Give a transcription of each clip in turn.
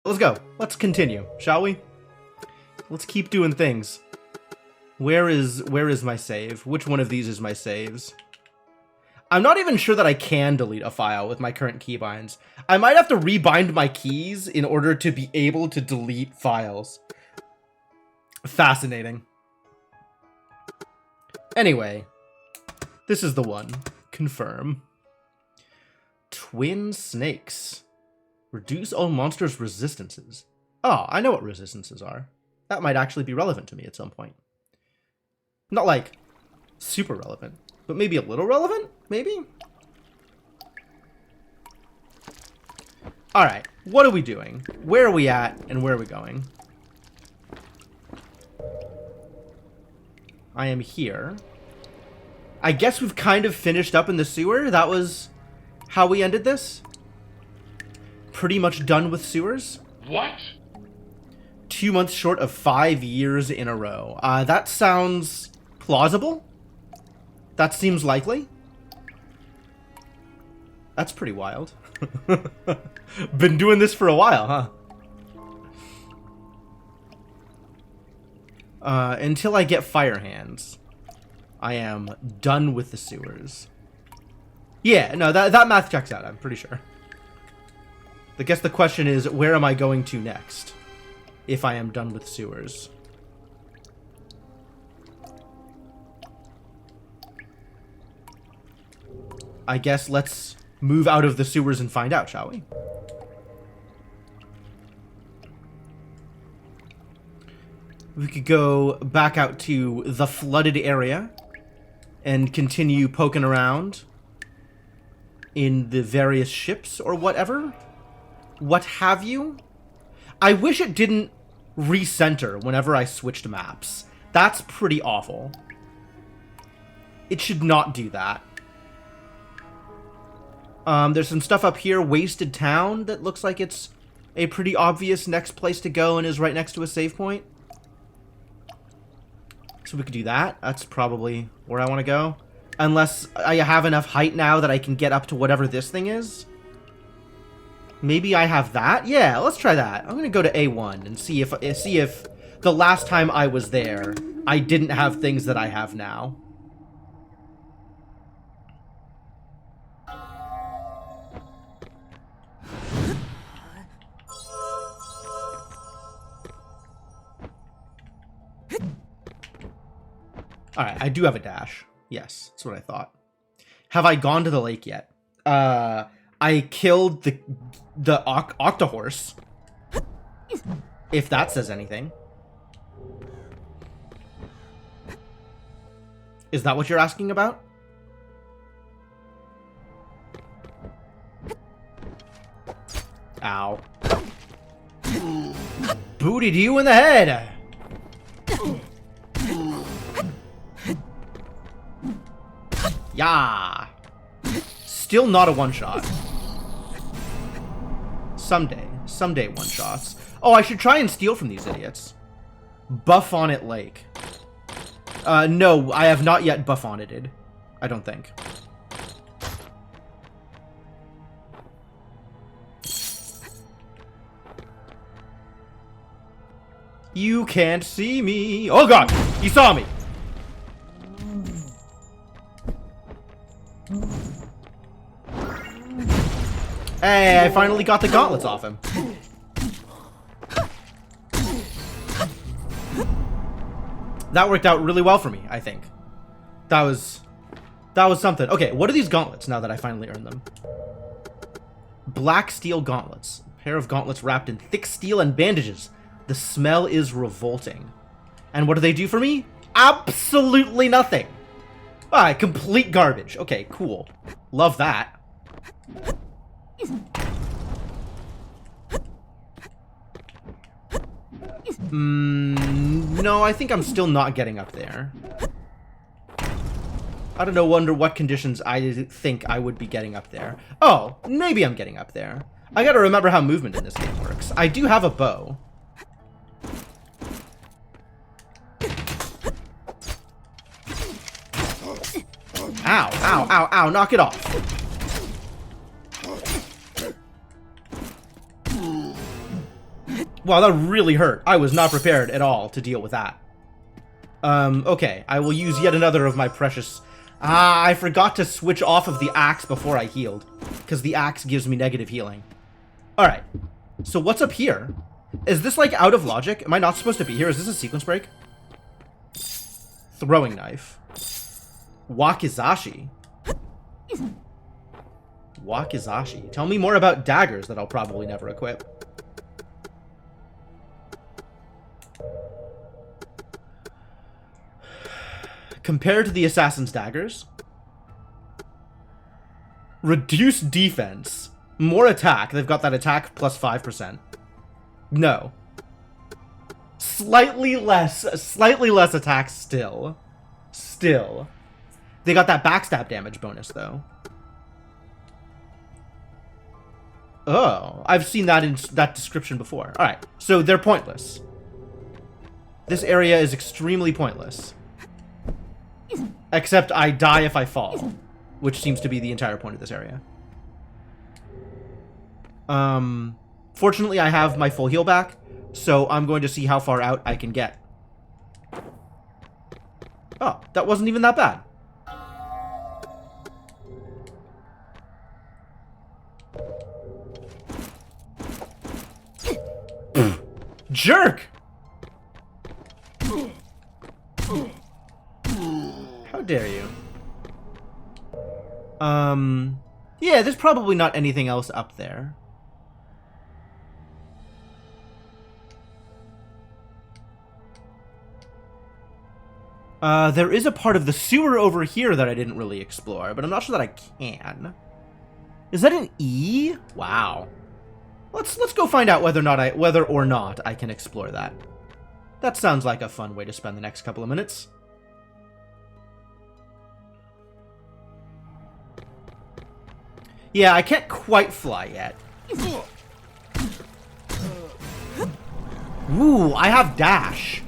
Let's go. Let's continue, shall we? Let's keep doing things. Where is my save? Which one of these is my saves? I'm not even sure that I can delete a file with my current keybinds. I might have to rebind my keys in order to be able to delete files. Fascinating. Anyway, this is the one. Confirm. Twin snakes. Reduce all monsters' resistances. Oh, I know what resistances are. That might actually be relevant to me at some point. Not like super relevant, but maybe a little relevant? Maybe? Alright, what are we doing? Where are we at, and where are we going? I am here. I guess we've kind of finished up in the sewer. That was how we ended this. Pretty much done with sewers. What? 2 months short of 5 years in a row. That sounds plausible. That seems likely. That's pretty wild. Been doing this for a while, huh? Until I get fire hands, I am done with the sewers. Yeah, no, that math checks out, I'm pretty sure. I guess the question is, where am I going to next? If I am done with sewers. I guess let's move out of the sewers and find out, shall we? We could go back out to the flooded area and continue poking around in the various ships or whatever. What have you? I wish it didn't recenter whenever I switched maps. That's pretty awful. It should not do that. There's some stuff up here, Wasted Town, that looks like it's a pretty obvious next place to go and is right next to a save point. So we could do that. That's probably where I want to go. Unless I have enough height now that I can get up to whatever this thing is. Maybe I have that? Yeah, let's try that. I'm gonna go to A1 and see if the last time I was there, I didn't have things that I have now. Alright, I do have a dash. Yes, that's what I thought. Have I gone to the lake yet? I killed the Octohorse. If that says anything. Is that what you're asking about? Ow. Booted you in the head! Yeah. Still not a one-shot. Someday one-shots. Oh, I should try and steal from these idiots. Buff on it Lake. No, I have not yet buff on it. I don't think. You can't see me. Oh god, he saw me. Hey, I finally got the gauntlets off him. That worked out really well for me, I think. That was something. Okay, what are these gauntlets now that I finally earned them? Black steel gauntlets. A pair of gauntlets wrapped in thick steel and bandages. The smell is revolting. And what do they do for me? Absolutely nothing. Ah, complete garbage. Okay, cool. Love that. No, I think I'm still not getting up there. I don't know, wonder what conditions I think I would be getting up there. Oh, maybe I'm getting up there. I gotta remember how movement in this game works. I do have a bow. Ow, ow, ow, ow, knock it off. Wow, that really hurt. I was not prepared at all to deal with that. Okay. I will use yet another of my precious... Ah, I forgot to switch off of the axe before I healed. Because the axe gives me negative healing. Alright. So what's up here? Is this, like, out of logic? Am I not supposed to be here? Is this a sequence break? Throwing knife. Wakizashi. Wakizashi. Tell me more about daggers that I'll probably never equip. Compared to the assassin's daggers. Reduced defense. More attack. They've got that attack plus 5%. No. Slightly less attack still. Still. They got that backstab damage bonus, though. Oh, I've seen that in that description before. Alright, so they're pointless. This area is extremely pointless. Except I die if I fall, which seems to be the entire point of this area. Fortunately, I have my full heal back, so I'm going to see how far out I can get. Oh, that wasn't even that bad. Jerk! How dare you? Yeah, there's probably not anything else up there. There is a part of the sewer over here that I didn't really explore, but I'm not sure that I can. Is that an E? Wow. Let's go find out whether or not I can explore that. That sounds like a fun way to spend the next couple of minutes. Yeah, I can't quite fly yet. Ooh, I have dash.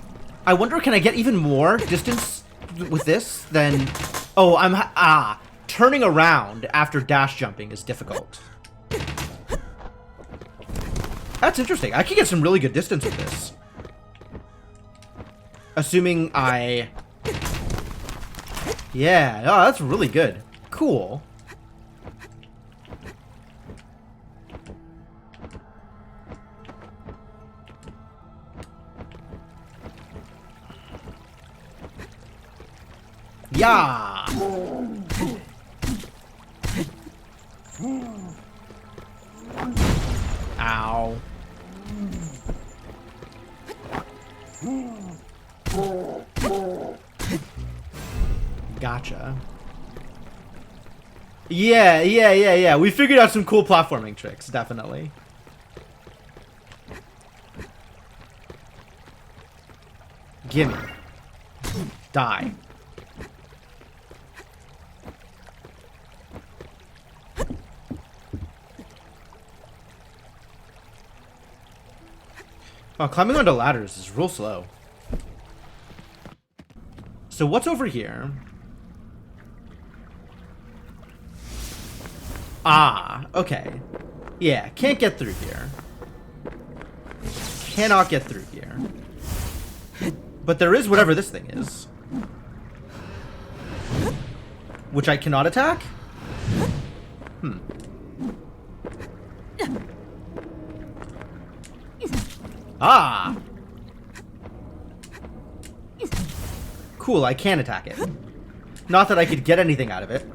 I wonder, can I get even more distance with this than... Oh, turning around after dash jumping is difficult. That's interesting. I can get some really good distance with this. Assuming I... Yeah, oh, that's really good. Cool. Yeah. Ow. Gotcha. Yeah. We figured out some cool platforming tricks, definitely. Gimme. Die. Oh, climbing onto ladders is real slow. So what's over here? Ah, okay. Yeah, can't get through here. Cannot get through here. But there is whatever this thing is. Which I cannot attack? Ah! Cool, I can attack it. Not that I could get anything out of it.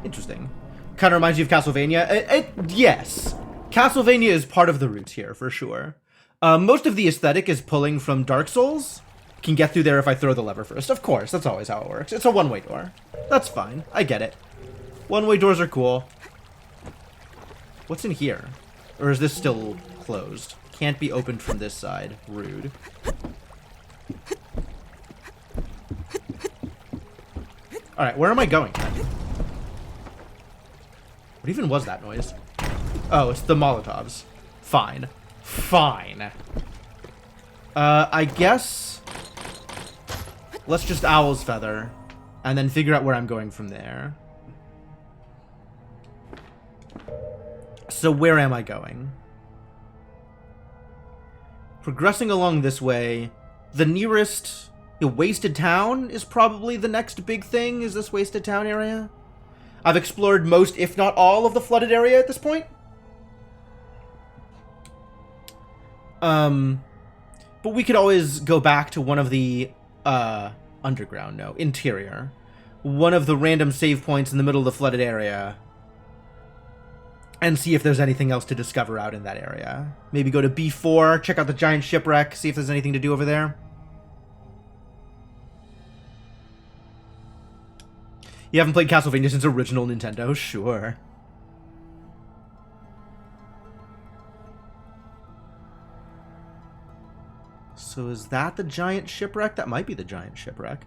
Interesting. Kind of reminds you of Castlevania. Yes. Castlevania is part of the roots here, for sure. Most of the aesthetic is pulling from Dark Souls. Can get through there if I throw the lever first. Of course, that's always how it works. It's a one-way door. That's fine. I get it. One-way doors are cool. What's in here? Or is this still closed? Can't be opened from this side. Rude. Alright, where am I going? What even was that noise? Oh, it's the Molotovs. Fine. Fine. I guess... Let's just Owl's Feather. And then figure out where I'm going from there. So where am I going? Progressing along this way, the nearest wasted town is probably the next big thing, is this wasted town area. I've explored most, if not all, of the flooded area at this point. But we could always go back to one of the, underground, no, interior. One of the random save points in the middle of the flooded area. And see if there's anything else to discover out in that area. Maybe go to B4, check out the giant shipwreck, see if there's anything to do over there. You haven't played Castlevania since original Nintendo? Sure. So is that the giant shipwreck? That might be the giant shipwreck.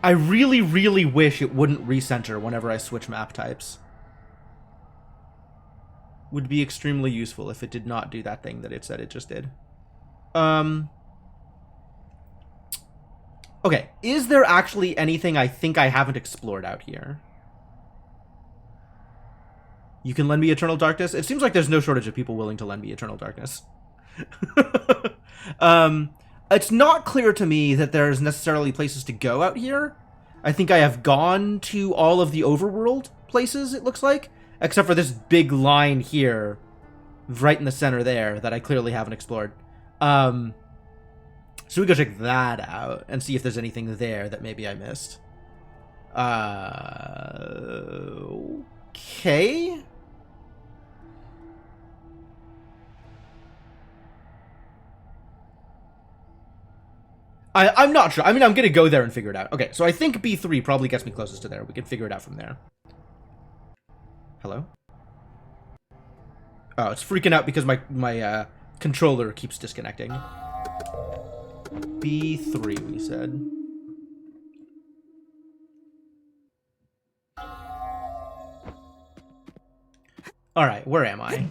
I really, really wish it wouldn't recenter whenever I switch map types. Would be extremely useful if it did not do that thing that it said it just did. Okay, is there actually anything I think I haven't explored out here? You can lend me Eternal Darkness? It seems like there's no shortage of people willing to lend me Eternal Darkness. It's not clear to me that there's necessarily places to go out here. I think I have gone to all of the overworld places, it looks like. Except for this big line here, right in the center there, that I clearly haven't explored. So we go check that out, and see if there's anything there that maybe I missed. Okay. I'm not sure. I mean, I'm going to go there and figure it out. Okay, so I think B3 probably gets me closest to there. We can figure it out from there. Hello? Oh, it's freaking out because my controller keeps disconnecting. B3, we said. Alright, where am I?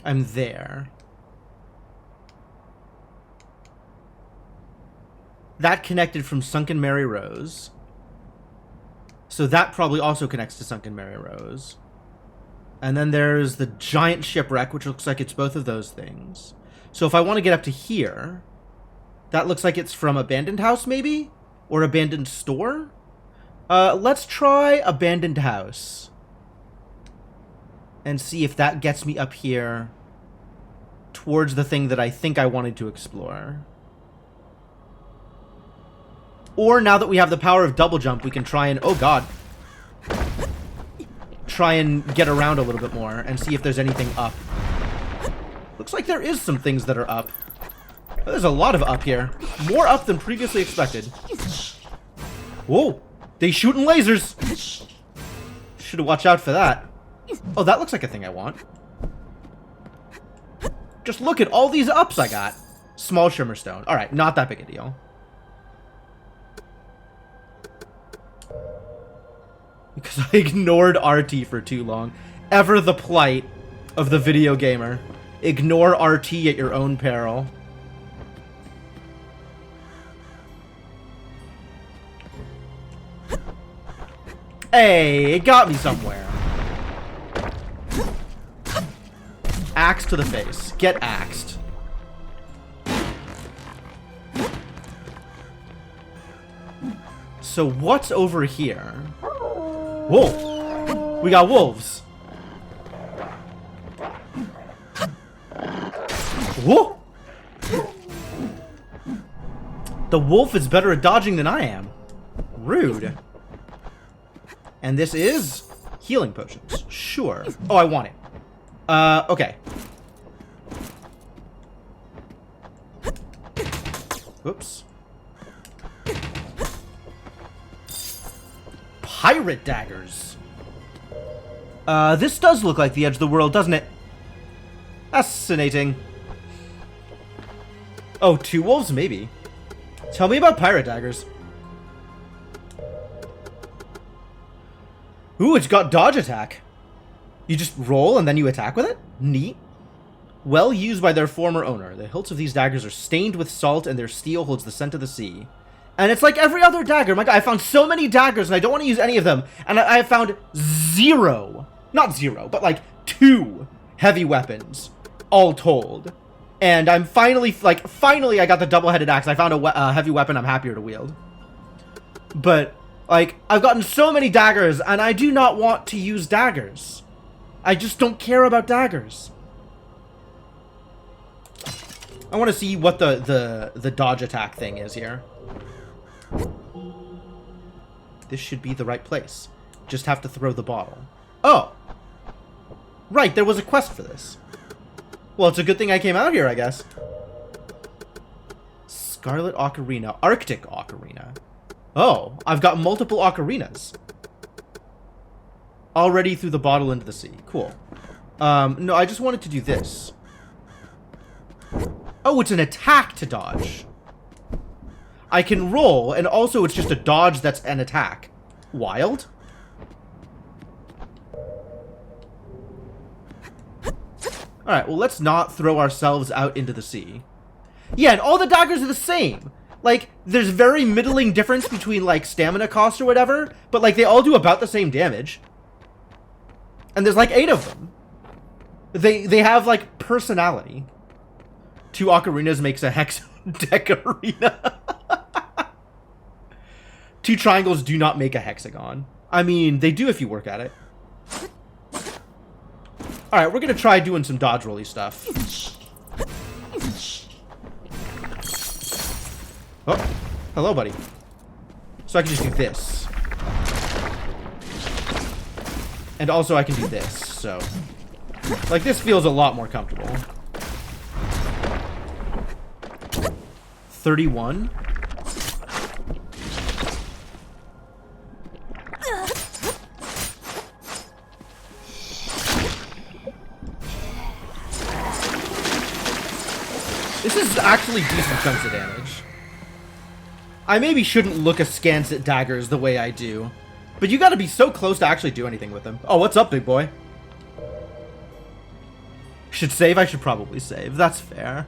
I'm there. That connected from Sunken Mary Rose. So that probably also connects to Sunken Mary Rose. And then there's the giant shipwreck, which looks like it's both of those things. So if I want to get up to here, that looks like it's from Abandoned House, maybe? Or Abandoned Store? Let's try Abandoned House. And see if that gets me up here towards the thing that I think I wanted to explore. Or now that we have the power of double jump, we can try and... Oh, God. Try and get around a little bit more and see if there's anything up. Looks like there is some things that are up. There's a lot of up here. More up than previously expected. Whoa. They shooting lasers. Should have watched out for that. Oh, that looks like a thing I want. Just look at all these ups I got. Small shimmer stone. Alright, not that big a deal. Because I ignored RT for too long. Ever the plight of the video gamer. Ignore RT at your own peril. Hey, it got me somewhere. Axe to the face. Get axed. So what's over here? Whoa! We got wolves. Whoa! The wolf is better at dodging than I am. Rude. And this is healing potions. Sure. Oh, I want it. Okay. Whoops. Pirate daggers. This does look like the edge of the world, doesn't it? Fascinating. Oh, 2 wolves? Maybe. Tell me about pirate daggers. Ooh, it's got dodge attack. You just roll and then you attack with it? Neat. Well used by their former owner. The hilts of these daggers are stained with salt and their steel holds the scent of the sea. And it's like every other dagger. My God, I found so many daggers and I don't want to use any of them. And I have found zero, not zero, but like 2 heavy weapons, all told. And I'm finally I got the double-headed axe. I found a heavy weapon I'm happier to wield. But, like, I've gotten so many daggers and I do not want to use daggers. I just don't care about daggers. I want to see what the dodge attack thing is here. This should be the right place. Just have to throw the bottle. Oh! Right, there was a quest for this. Well, it's a good thing I came out here, I guess. Scarlet Ocarina. Arctic Ocarina. Oh, I've got multiple ocarinas. Already threw the bottle into the sea. Cool. No, I just wanted to do this. Oh, it's an attack to dodge. I can roll, and also it's just a dodge that's an attack. Wild. Alright, well, let's not throw ourselves out into the sea. Yeah, and all the daggers are the same. Like, there's very middling difference between, like, stamina cost or whatever, but, like, they all do about the same damage. And there's, like, 8 of them. They have, like, personality. 2 ocarinas makes a hexadecarina. 2 triangles do not make a hexagon. I mean, they do if you work at it. Alright, we're gonna try doing some dodge rolly stuff. Oh, hello, buddy. So I can just do this. And also I can do this, so... Like, this feels a lot more comfortable. 31? This is actually decent chunks of damage. I maybe shouldn't look askance at daggers the way I do. But you gotta be so close to actually do anything with them. Oh, what's up, big boy? Should save? I should probably save. That's fair.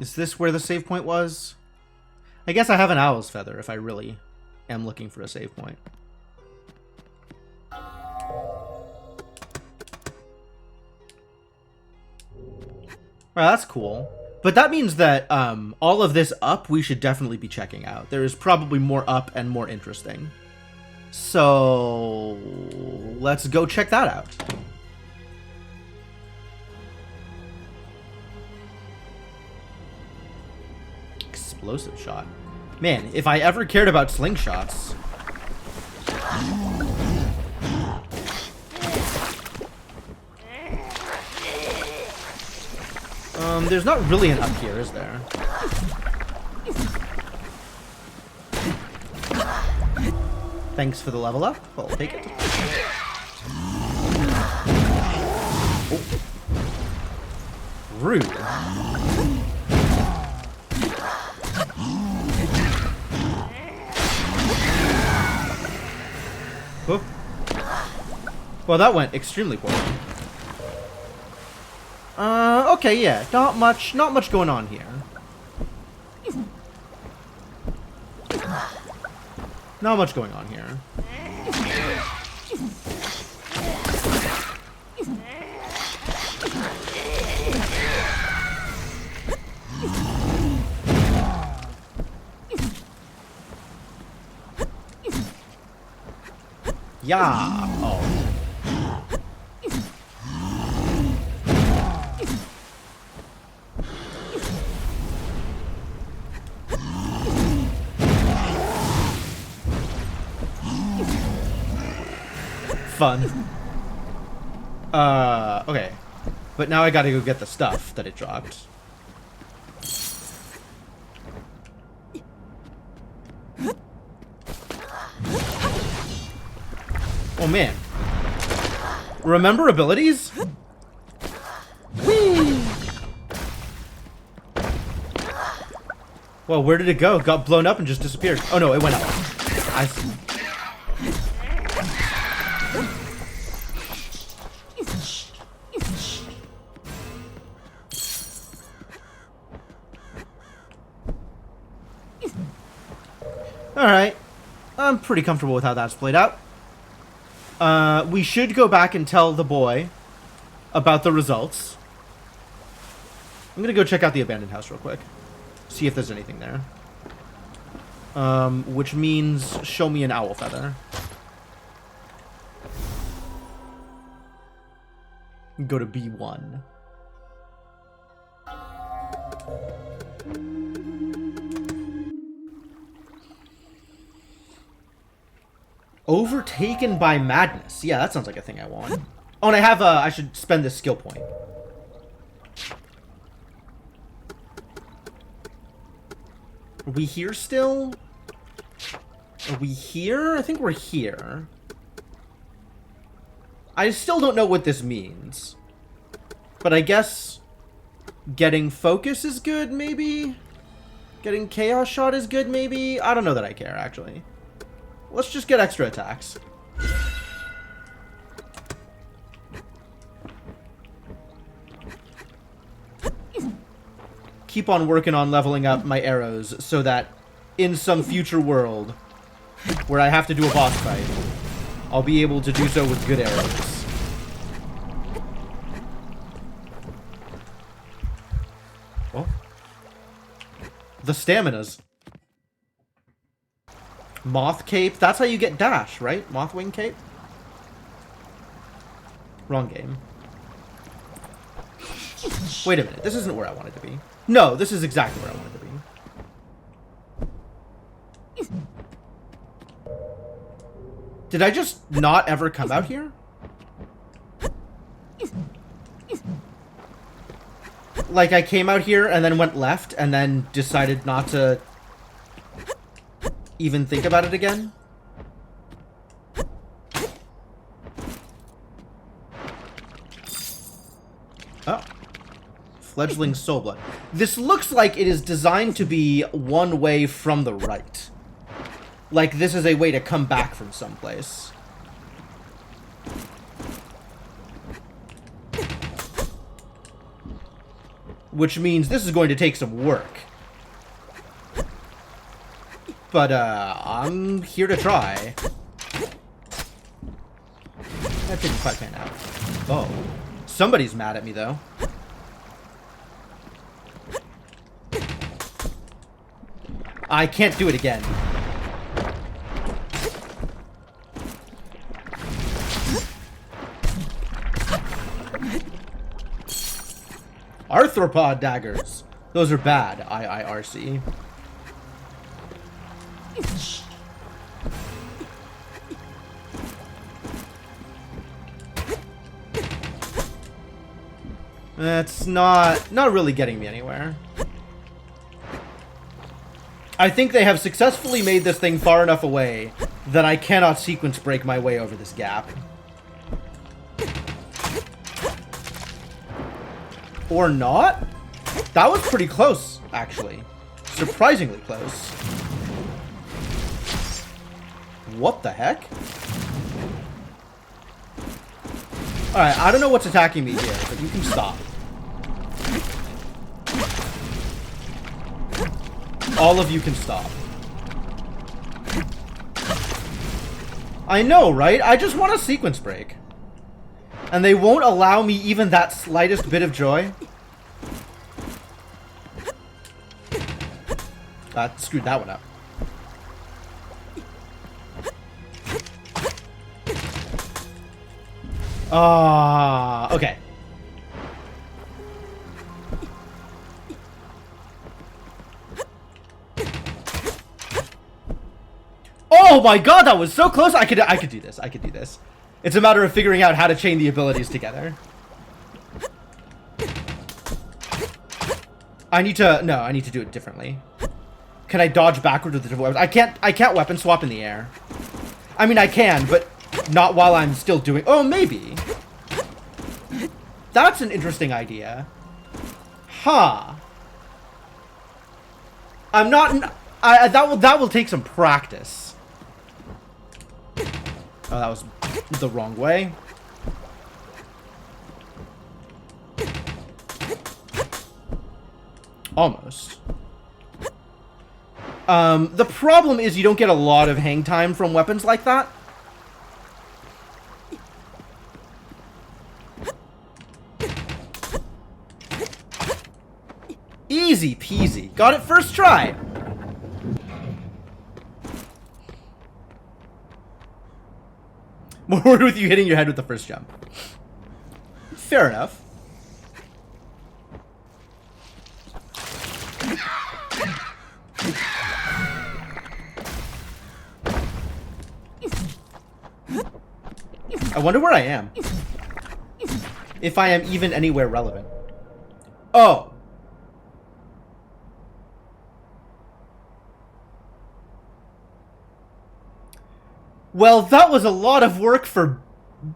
Is this where the save point was? I guess I have an owl's feather if I really am looking for a save point. Well, that's cool. But that means that all of this up we should definitely be checking out. There is probably more up and more interesting. So let's go check that out. Explosive shot. Man, if I ever cared about slingshots. There's not really an up here, is there? Thanks for the level up. I'll take it. Oh. Rude. Oh. Well, that went extremely poorly. Okay, yeah. Not much going on here. Not much going on here. Yeah. Oh. Fun. Okay. But now I gotta go get the stuff that it dropped. Oh, man. Remember abilities? Whee! Well, where did it go? Got blown up and just disappeared. Oh, no, it went out. I see. Alright. I'm pretty comfortable with how that's played out. We should go back and tell the boy about the results. I'm gonna go check out the abandoned house real quick. See if there's anything there. Which means show me an owl feather. Go to B1. Overtaken by madness. Yeah, that sounds like a thing I want. Oh, and I have I should spend this skill point. Are we here still? Are we here? I think we're here. I still don't know what this means. But I guess getting focus is good, maybe? Getting chaos shot is good, maybe? I don't know that I care, actually. Let's just get extra attacks. Keep on working on leveling up my arrows so that in some future world where I have to do a boss fight, I'll be able to do so with good arrows. Oh. The staminas. Moth cape. That's how you get dash, right? Moth wing cape? Wrong game. Wait a minute. This isn't where I wanted to be. No, this is exactly where I wanted to be. Did I just not ever come out here? Like, I came out here and then went left and then decided not to even think about it again? Oh. Fledgling Soulblood. This looks like it is designed to be one way from the right. Like this is a way to come back from someplace. Which means this is going to take some work. But, I'm here to try. That didn't quite pan out. Oh. Somebody's mad at me, though. I can't do it again. Arthropod daggers. Those are bad, IIRC. That's not really getting me anywhere. I think they have successfully made this thing far enough away that I cannot sequence break my way over this gap. Or not? That was pretty close, actually. Surprisingly close. What the heck? Alright, I don't know what's attacking me here, but you can stop. All of you can stop. I know, right? I just want a sequence break. And they won't allow me even that slightest bit of joy. That screwed that one up. Okay. Oh my god, that was so close! I could do this. I could do this. It's a matter of figuring out how to chain the abilities together. I need to do it differently. Can I dodge backward with the different weapons? I can't weapon swap in the air. I mean, I can, but Not while I'm still doing... Oh, maybe. That's an interesting idea. Huh. I'm not... that will take some practice. Oh, that was the wrong way. Almost. The problem is you don't get a lot of hang time from weapons like that. Easy peasy. Got it first try. More worried with you hitting your head with the first jump. Fair enough. I wonder where I am. If I am even anywhere relevant. Oh. Well, that was a lot of work for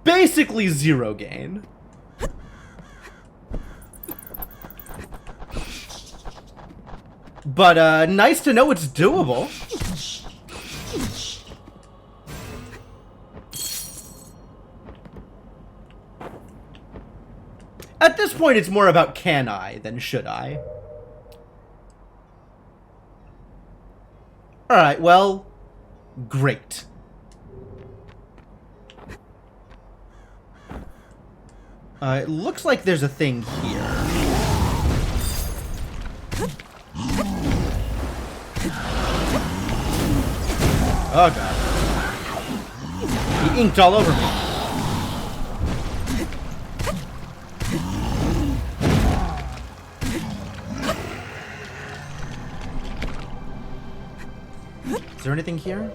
basically zero gain. But, nice to know it's doable. At this point, it's more about can I than should I. Alright, well, great. It looks like there's a thing here. Oh god. He inked all over me. Is there anything here?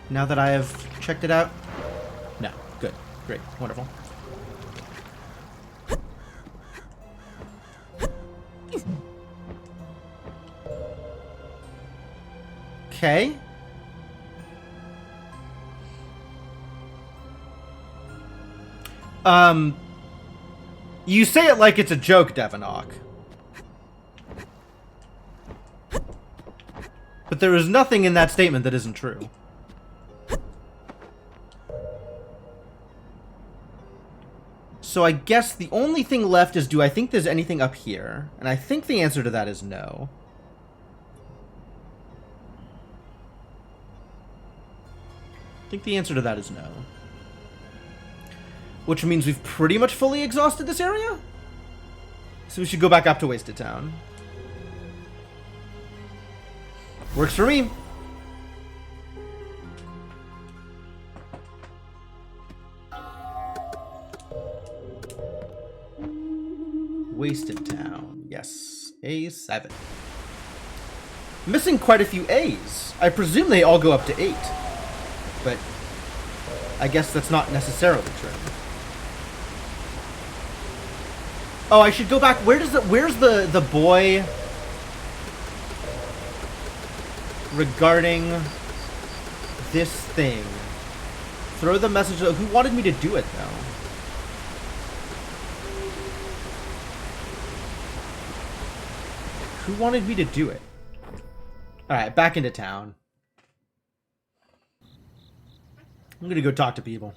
Now that I have checked it out? No. Good. Great. Wonderful. Okay. You say it like it's a joke, Devonok. But there is nothing in that statement that isn't true. So I guess the only thing left is, do I think there's anything up here? And I think the answer to that is no. I think the answer to that is no. Which means we've pretty much fully exhausted this area? So we should go back up to Wasted Town. Works for me. Wasted Town. Yes. A7. Missing quite a few A's. I presume they all go up to 8. But I guess that's not necessarily true. Oh, I should go back. Where's the boy regarding this thing? Throw the message. Who wanted me to do it though? Who wanted me to do it? Alright, back into town. I'm gonna go talk to people.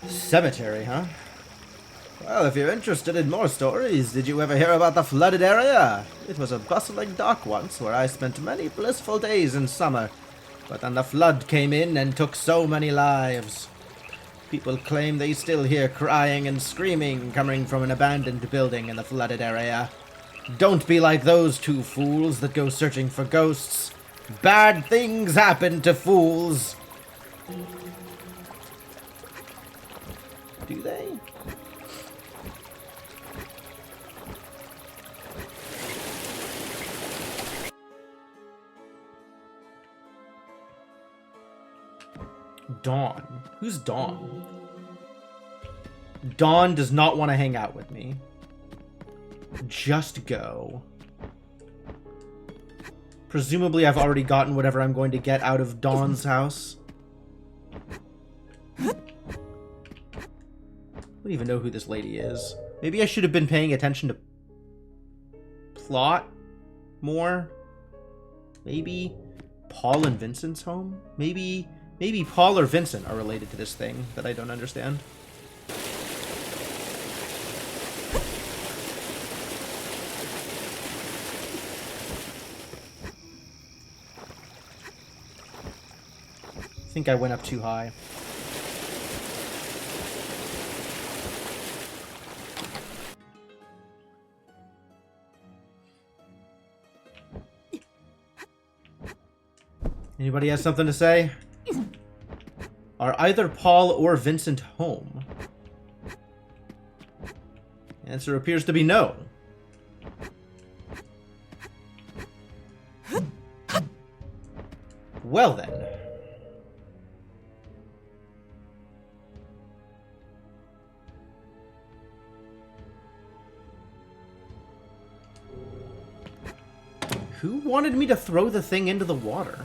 Cemetery, huh? Well, if you're interested in more stories, did you ever hear about the flooded area? It was a bustling dock once where I spent many blissful days in summer. But then the flood came in and took so many lives. People claim they still hear crying and screaming coming from an abandoned building in the flooded area. Don't be like those two fools that go searching for ghosts. Bad things happen to fools. Do they? Dawn. Who's Dawn? Dawn does not want to hang out with me. Just go. Presumably I've already gotten whatever I'm going to get out of Dawn's house. I don't even know who this lady is. Maybe I should have been paying attention to plot more. Maybe Paul and Vincent's home? Maybe Paul or Vincent are related to this thing that I don't understand. I think I went up too high. Anybody has something to say? Are either Paul or Vincent home? The answer appears to be no. Well then. Who wanted me to throw the thing into the water?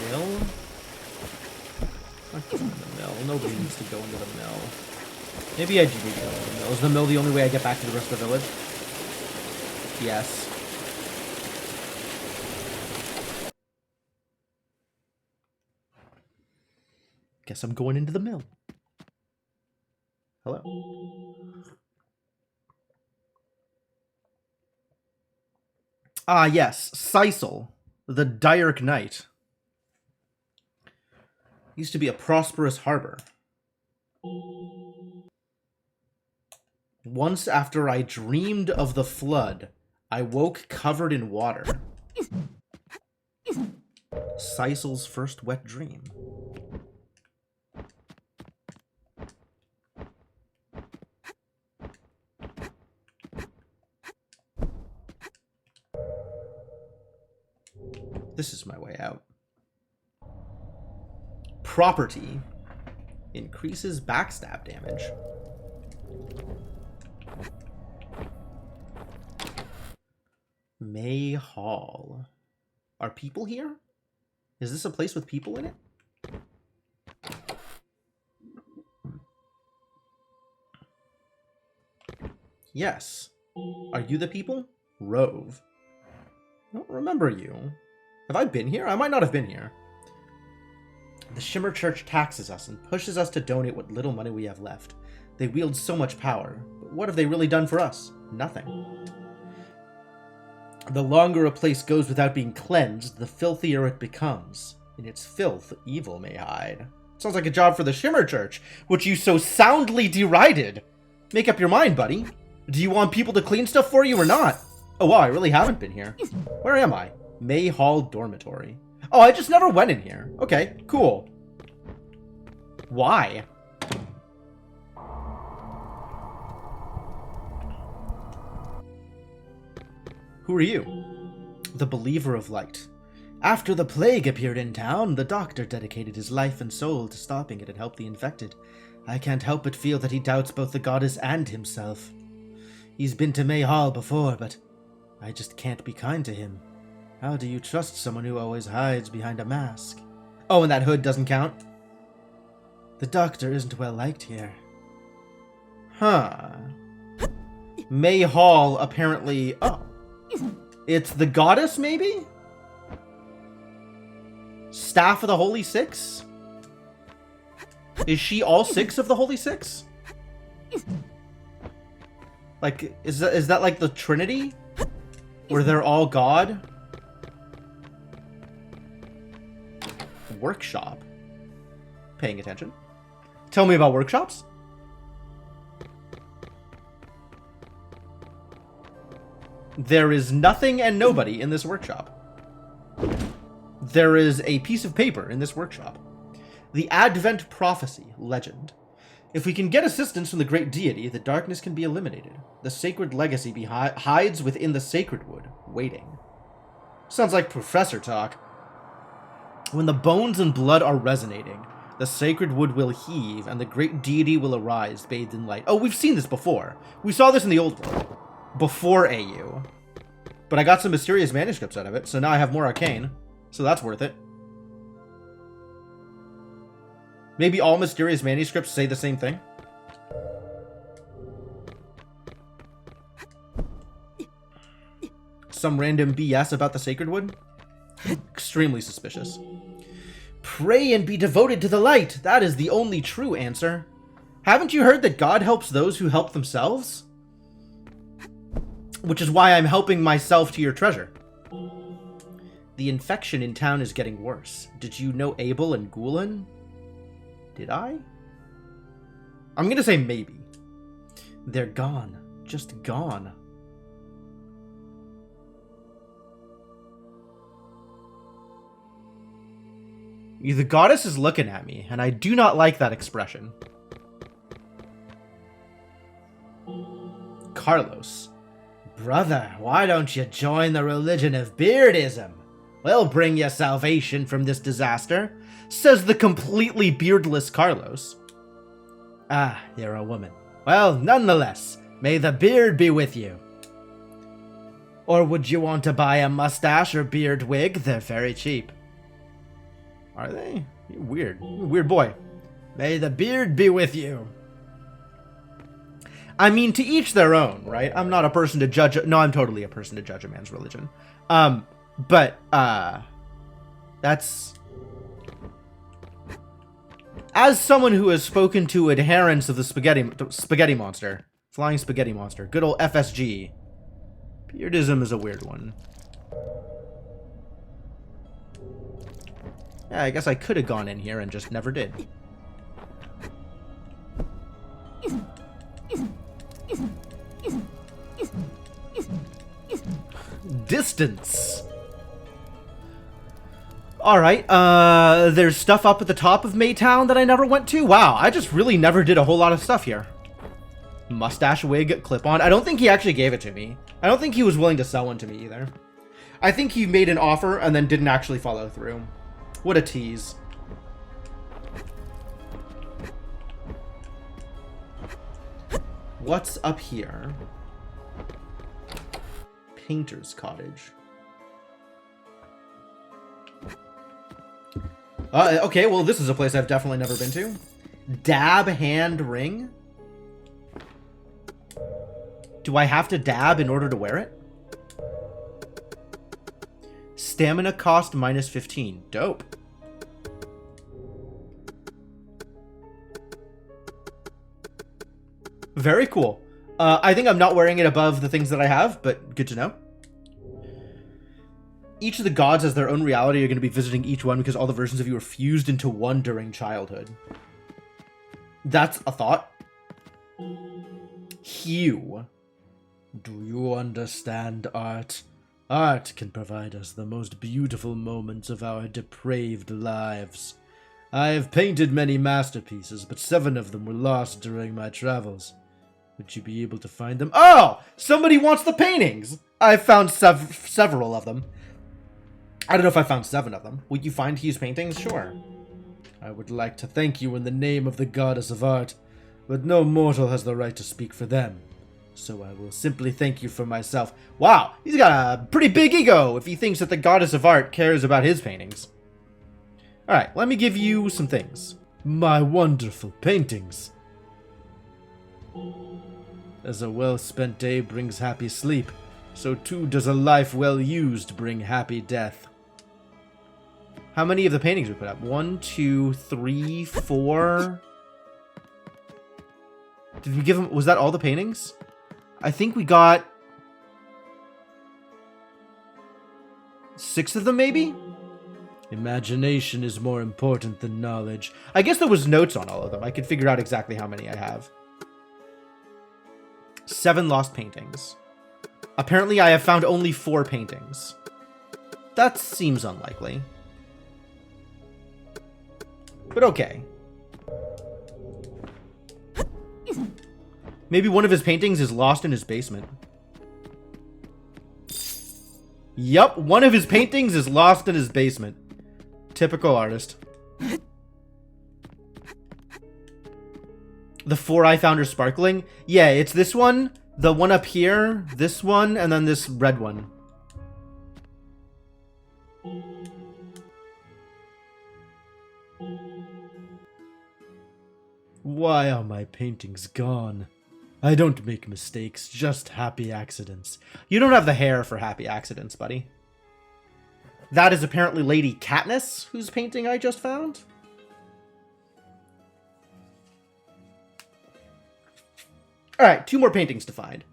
Mill? Not going to the mill. Nobody needs to go into the mill. Maybe I do need to go into the mill. Is the mill the only way I get back to the rest of the village? Yes. Guess I'm going into the mill. Hello? Ah, yes. Sisal, the Dirk Knight. Used to be a prosperous harbor. Once after I dreamed of the flood, I woke covered in water. Sisal's first wet dream. This is my way out. Property increases backstab damage. May Hall. Are people here? Is this a place with people in it? Yes. Are you the people? Rove. I don't remember you. Have I been here? I might not have been here. The Shimmer Church taxes us and pushes us to donate what little money we have left. They wield so much power, but what have they really done for us? Nothing. The longer a place goes without being cleansed, the filthier it becomes. In its filth, evil may hide. Sounds like a job for the Shimmer Church, which you so soundly derided. Make up your mind, buddy. Do you want people to clean stuff for you or not? Oh wow, I really haven't been here. Where am I? May Hall Dormitory. Oh, I just never went in here. Okay, cool. Why? Who are you? The Believer of Light. After the plague appeared in town, the doctor dedicated his life and soul to stopping it and help the infected. I can't help but feel that he doubts both the goddess and himself. He's been to May Hall before, but I just can't be kind to him. How do you trust someone who always hides behind a mask? Oh, and that hood doesn't count? The doctor isn't well liked here. Huh. May Hall apparently... Oh. It's the goddess, maybe? Staff of the Holy Six? Is she all six of the Holy Six? Like, is that like the Trinity? Where they're all God? Workshop. Paying attention. Tell me about workshops. There is nothing and nobody in this workshop. There is a piece of paper in this workshop. The Advent Prophecy legend. If we can get assistance from the great deity, the darkness can be eliminated. The sacred legacy hides within the sacred wood, waiting. Sounds like professor talk. When the bones and blood are resonating, The sacred wood will heave, and the great deity will arise, bathed in light. Oh, we've seen this before. We saw this in the old world. Before AU. But I got some mysterious manuscripts out of it, so now I have more arcane. So that's worth it. Maybe all mysterious manuscripts say the same thing? Some random BS about the sacred wood? Extremely suspicious. Pray and be devoted to the light. That is the only true answer. Haven't you heard that God helps those who help themselves? Which is why I'm helping myself to your treasure. The infection in town is getting worse. Did you know Abel and Gulen? Did I? I'm gonna say maybe. They're gone. Just gone. The goddess is looking at me, and I do not like that expression. Carlos. Brother, why don't you join the religion of beardism? We'll bring you salvation from this disaster, says the completely beardless Carlos. Ah, you're a woman. Well, nonetheless, may the beard be with you. Or would you want to buy a mustache or beard wig? They're very cheap. Are they? You're weird. You're a weird boy. May the beard be with you. I mean, to each their own, right? I'm not a person to judge. No, I'm totally a person to judge a man's religion. That's... As someone who has spoken to adherents of the spaghetti monster, flying spaghetti monster, good old FSG, beardism is a weird one. Yeah, I guess I could have gone in here and just never did. Distance. Alright, there's stuff up at the top of Maytown that I never went to. Wow, I just really never did a whole lot of stuff here. Mustache wig, clip-on. I don't think he actually gave it to me. I don't think he was willing to sell one to me either. I think he made an offer and then didn't actually follow through. What a tease. What's up here? Painter's Cottage. Okay, well, this is a place I've definitely never been to. Dab hand ring? Do I have to dab in order to wear it? Stamina cost minus 15. Dope. Very cool. I think I'm not wearing it above the things that I have, but good to know. Each of the gods has their own reality. You're going to be visiting each one because all the versions of you are fused into one during childhood. That's a thought. Hue. Do you understand art? Art can provide us the most beautiful moments of our depraved lives. I have painted many masterpieces, but 7 of them were lost during my travels. Would you be able to find them? Oh! Somebody wants the paintings! I found several of them. I don't know if I found 7 of them. Will you find Hugh's paintings? Sure. I would like to thank you in the name of the goddess of art, but no mortal has the right to speak for them. So I will simply thank you for myself. Wow, he's got a pretty big ego if he thinks that the goddess of art cares about his paintings. Alright, let me give you some things. My wonderful paintings. As a well-spent day brings happy sleep, so too does a life well used bring happy death. How many of the paintings we put up? 1, 2, 3, 4... Did we give him... Was that all the paintings? I think we got... 6 of them, maybe? Imagination is more important than knowledge. I guess there was notes on all of them. I could figure out exactly how many I have. 7 lost paintings. Apparently, I have found only 4 paintings. That seems unlikely. But okay. Maybe one of his paintings is lost in his basement. Yup, one of his paintings is lost in his basement. Typical artist. The 4 I found are sparkling? Yeah, it's this one, the one up here, this one, and then this red one. Why are my paintings gone? I don't make mistakes, just happy accidents. You don't have the hair for happy accidents, buddy. That is apparently Lady Katniss, whose painting I just found. Alright, 2 more paintings to find.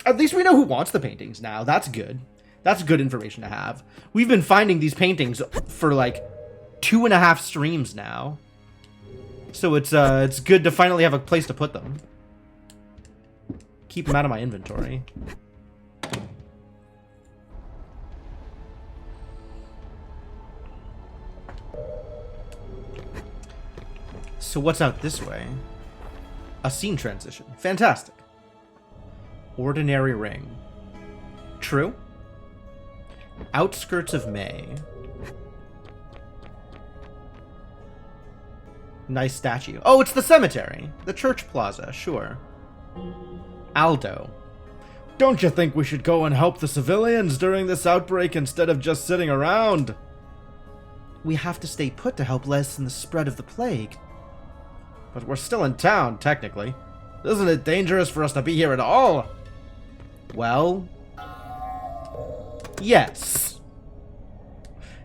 At least we know who wants the paintings now. That's good. That's good information to have. We've been finding these paintings for like 2.5 streams now. So it's good to finally have a place to put them. Keep them out of my inventory. So what's out this way? A scene transition. Fantastic. Ordinary ring. True. Outskirts of May. Nice statue. Oh, it's the cemetery. The church plaza, sure. Aldo. Don't you think we should go and help the civilians during this outbreak instead of just sitting around? We have to stay put to help lessen the spread of the plague. But we're still in town, technically. Isn't it dangerous for us to be here at all? Well... yes.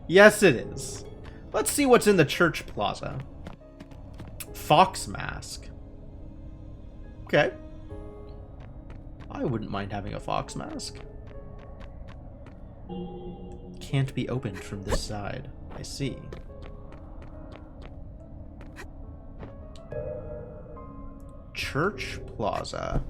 Yes, it is. Let's see what's in the church plaza. Fox mask. Okay. I wouldn't mind having a fox mask. Can't be opened from this side. I see. Church plaza.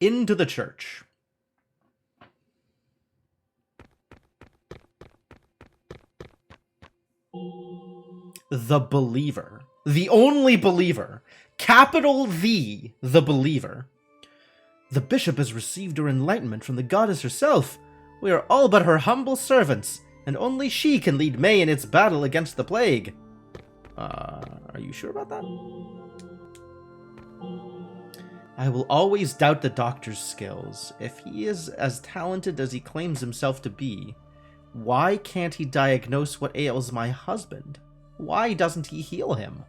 Into the church. The Believer. The only believer. Capital the Believer. The bishop has received her enlightenment from the goddess herself. We are all but her humble servants, and only she can lead May in its battle against the plague. Are you sure about that? I will always doubt the doctor's skills. If he is as talented as he claims himself to be, why can't he diagnose what ails my husband? Why doesn't he heal him?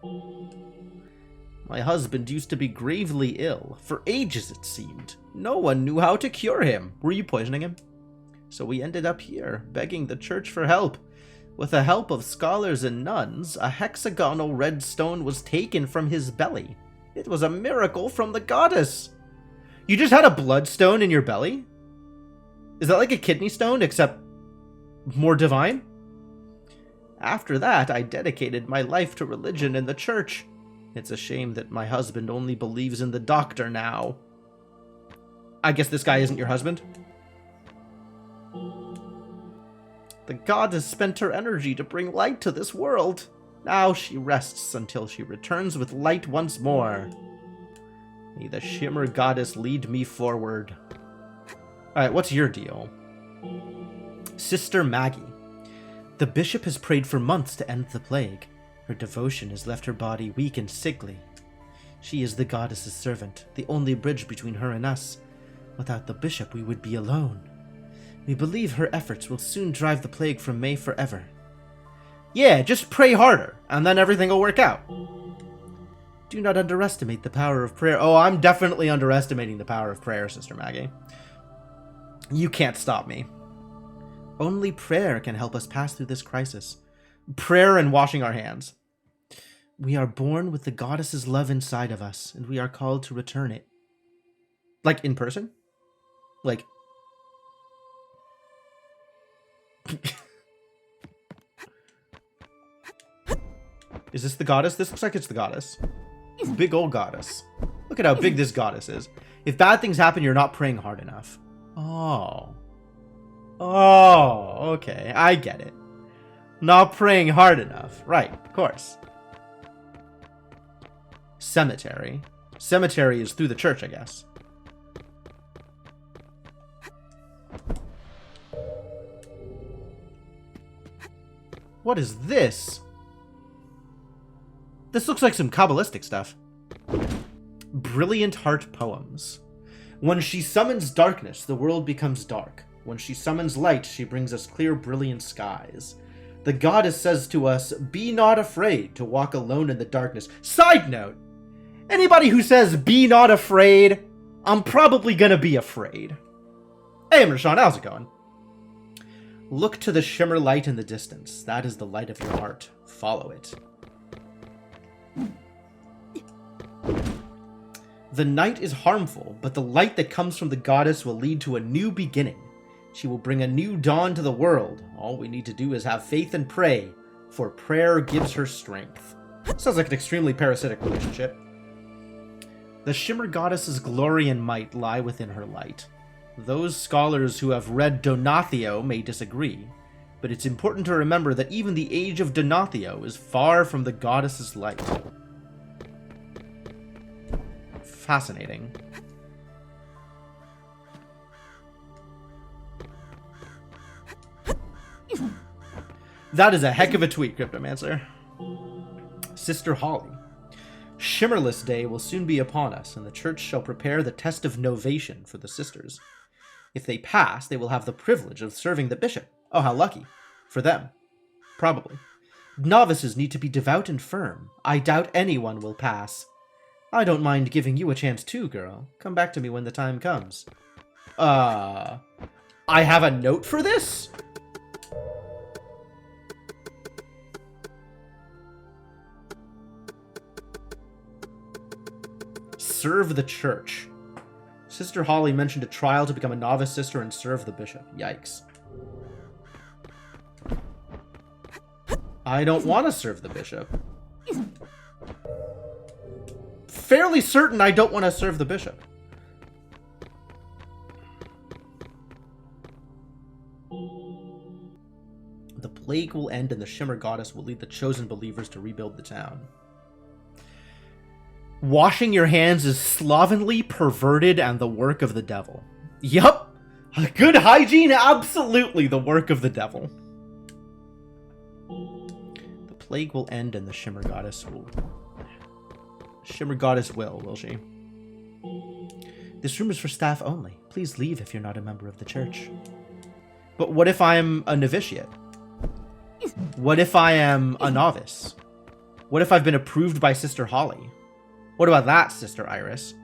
My husband used to be gravely ill. For ages, it seemed. No one knew how to cure him. Were you poisoning him? So we ended up here, begging the church for help. With the help of scholars and nuns, a hexagonal red stone was taken from his belly. It was a miracle from the goddess. You just had a bloodstone in your belly? Is that like a kidney stone, except more divine? After that, I dedicated my life to religion and the church. It's a shame that my husband only believes in the doctor now. I guess this guy isn't your husband? The goddess spent her energy to bring light to this world. Now she rests until she returns with light once more. May the Shimmer Goddess lead me forward. Alright, what's your deal? Sister Maggie. The bishop has prayed for months to end the plague. Her devotion has left her body weak and sickly. She is the goddess's servant, the only bridge between her and us. Without the bishop, we would be alone. We believe her efforts will soon drive the plague from May forever. Yeah, just pray harder, and then everything will work out. Do not underestimate the power of prayer. Oh, I'm definitely underestimating the power of prayer, Sister Maggie. You can't stop me. Only prayer can help us pass through this crisis. Prayer and washing our hands. We are born with the goddess's love inside of us, and we are called to return it. Like, in person? Like... Is this the goddess? This looks like it's the goddess. Big old goddess. Look at how big this goddess is. If bad things happen, you're not praying hard enough. Oh. Oh, okay. I get it. Not praying hard enough. Right, of course. Cemetery. Cemetery is through the church, I guess. What is this? This looks like some Kabbalistic stuff. Brilliant Heart Poems. When she summons darkness, the world becomes dark. When she summons light, she brings us clear, brilliant skies. The goddess says to us, be not afraid to walk alone in the darkness. Side note, anybody who says, be not afraid, I'm probably gonna be afraid. Hey, Rashawn, how's it going? Look to the shimmer light in the distance. That is the light of your heart. Follow it. The night is harmful, but the light that comes from the goddess will lead to a new beginning. She will bring a new dawn to the world. All we need to do is have faith and pray, for prayer gives her strength. Sounds like an extremely parasitic relationship. The Shimmer Goddess's glory and might lie within her light. Those scholars who have read Donathio may disagree, but it's important to remember that even the age of Donathio is far from the goddess's light. Fascinating. That is a heck of a tweet, Cryptomancer. Sister Holly. Shimmerless Day will soon be upon us, and the church shall prepare the test of novation for the sisters. If they pass, they will have the privilege of serving the bishop. Oh, how lucky. For them. Probably. Novices need to be devout and firm. I doubt anyone will pass. I don't mind giving you a chance too, girl. Come back to me when the time comes. I have a note for this? Serve the church. Sister Holly mentioned a trial to become a novice sister and serve the bishop. Yikes. I don't want to serve the bishop. Fairly certain I don't want to serve the bishop. The plague will end and the Shimmer Goddess will lead the chosen believers to rebuild the town. Washing your hands is slovenly, perverted, and the work of the devil. Yup. Good hygiene, absolutely the work of the devil. The plague will end and the Shimmer Goddess will... Shimmer Goddess will she? This room is for staff only. Please leave if you're not a member of the church. But what if I'm a novitiate? What if I am a novice? What if I've been approved by Sister Holly? What about that, Sister Iris?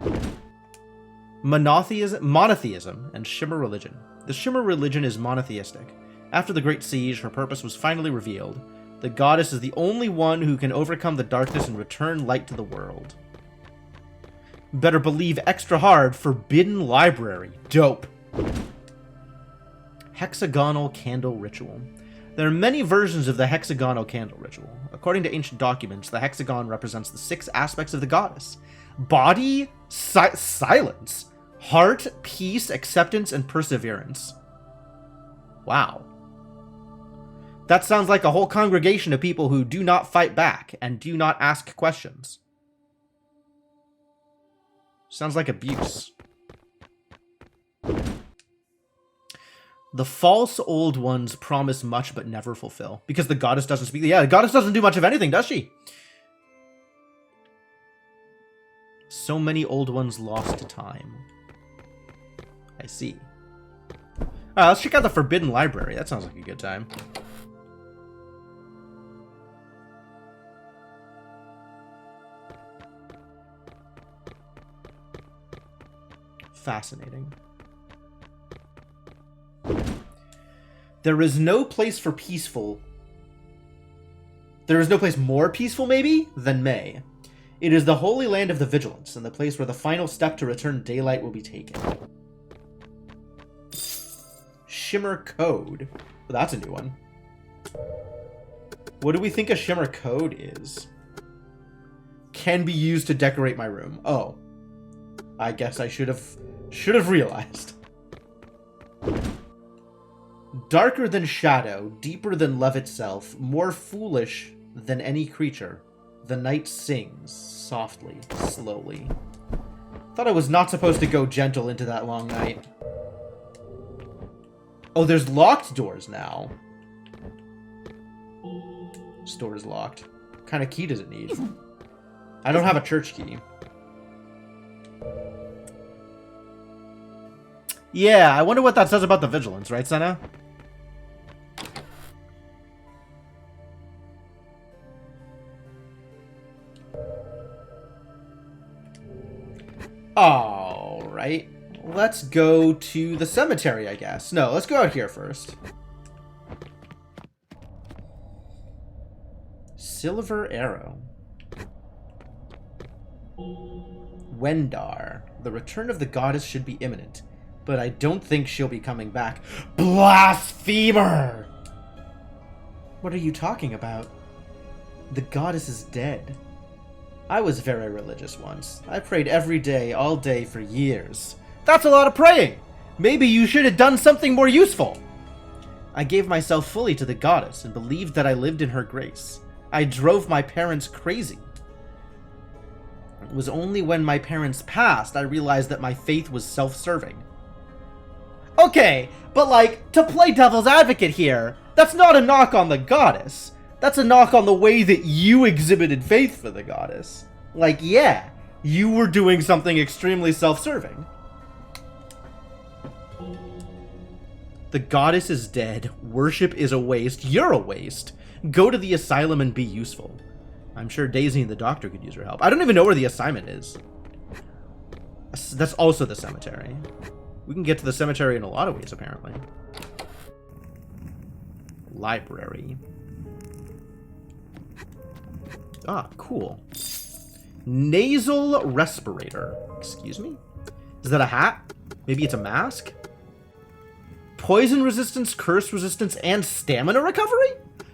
Monotheism and Shimmer religion. The Shimmer religion is monotheistic. After the Great Siege, her purpose was finally revealed. The goddess is the only one who can overcome the darkness and return light to the world. Better believe extra hard, Forbidden Library. Dope. Hexagonal Candle Ritual. There are many versions of the hexagonal candle ritual. According to ancient documents, the hexagon represents the 6 aspects of the goddess. Body, silence, heart, peace, acceptance, and perseverance. Wow. That sounds like a whole congregation of people who do not fight back and do not ask questions. Sounds like abuse. The false old ones promise much but never fulfill. Because the goddess doesn't speak. Yeah, the goddess doesn't do much of anything, does she? So many old ones lost to time. I see. Let's check out the Forbidden Library. That sounds like a good time. Fascinating. There is no place for peaceful. There is no place more peaceful, maybe, than May. It is the holy land of the vigilance, and the place where the final step to return daylight will be taken. Shimmer Code. Well, that's a new one. What do we think a Shimmer Code is? Can be used to decorate my room. Oh. I guess I should have realized. Darker than shadow, deeper than love itself, more foolish than any creature, the night sings, softly, slowly. Thought I was not supposed to go gentle into that long night. Oh, there's locked doors now. Store is locked. What kind of key does it need? I don't have a church key. Yeah, I wonder what that says about the vigilance, right, Senna? Alright. Let's go to the cemetery, I guess. No, let's go out here first. Silver Arrow. Wendar. The return of the goddess should be imminent, but I don't think she'll be coming back. Blasphemer! What are you talking about? The goddess is dead. I was very religious once. I prayed every day, all day, for years. That's a lot of praying! Maybe you should have done something more useful! I gave myself fully to the goddess and believed that I lived in her grace. I drove my parents crazy. It was only when my parents passed I realized that my faith was self-serving. Okay, but like, to play devil's advocate here, that's not a knock on the goddess. That's a knock on the way that you exhibited faith for the goddess. Like, yeah, you were doing something extremely self-serving. The goddess is dead. Worship is a waste. You're a waste. Go to the asylum and be useful. I'm sure Daisy and the doctor could use your help. I don't even know where the assignment is. That's also the cemetery. We can get to the cemetery in a lot of ways, apparently. Library. Ah, cool. Nasal respirator. Excuse me? Is that a hat? Maybe it's a mask? Poison resistance, curse resistance, and stamina recovery?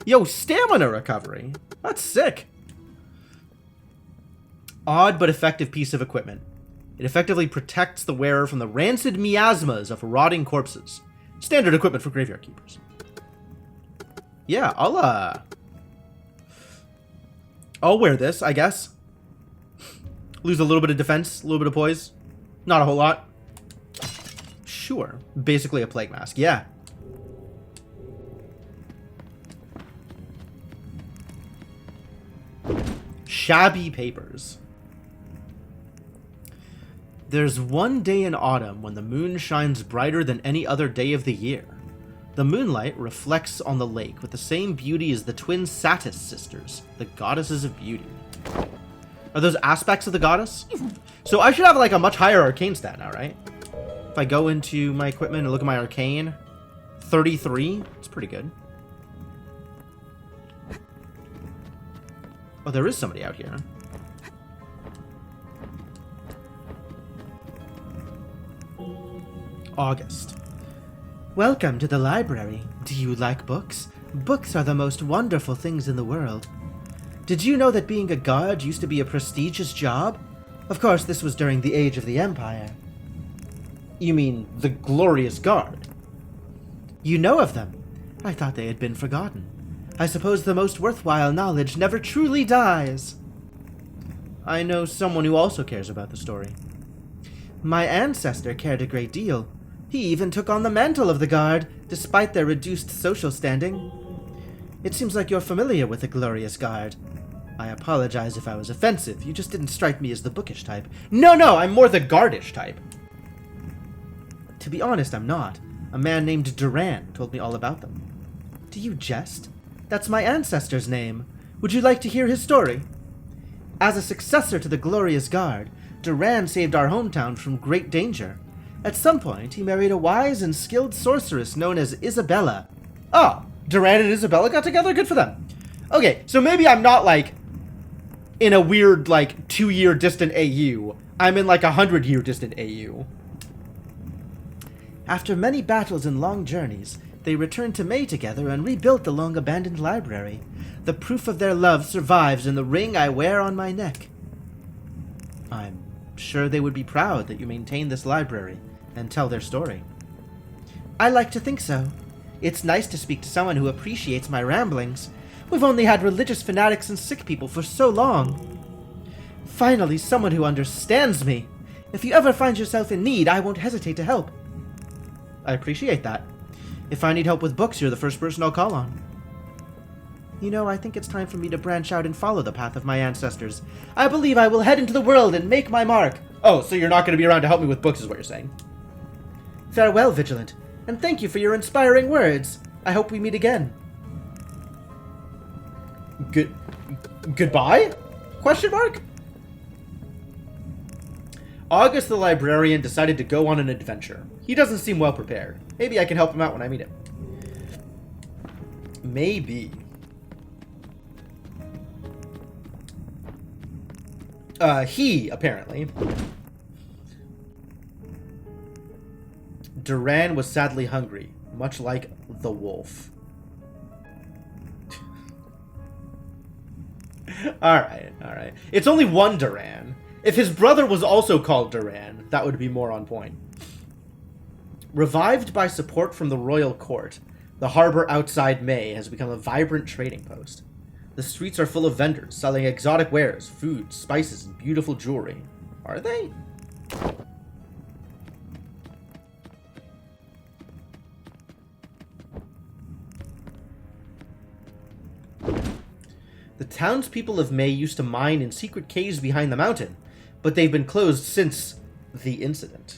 Yo, stamina recovery. That's sick. Odd but effective piece of equipment. It effectively protects the wearer from the rancid miasmas of rotting corpses. Standard equipment for graveyard keepers. Yeah, I'll wear this, I guess. Lose a little bit of defense, a little bit of poise. Not a whole lot. Sure. Basically a plague mask, yeah. Shabby papers. There's one day in autumn when the moon shines brighter than any other day of the year. The moonlight reflects on the lake with the same beauty as the twin Satis sisters, the goddesses of beauty. Are those aspects of the goddess? So I should have like a much higher arcane stat now, right? If I go into my equipment and look at my arcane, 33, it's pretty good. Oh, there is somebody out here. August. Welcome to the library. Do you like books? Books are the most wonderful things in the world. Did you know that being a guard used to be a prestigious job? Of course, this was during the age of the Empire. You mean the Glorious Guard? You know of them? I thought they had been forgotten. I suppose the most worthwhile knowledge never truly dies. I know someone who also cares about the story. My ancestor cared a great deal. He even took on the mantle of the guard, despite their reduced social standing. It seems like you're familiar with the Glorious Guard. I apologize if I was offensive. You just didn't strike me as the bookish type. No, I'm more the guardish type. To be honest, I'm not. A man named Duran told me all about them. Do you jest? That's my ancestor's name. Would you like to hear his story? As a successor to the Glorious Guard, Duran saved our hometown from great danger. At some point, he married a wise and skilled sorceress known as Isabella. Oh, Duran and Isabella got together? Good for them. Okay, so maybe I'm not, like, in a weird, like, 2-year distant AU. I'm in, like, a 100-year distant AU. After many battles and long journeys, they returned to May together and rebuilt the long-abandoned library. The proof of their love survives in the ring I wear on my neck. I'm sure they would be proud that you maintain this library and tell their story. I like to think so. It's nice to speak to someone who appreciates my ramblings. We've only had religious fanatics and sick people for so long. Finally, someone who understands me. If you ever find yourself in need, I won't hesitate to help. I appreciate that. If I need help with books, you're the first person I'll call on. You know, I think it's time for me to branch out and follow the path of my ancestors. I believe I will head into the world and make my mark. Oh, so you're not going to be around to help me with books is what you're saying. Farewell, Vigilant, and thank you for your inspiring words. I hope we meet again. Goodbye? Question mark? August the librarian decided to go on an adventure. He doesn't seem well prepared. Maybe I can help him out when I meet him. Maybe. He, apparently. Duran was sadly hungry, much like the wolf. Alright. It's only one Duran. If his brother was also called Duran, that would be more on point. Revived by support from the royal court, the harbor outside May has become a vibrant trading post. The streets are full of vendors selling exotic wares, food, spices, and beautiful jewelry. Are they? The townspeople of May used to mine in secret caves behind the mountain, but they've been closed since the incident.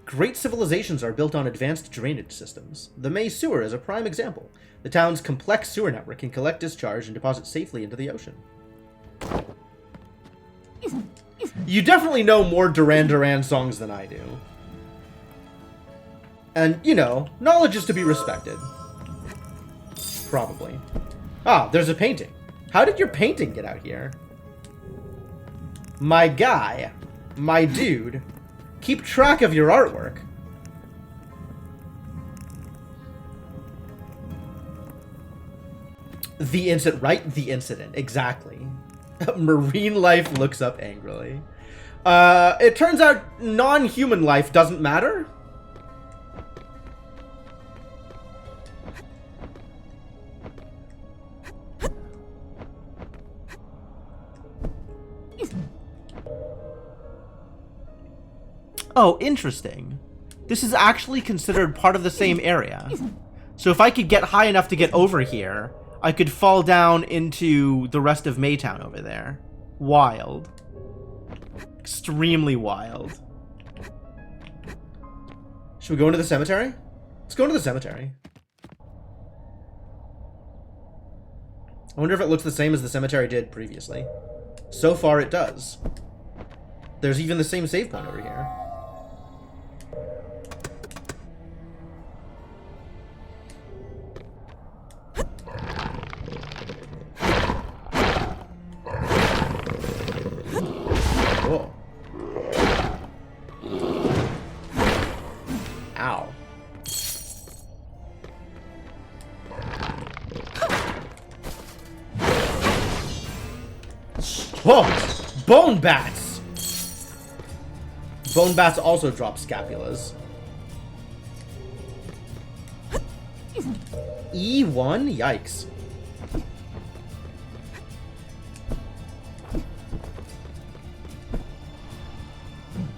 Great civilizations are built on advanced drainage systems. The May sewer is a prime example. The town's complex sewer network can collect discharge and deposit safely into the ocean. You definitely know more Duran Duran songs than I do. And, you know, knowledge is to be respected. Probably. Ah, there's a painting. How did your painting get out here? My guy. My dude. Keep track of your artwork. The incident, right? The incident, exactly. Marine life looks up angrily. It turns out non-human life doesn't matter. Oh, interesting. This is actually considered part of the same area. So if I could get high enough to get over here, I could fall down into the rest of Maytown over there. Wild. Extremely wild. Should we go into the cemetery? Let's go into the cemetery. I wonder if it looks the same as the cemetery did previously. So far, it does. There's even the same save point over here. Whoa. Ow. Whoa! Bone bats! Bone bats also drop scapulas. E1? Yikes.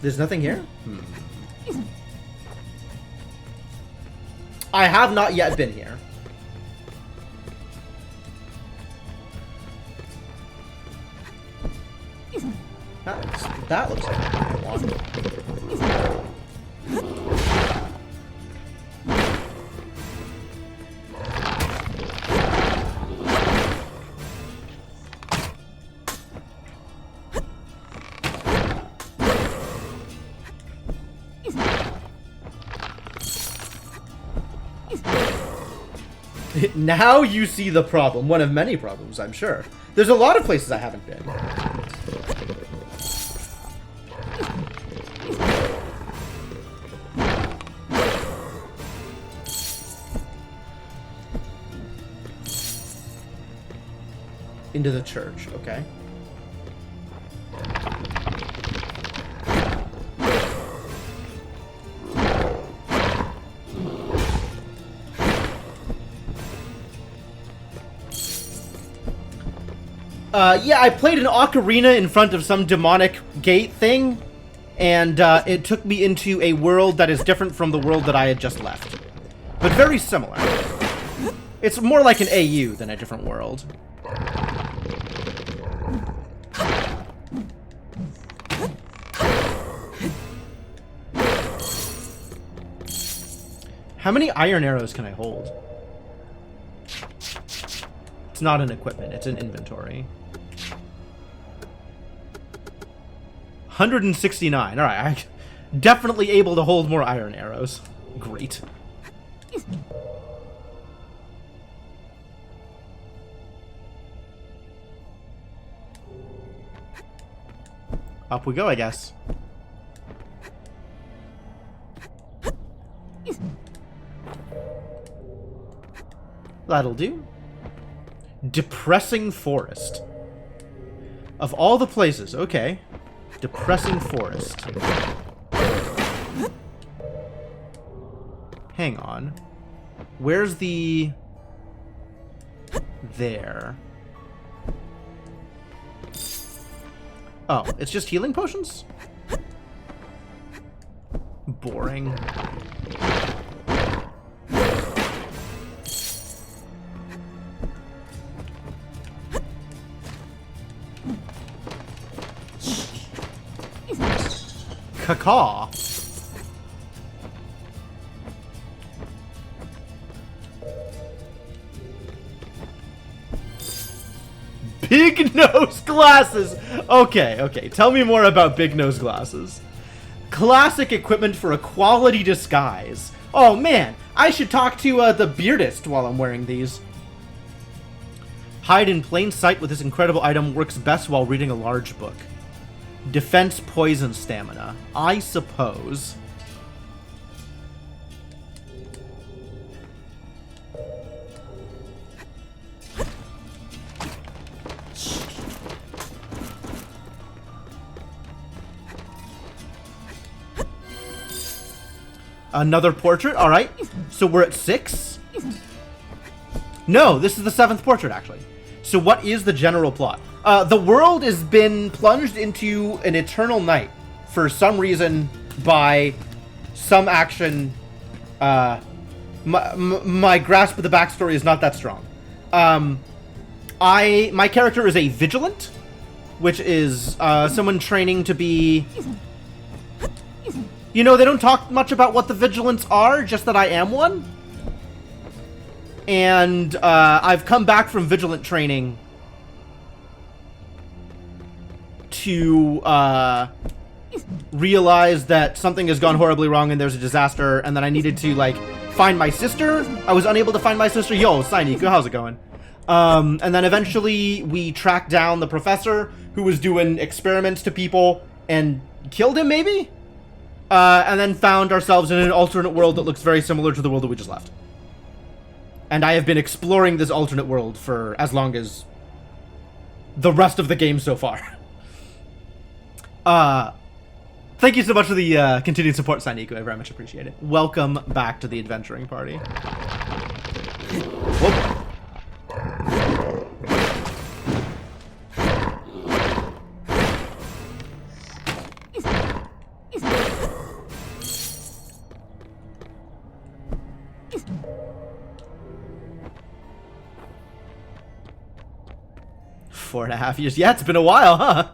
There's nothing here? I have not yet been here. That looks like one. Now you see the problem. One of many problems, I'm sure. There's a lot of places I haven't been. Into the church, okay. Yeah, I played an ocarina in front of some demonic gate thing, and it took me into a world that is different from the world that I had just left. But very similar. It's more like an AU than a different world. How many iron arrows can I hold? It's not an equipment, it's an inventory. 169. Alright, I'm definitely able to hold more iron arrows. Great. Up we go, I guess. That'll do. Depressing forest. Of all the places, okay. Depressing forest. Hang on. Where's the... There. Oh, it's just healing potions? Boring. Caca. Big nose glasses. Okay, okay. Tell me more about big nose glasses. Classic equipment for a quality disguise. Oh man, I should talk to the beardist while I'm wearing these. Hide in plain sight with this incredible item works best while reading a large book. Defense, poison, stamina. I suppose. Another portrait? Alright. So we're at 6? No, this is the 7th portrait, actually. So what is the general plot? The world has been plunged into an eternal night for some reason by some action. My grasp of the backstory is not that strong. My character is a vigilant, which is someone training to be... You know, they don't talk much about what the vigilants are, just that I am one. And I've come back from vigilant training to realize that something has gone horribly wrong and there's a disaster, and that I needed to, like, find my sister. I was unable to find my sister. Yo, Siniku, how's it going? And then eventually we tracked down the professor who was doing experiments to people and killed him, maybe? And then found ourselves in an alternate world that looks very similar to the world that we just left. And I have been exploring this alternate world for as long as the rest of the game so far. Thank you so much for the continued support, Siniku. I very much appreciate it. Welcome back to the adventuring party. Whoop. 4.5 years. Yeah, it's been a while, huh?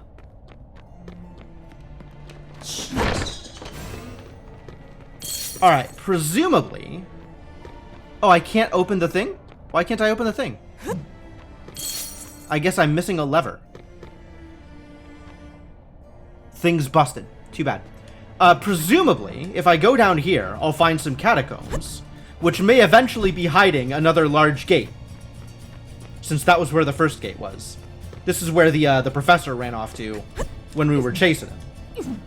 Alright, presumably... Oh, I can't open the thing? Why can't I open the thing? I guess I'm missing a lever. Thing's busted. Too bad. Presumably, if I go down here, I'll find some catacombs, which may eventually be hiding another large gate, since that was where the first gate was. This is where the professor ran off to when we were chasing him.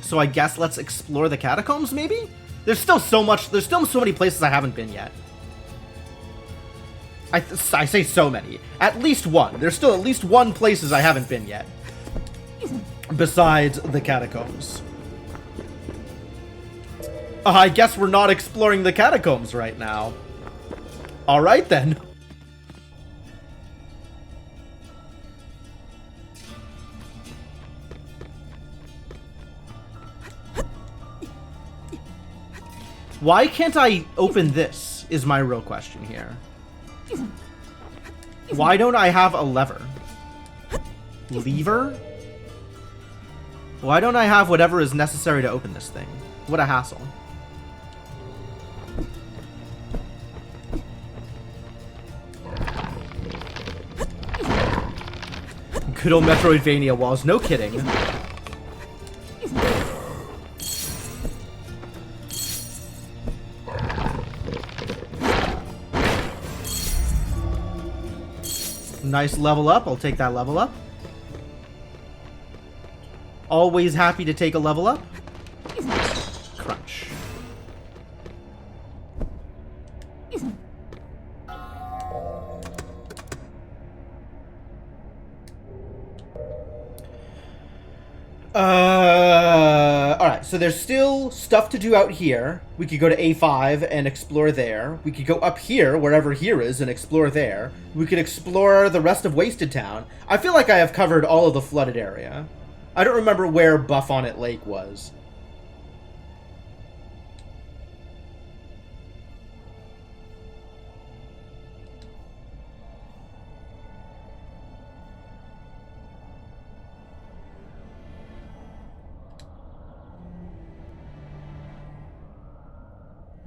So I guess let's explore the catacombs, maybe? There's still so many places I haven't been yet. I say so many. At least one. There's still at least one places I haven't been yet. Besides the catacombs. I guess we're not exploring the catacombs right now. Alright then. Why can't I open this, is my real question here. Why don't I have a lever? Lever? Why don't I have whatever is necessary to open this thing? What a hassle. Good old Metroidvania walls, no kidding. Nice level up, I'll take that level up. Always happy to take a level up. Crunch. Alright, so there's still stuff to do out here. We could go to A5 and explore there. We could go up here, wherever here is, and explore there. We could explore the rest of Wasted Town. I feel like I have covered all of the flooded area. I don't remember where Buff on It Lake was.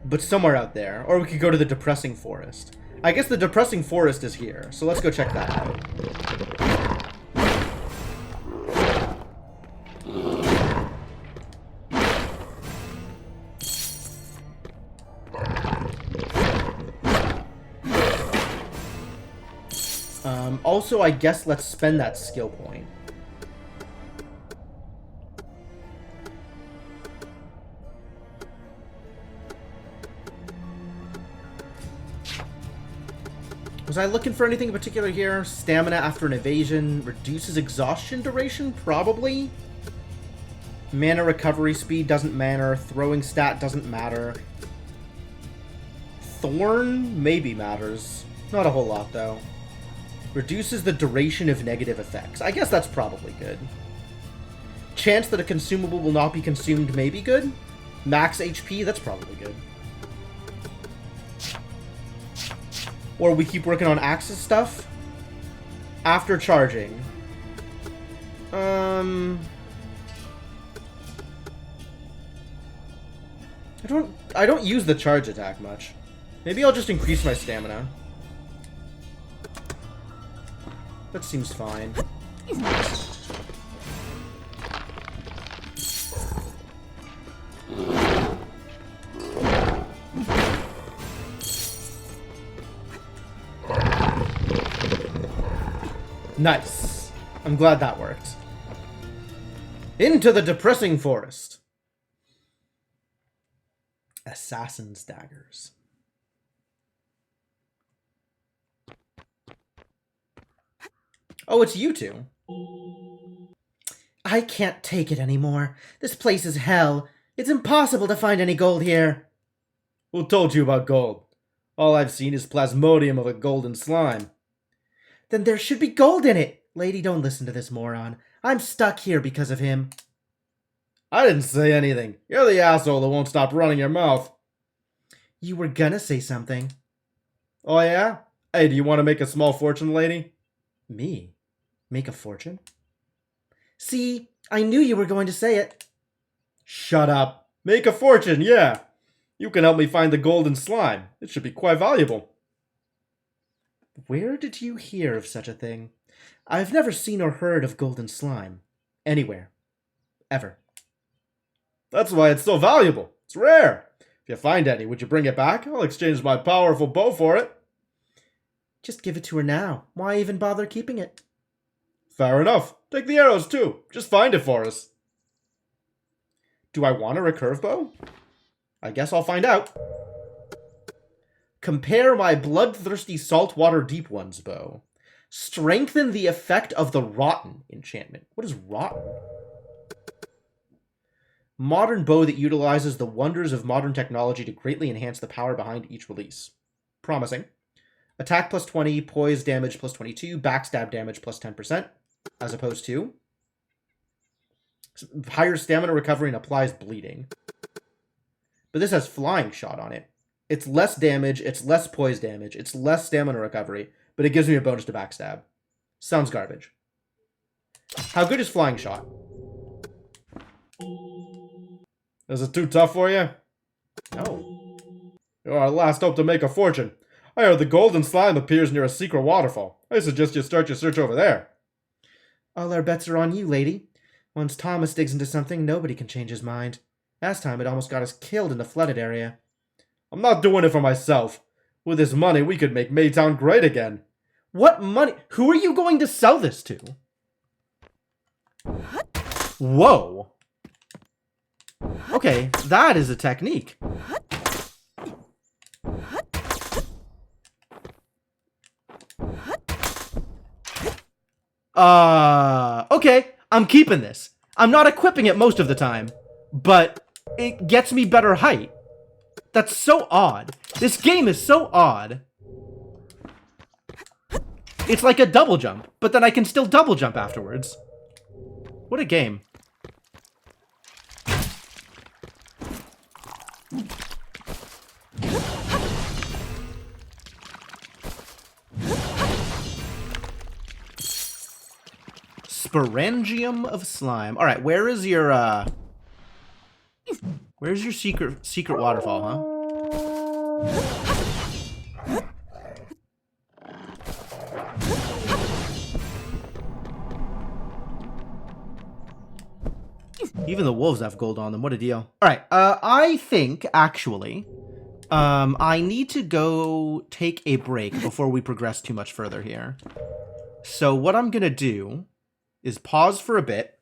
But somewhere out there. Or we could go to the Depressing Forest. I guess the Depressing Forest is here, so let's go check that out. Also, I guess let's spend that skill point. Was I looking for anything in particular here? Stamina after an evasion reduces exhaustion duration? Probably. Mana recovery speed doesn't matter. Throwing stat doesn't matter. Thorn maybe matters. Not a whole lot, though. Reduces the duration of negative effects. I guess that's probably good. Chance that a consumable will not be consumed may be good. Max HP, that's probably good. Or we keep working on Axis stuff. After charging. I don't use the charge attack much. Maybe I'll just increase my stamina. That seems fine. Nice. I'm glad that worked. Into the Depressing Forest. Assassin's Daggers. Oh, it's you two. I can't take it anymore. This place is hell. It's impossible to find any gold here. Who told you about gold? All I've seen is plasmodium of a golden slime. Then there should be gold in it. Lady, don't listen to this moron. I'm stuck here because of him. I didn't say anything. You're the asshole that won't stop running your mouth. You were gonna say something. Oh yeah? Hey, do you want to make a small fortune, lady? Me? Make a fortune? See, I knew you were going to say it. Shut up. Make a fortune, yeah. You can help me find the golden slime. It should be quite valuable. Where did you hear of such a thing? I've never seen or heard of golden slime. Anywhere. Ever. That's why it's so valuable. It's rare. If you find any, would you bring it back? I'll exchange my powerful bow for it. Just give it to her now. Why even bother keeping it? Fair enough. Take the arrows too. Just find it for us. Do I want a recurve bow? I guess I'll find out. Compare my bloodthirsty saltwater deep ones bow. Strengthen the effect of the rotten enchantment. What is rotten? Modern bow that utilizes the wonders of modern technology to greatly enhance the power behind each release. Promising. Attack plus 20, poise damage plus 22, backstab damage plus 10%, as opposed to higher stamina recovery and applies bleeding. but this has flying shot on it. It's less damage, it's less poise damage, it's less stamina recovery, but it gives me a bonus to backstab. Sounds garbage. How good is flying shot? Is it too tough for you? No. You're our last hope to make a fortune. I heard the golden slime appears near a secret waterfall. I suggest you start your search over there. All our bets are on you, lady. Once Thomas digs into something, nobody can change his mind. Last time it almost got us killed in the flooded area. I'm not doing it for myself. With this money, we could make Maytown great again. What money? Who are you going to sell this to? Whoa. Okay, that is a technique. Okay, I'm keeping this. I'm not equipping it most of the time, but it gets me better height. That's so odd. This game is so odd. It's like a double jump, but then I can still double jump afterwards. What a game. Sporangium of slime. All right, where's your secret waterfall, huh? Even the wolves have gold on them. What a deal. All right, I think actually I need to go take a break before we progress too much further here. So what I'm going to do is pause for a bit.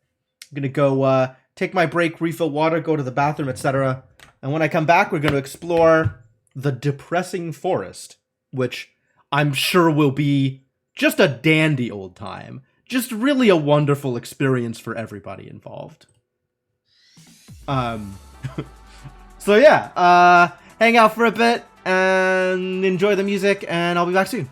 I'm going to go take my break, refill water, go to the bathroom, etc. And when I come back, we're going to explore the depressing forest, which I'm sure will be just a dandy old time. Just really a wonderful experience for everybody involved. So yeah, hang out for a bit and enjoy the music, and I'll be back soon.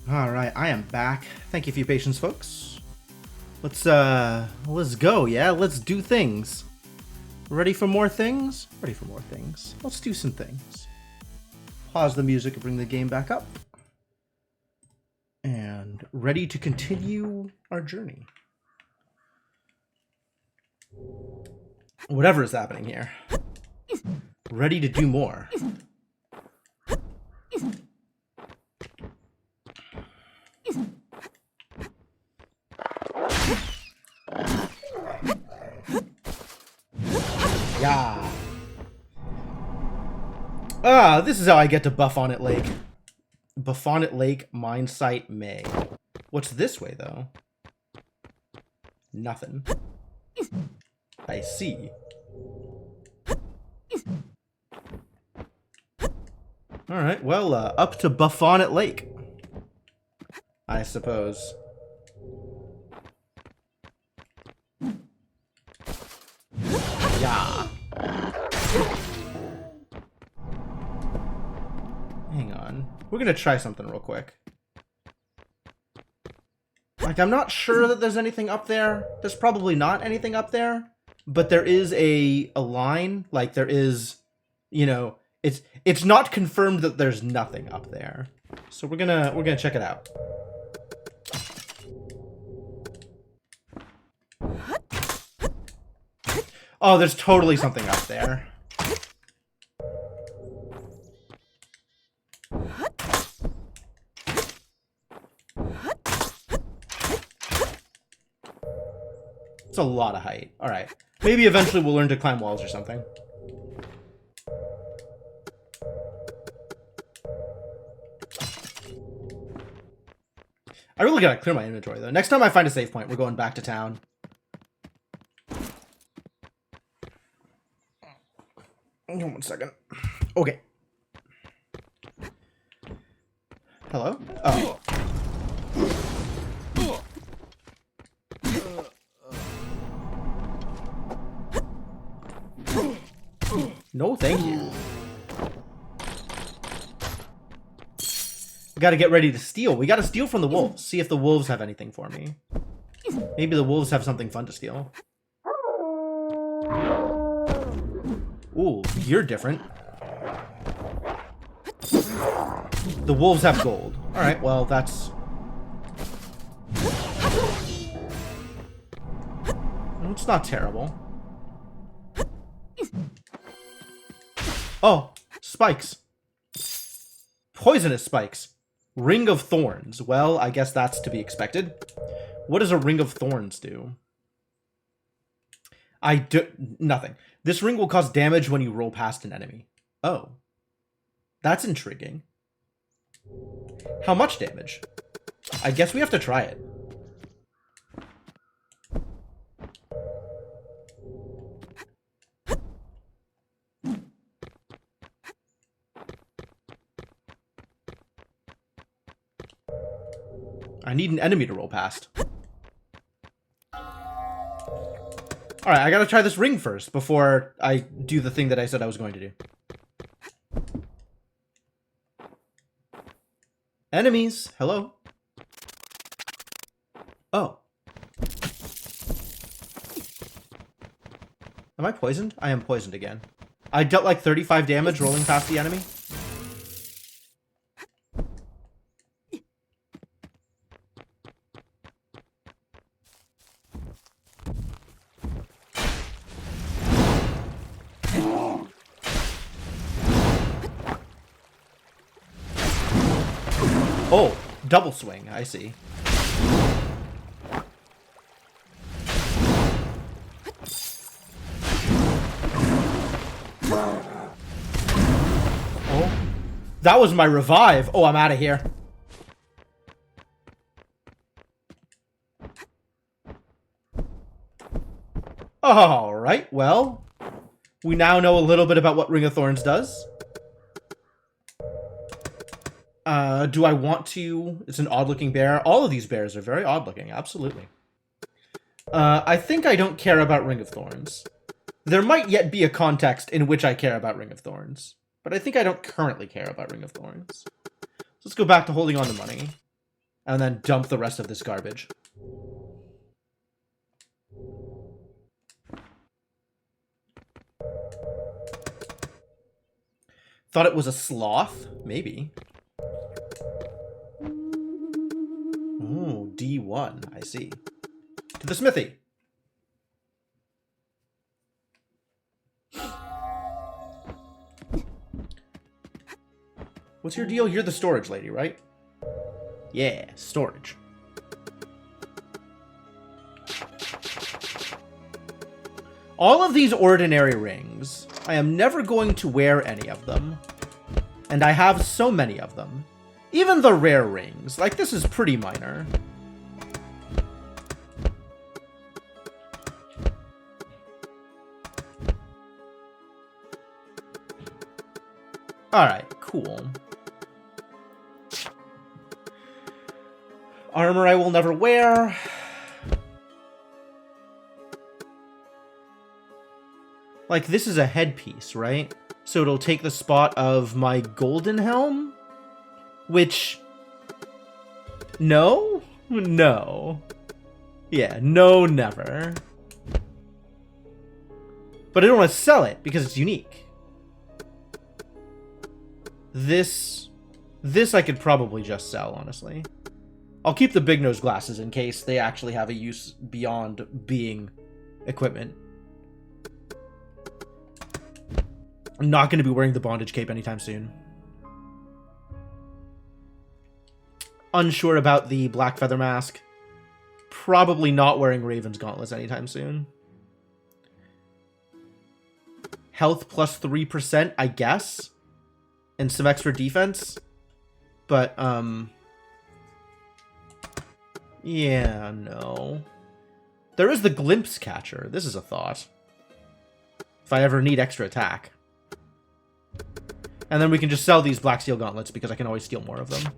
Alright, I am back. Thank you for your patience, folks. Let's go, yeah? Let's do things. Ready for more things? Ready for more things. Let's do some things. Pause the music and bring the game back up. And ready to continue our journey. Whatever is happening here. Ready to do more. Yeah. Ah, this is how I get to Buffonnet Lake. Buffonnet Lake, Mine Site, May. What's this way, though? Nothing. I see. Alright, well, up to Buffonnet Lake. I suppose. Yeah. Hang on. We're gonna try something real quick. Like, I'm not sure that there's anything up there. There's probably not anything up there. But there is a line. Like, there is, you know, it's not confirmed that there's nothing up there. So we're gonna check it out. Oh, there's totally something up there. It's a lot of height. Alright. Maybe eventually we'll learn to climb walls or something. I really gotta clear my inventory, though. Next time I find a save point, we're going back to town. Hang on 1 second. Okay. Hello? Oh. No, thank you. We gotta get ready to steal. We gotta steal from the wolves. See if the wolves have anything for me. Maybe the wolves have something fun to steal. Ooh, you're different. The wolves have gold. Alright, well, that's... It's not terrible. Oh, spikes. Poisonous spikes. Ring of Thorns. Well, I guess that's to be expected. What does a Ring of Thorns do? Nothing. This ring will cause damage when you roll past an enemy. Oh. That's intriguing. How much damage? I guess we have to try it. I need an enemy to roll past. Alright, I gotta try this ring first before I do the thing that I said I was going to do. Enemies! Hello? Oh. Am I poisoned? I am poisoned again. I dealt like 35 damage rolling past the enemy. Oh, double swing, I see. Oh, that was my revive. Oh, I'm out of here. Alright, well, we now know a little bit about what Ring of Thorns does. Do I want to... It's an odd-looking bear. All of these bears are very odd-looking, absolutely. I think I don't care about Ring of Thorns. There might yet be a context in which I care about Ring of Thorns. But I think I don't currently care about Ring of Thorns. So let's go back to holding on to money. And then dump the rest of this garbage. Thought it was a sloth? Maybe. Ooh, D1. I see. To the smithy. What's your deal? You're the storage lady, right? Yeah, storage. All of these ordinary rings, I am never going to wear any of them. And I have so many of them. Even the rare rings. Like, this is pretty minor. Alright, cool. Armor I will never wear. Like, this is a headpiece, right? So it'll take the spot of my golden helm? Which... No? No. Yeah, no, never. But I don't want to sell it, because it's unique. This I could probably just sell, honestly. I'll keep the big nose glasses in case they actually have a use beyond being equipment. I'm not going to be wearing the bondage cape anytime soon. Unsure about the black feather mask. Probably not wearing Raven's gauntlets anytime soon. Health plus 3%, I guess. And some extra defense. But, yeah, no. There is the glimpse catcher. This is a thought. If I ever need extra attack. And then we can just sell these black steel gauntlets because I can always steal more of them.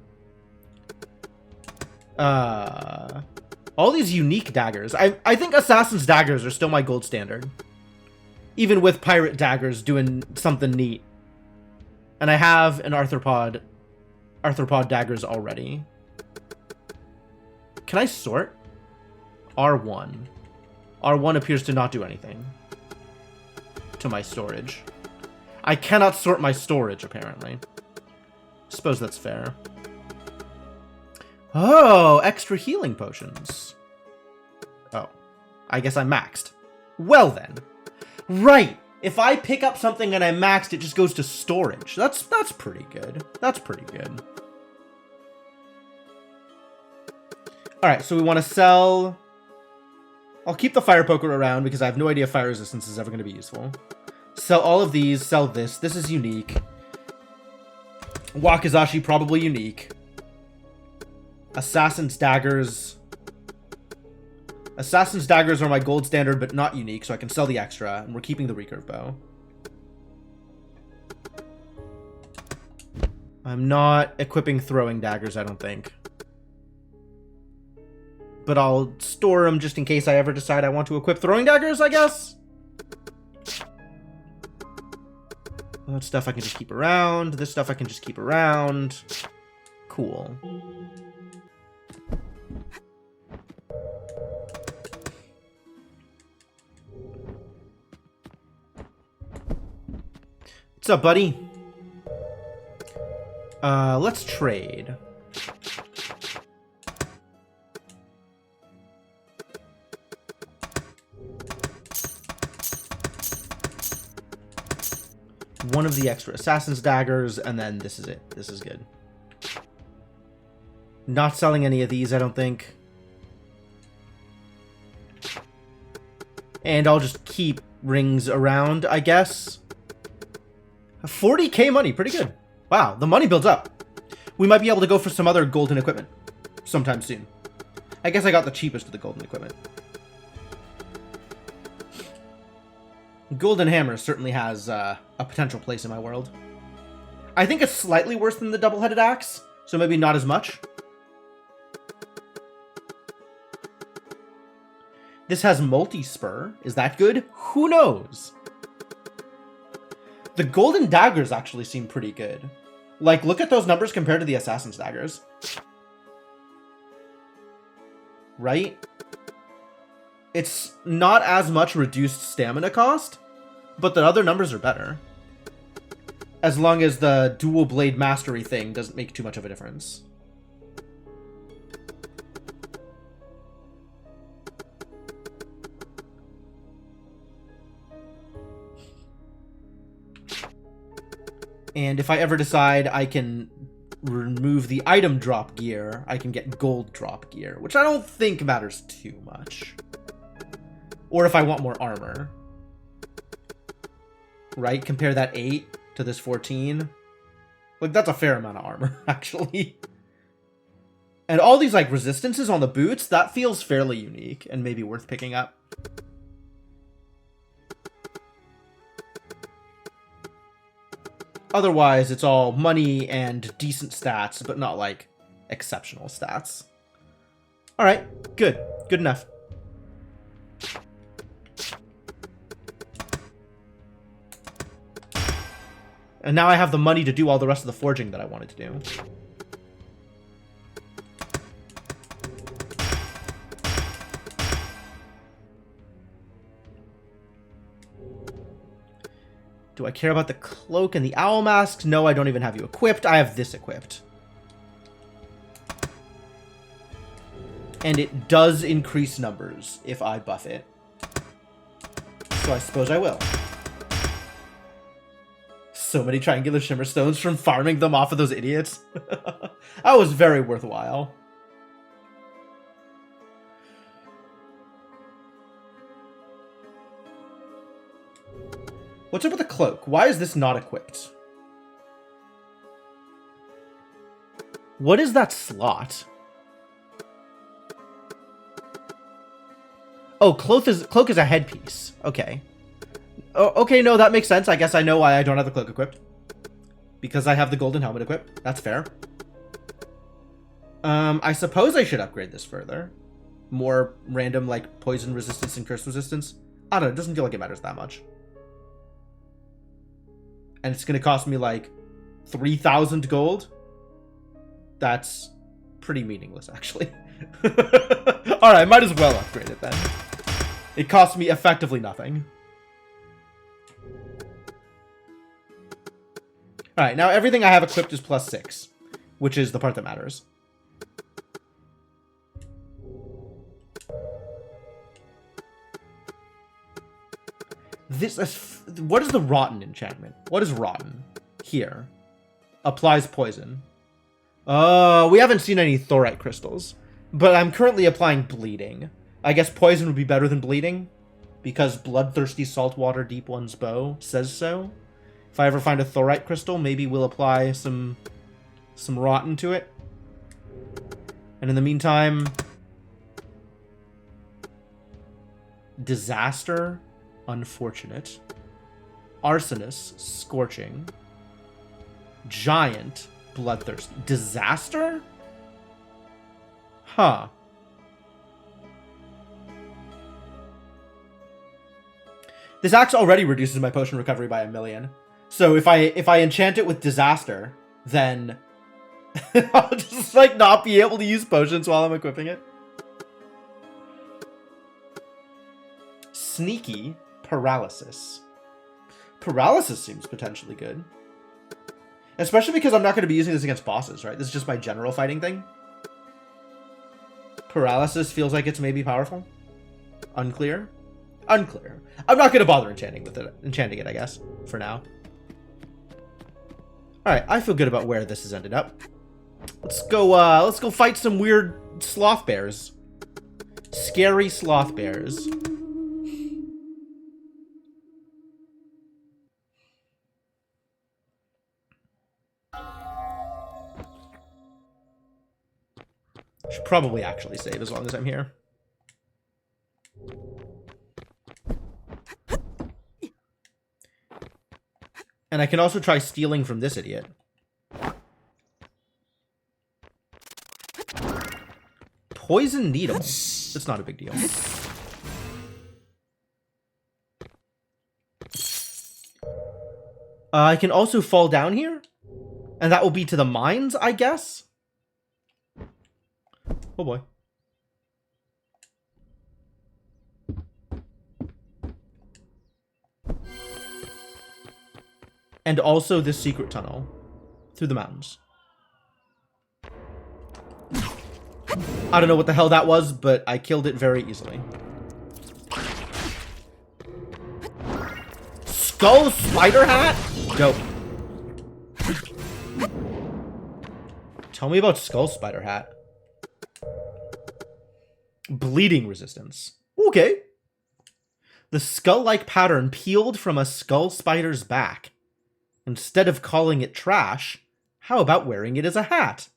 All these unique daggers. I think assassin's daggers are still my gold standard. Even with pirate daggers doing something neat. And I have an arthropod daggers already. Can I sort? R1. R1 appears to not do anything to my storage. I cannot sort my storage, apparently. Suppose that's fair. Oh, extra healing potions. Oh, I guess I'm maxed. Well then. Right! If I pick up something and I'm maxed, it just goes to storage. That's pretty good. That's pretty good. Alright, so we want to sell... I'll keep the fire poker around because I have no idea if fire resistance is ever going to be useful. Sell all of these, sell this. This is unique. Wakizashi, probably unique. Assassin's daggers. Assassin's daggers are my gold standard, but not unique, so I can sell the extra, and we're keeping the recurve bow. I'm not equipping throwing daggers, I don't think. But I'll store them just in case I ever decide I want to equip throwing daggers, I guess? That stuff I can just keep around. This stuff I can just keep around. Cool. What's up, buddy? Let's trade. One of the extra assassin's daggers, and then this is it. This is good. Not selling any of these, I don't think. And I'll just keep rings around, I guess. 40k money, pretty good. Wow, the money builds up. We might be able to go for some other golden equipment sometime soon. I guess I got the cheapest of the golden equipment. Golden Hammer certainly has a potential place in my world. I think it's slightly worse than the double-headed axe, so maybe not as much. This has multi-spur. Is that good? Who knows? The golden daggers actually seem pretty good. Like, look at those numbers compared to the assassin's daggers. right? It's not as much reduced stamina cost, but the other numbers are better. As long as the dual blade mastery thing doesn't make too much of a difference. And if I ever decide I can remove the item drop gear, I can get gold drop gear, which I don't think matters too much. Or if I want more armor. Right? Compare that 8 to this 14. Like, that's a fair amount of armor, actually. And all these, like, resistances on the boots, that feels fairly unique and maybe worth picking up. Otherwise, it's all money and decent stats, but not, like, exceptional stats. Alright, good. Good enough. And now I have the money to do all the rest of the forging that I wanted to do. Do I care about the cloak and the owl mask? No, I don't even have you equipped. I have this equipped. And it does increase numbers if I buff it. So I suppose I will. So many triangular shimmer stones from farming them off of those idiots. That was very worthwhile. What's up with the cloak? Why is this not equipped? What is that slot? Oh, cloak is a headpiece. Okay. Oh, okay, no, that makes sense. I guess I know why I don't have the cloak equipped. Because I have the golden helmet equipped. That's fair. I suppose I should upgrade this further. More random, like, poison resistance and curse resistance. I don't know, it doesn't feel like it matters that much. And it's going to cost me, like, 3,000 gold. That's pretty meaningless, actually. Alright, might as well upgrade it, then. It costs me effectively nothing. Alright, now everything I have equipped is +6. Which is the part that matters. What is the rotten enchantment? What is rotten? Here. Applies poison. We haven't seen any thorite crystals. But I'm currently applying bleeding. I guess poison would be better than bleeding. Because bloodthirsty saltwater deep one's bow says so. If I ever find a thorite crystal, maybe we'll apply some rotten to it. And in the meantime... Disaster... Unfortunate. Arsonist, scorching. Giant, bloodthirsty. Disaster? Huh. This axe already reduces my potion recovery by 1,000,000. So if I enchant it with disaster, then I'll just like not be able to use potions while I'm equipping it. Sneaky. Paralysis. Paralysis seems potentially good. Especially because I'm not going to be using this against bosses, right? This is just my general fighting thing. Paralysis feels like it's maybe powerful. Unclear. Unclear. I'm not going to bother enchanting it, I guess, for now. Alright, I feel good about where this has ended up. Let's go fight some weird sloth bears. Scary sloth bears. Should probably actually save as long as I'm here. And I can also try stealing from this idiot. Poison needle. It's not a big deal. I can also fall down here. And that will be to the mines, I guess. Oh boy. And also this secret tunnel through the mountains. I don't know what the hell that was, but I killed it very easily. Skull spider hat? Dope. Tell me about skull spider hat. Bleeding resistance. Okay. The skull-like pattern peeled from a skull spider's back. Instead of calling it trash, how about wearing it as a hat?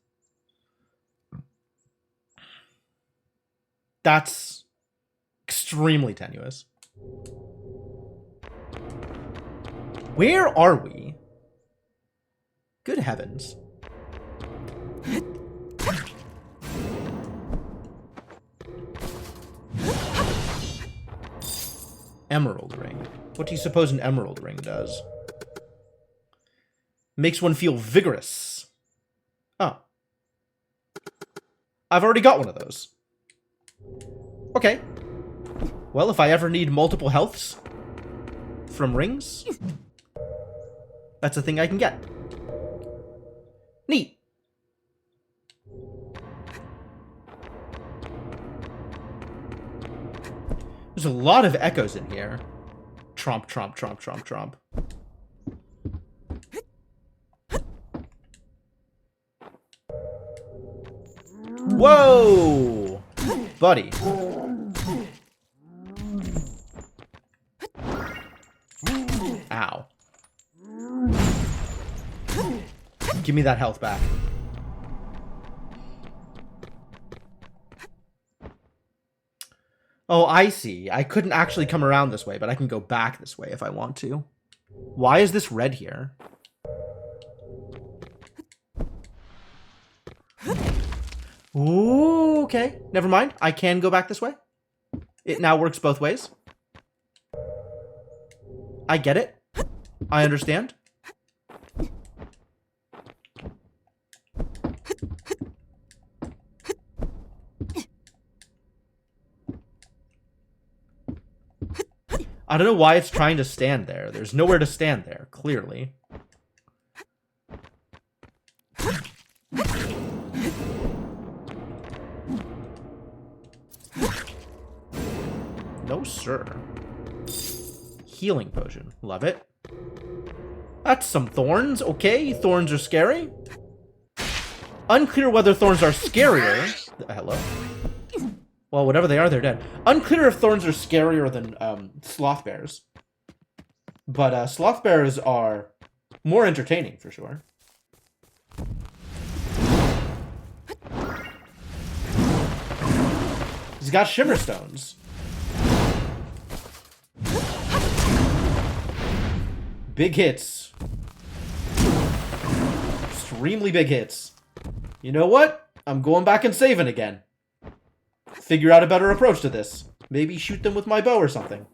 That's extremely tenuous. Where are we? Good heavens. Emerald ring. What do you suppose an emerald ring does? Makes one feel vigorous. Oh. I've already got one of those. Okay. Well, if I ever need multiple healths from rings, that's a thing I can get. Neat. There's a lot of echoes in here. Tromp, tromp, tromp, tromp, tromp. Whoa! Buddy. Ow. Give me that health back. Oh, I see. I couldn't actually come around this way, but I can go back this way if I want to. Why is this red here? Ooh, okay. Never mind. I can go back this way. It now works both ways. I get it. I understand. I don't know why it's trying to stand there. There's nowhere to stand there, clearly. No, sir. Healing potion. Love it. That's some thorns. Okay, thorns are scary. Unclear whether thorns are scarier. Hello? Well, whatever they are, they're dead. Unclear if thorns are scarier than sloth bears. But sloth bears are more entertaining, for sure. He's got shimmer stones. Big hits. Extremely big hits. You know what? I'm going back and saving again. Figure out a better approach to this. Maybe shoot them with my bow or something.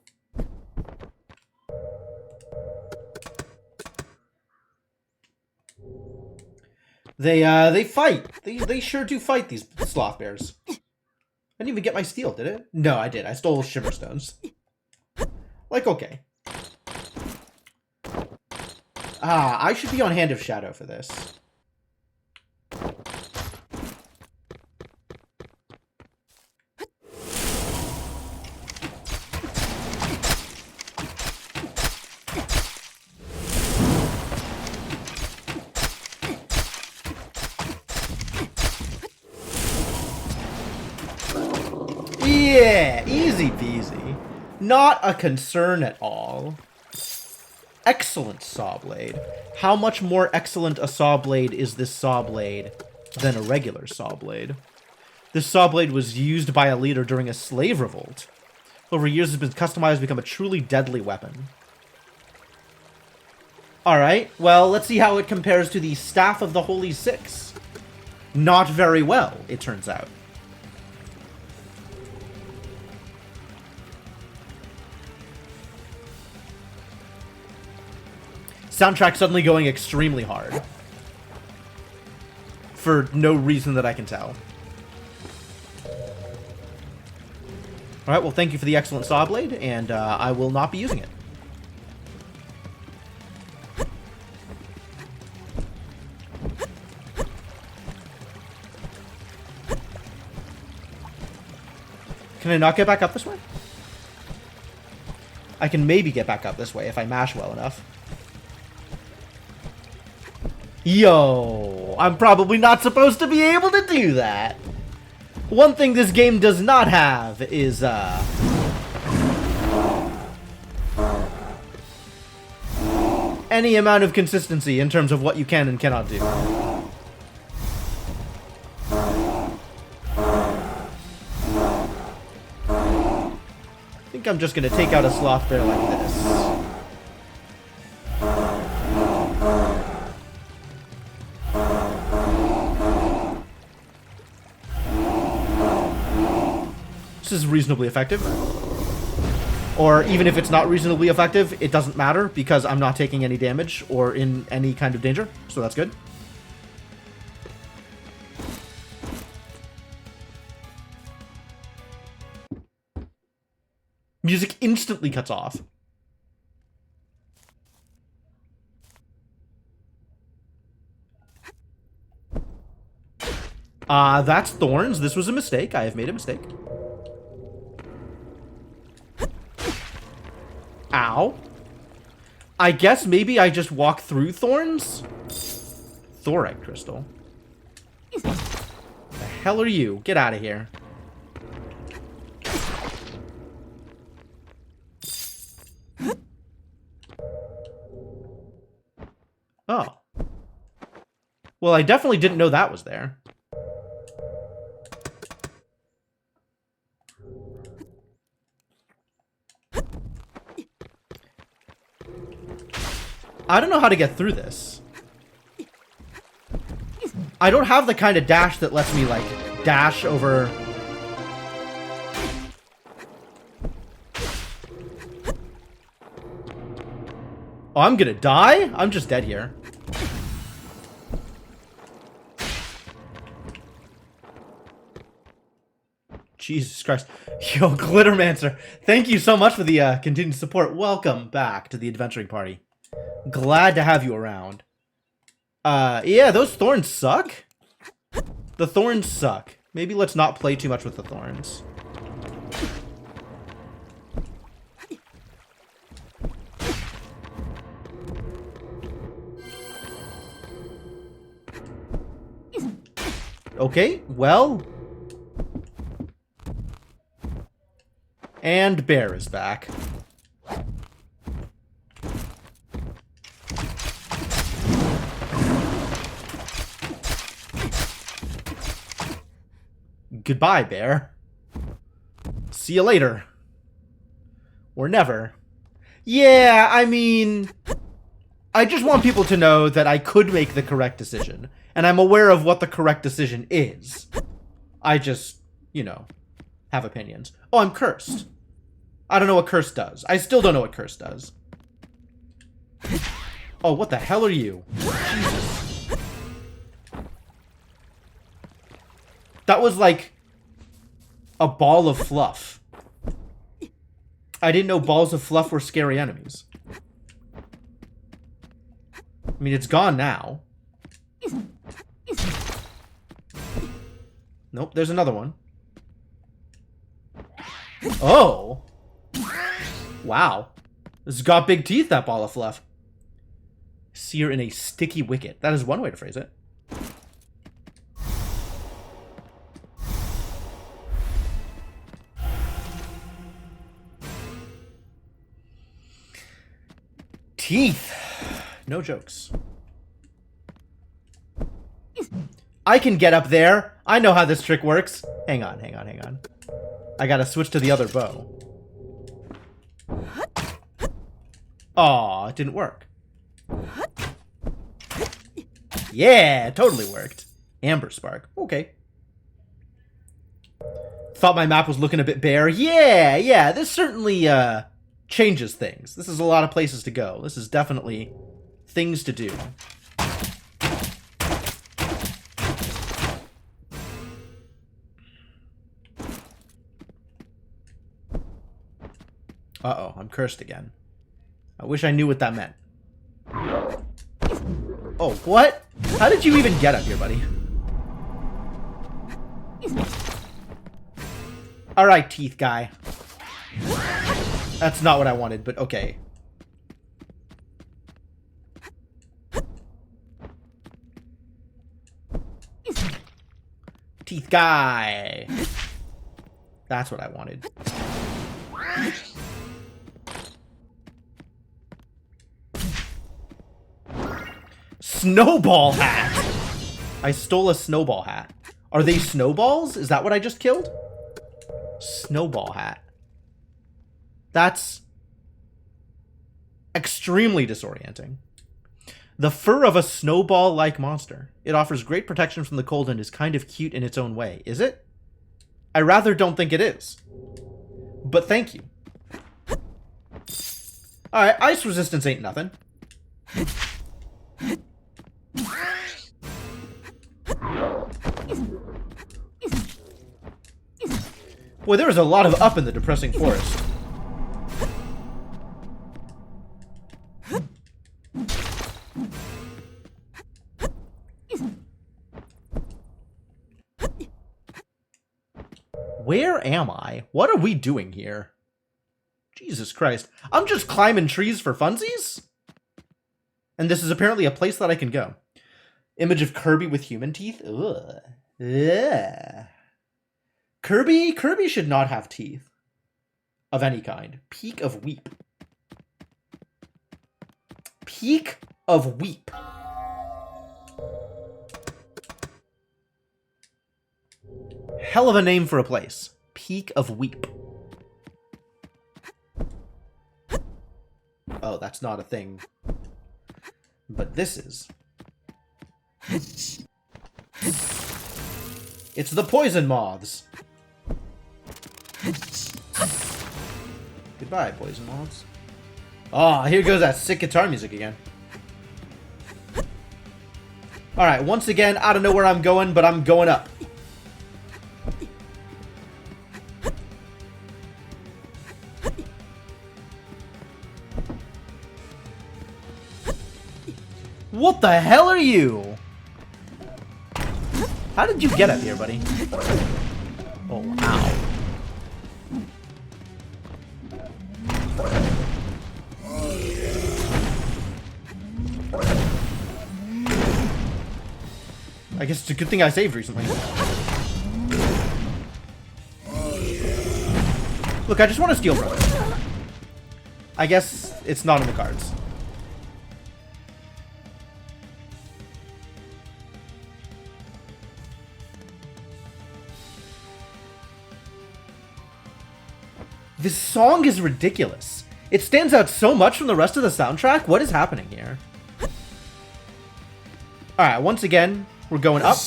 They fight. They sure do fight, these sloth bears. I didn't even get my steel, did it? No, I did. I stole shimmer stones. Like, okay. Ah, I should be on Hand of Shadow for this. Yeah, easy peasy. Not a concern at all. Excellent saw blade. How much more excellent a saw blade is this saw blade than a regular saw blade? This saw blade was used by a leader during a slave revolt. Over years, it's been customized to become a truly deadly weapon. Alright, well, let's see how it compares to the Staff of the Holy Six. Not very well, it turns out. Soundtrack suddenly going extremely hard. For no reason that I can tell. Alright, well, thank you for the excellent saw blade, and I will not be using it. Can I not get back up this way? I can maybe get back up this way if I mash well enough. Yo, I'm probably not supposed to be able to do that. One thing this game does not have is, any amount of consistency in terms of what you can and cannot do. I think I'm just gonna take out a sloth bear like this. This is reasonably effective. Or even if it's not reasonably effective, it doesn't matter because I'm not taking any damage or in any kind of danger, so that's good. Music instantly cuts off. That's thorns. This was a mistake. I have made a mistake. Ow. I guess maybe I just walk through thorns? Thorite crystal. The hell are you? Get out of here. Oh. Well, I definitely didn't know that was there. I don't know how to get through this. I don't have the kind of dash that lets me, like, dash over... Oh, I'm gonna die? I'm just dead here. Jesus Christ. Yo, Glittermancer, thank you so much for the continued support. Welcome back to the adventuring party. Glad to have you around. Yeah, those thorns suck. The thorns suck. Maybe let's not play too much with the thorns. Okay, well. And Bear is back. Goodbye, Bear. See you later. Or never. Yeah, I mean... I just want people to know that I could make the correct decision. And I'm aware of what the correct decision is. I just, you know, have opinions. Oh, I'm cursed. I don't know what curse does. I still don't know what curse does. Oh, what the hell are you? Jesus. That was like... a ball of fluff. I didn't know balls of fluff were scary enemies. I mean, it's gone now. Nope, there's another one. Oh! Wow. This has got big teeth, that ball of fluff. Sear in a sticky wicket. That is one way to phrase it. Teeth. No jokes. I can get up there. I know how this trick works. Hang on, hang on, hang on. I gotta switch to the other bow. Aw, it didn't work. Yeah, it totally worked. Amber Spark. Okay. Thought my map was looking a bit bare. Yeah, this certainly, changes things. This is a lot of places to go. This is definitely things to do. Uh-oh, I'm cursed again. I wish I knew what that meant. Oh, what? How did you even get up here, buddy? Alright, teeth guy. That's not what I wanted, but okay. Teeth guy. That's what I wanted. Snowball hat! I stole a snowball hat. Are they snowballs? Is that what I just killed? Snowball hat. That's extremely disorienting. The fur of a snowball-like monster. It offers great protection from the cold and is kind of cute in its own way. Is it? I rather don't think it is. But thank you. Alright, ice resistance ain't nothing. Boy, there is a lot of up in the depressing forest. Where am I? What are we doing here? Jesus Christ. I'm just climbing trees for funsies? And this is apparently a place that I can go. Image of Kirby with human teeth? Ugh. Ugh. Kirby should not have teeth. Of any kind. Peak of Weep. Peak of Weep. Hell of a name for a place. Peak of Weep. Oh, that's not a thing. But this is. It's the poison moths. Goodbye, poison moths. Oh, here goes that sick guitar music again. Alright, once again, I don't know where I'm going, but I'm going up. What the hell are you? How did you get up here, buddy? Oh, ow. I guess it's a good thing I saved recently. Look, I just want to steal from it. I guess it's not in the cards. This song is ridiculous. It stands out so much from the rest of the soundtrack. What is happening here? Alright, once again, we're going up.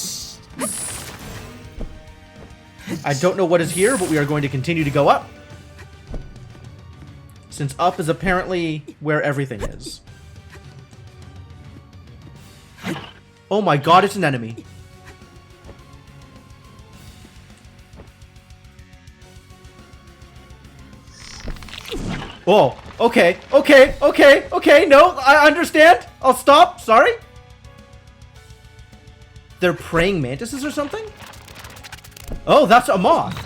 I don't know what is here, but we are going to continue to go up. Since up is apparently where everything is. Oh my god, it's an enemy. Oh, okay, no, I understand. I'll stop, sorry. They're praying mantises or something? Oh, that's a moth.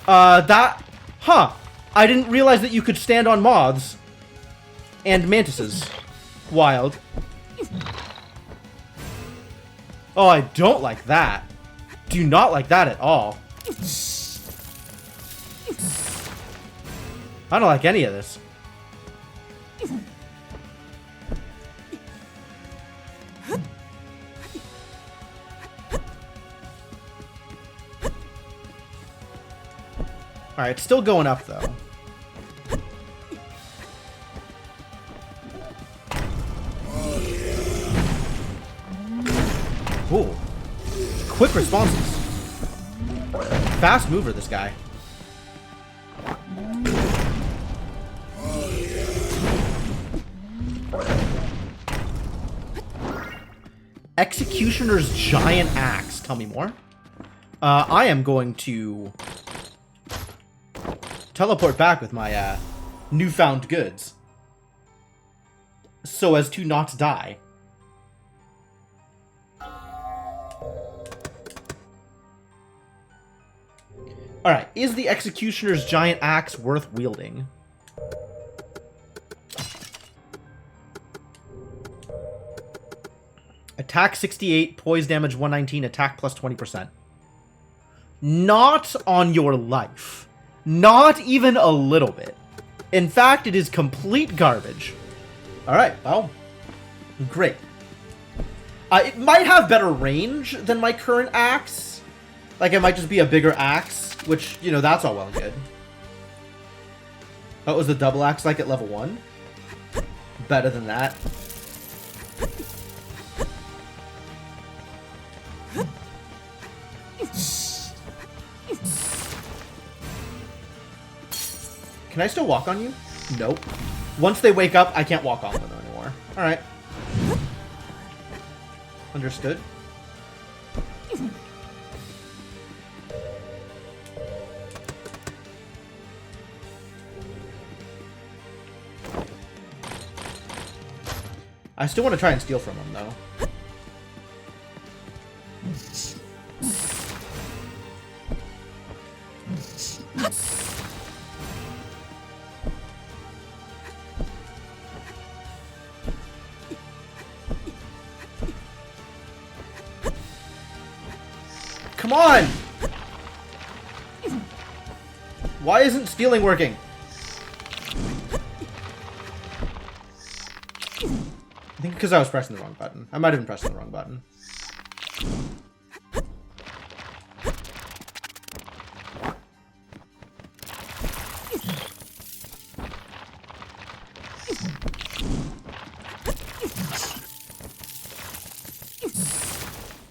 Huh. I didn't realize that you could stand on moths. And mantises. Wild. Oh, I don't like that. Do not like that at all. I don't like any of this. Alright, it's still going up, though. Ooh. Quick responses. Fast mover, this guy. Executioner's giant axe. Tell me more. I am going to teleport back with my newfound goods so as to not die. Alright, is the Executioner's giant axe worth wielding? Attack 68, poise damage 119, attack plus 20%. Not on your life. Not even a little bit. In fact, it is complete garbage. Alright, well, great. It might have better range than my current axe. Like, it might just be a bigger axe, which, you know, that's all well and good. What was the double axe like at level 1? Better than that. Can I still walk on you? Nope. Once they wake up, I can't walk on them anymore. Alright. Understood. I still want to try and steal from him, though. Come on! Why isn't stealing working? I think because I was pressing the wrong button. I might have been pressing the wrong button.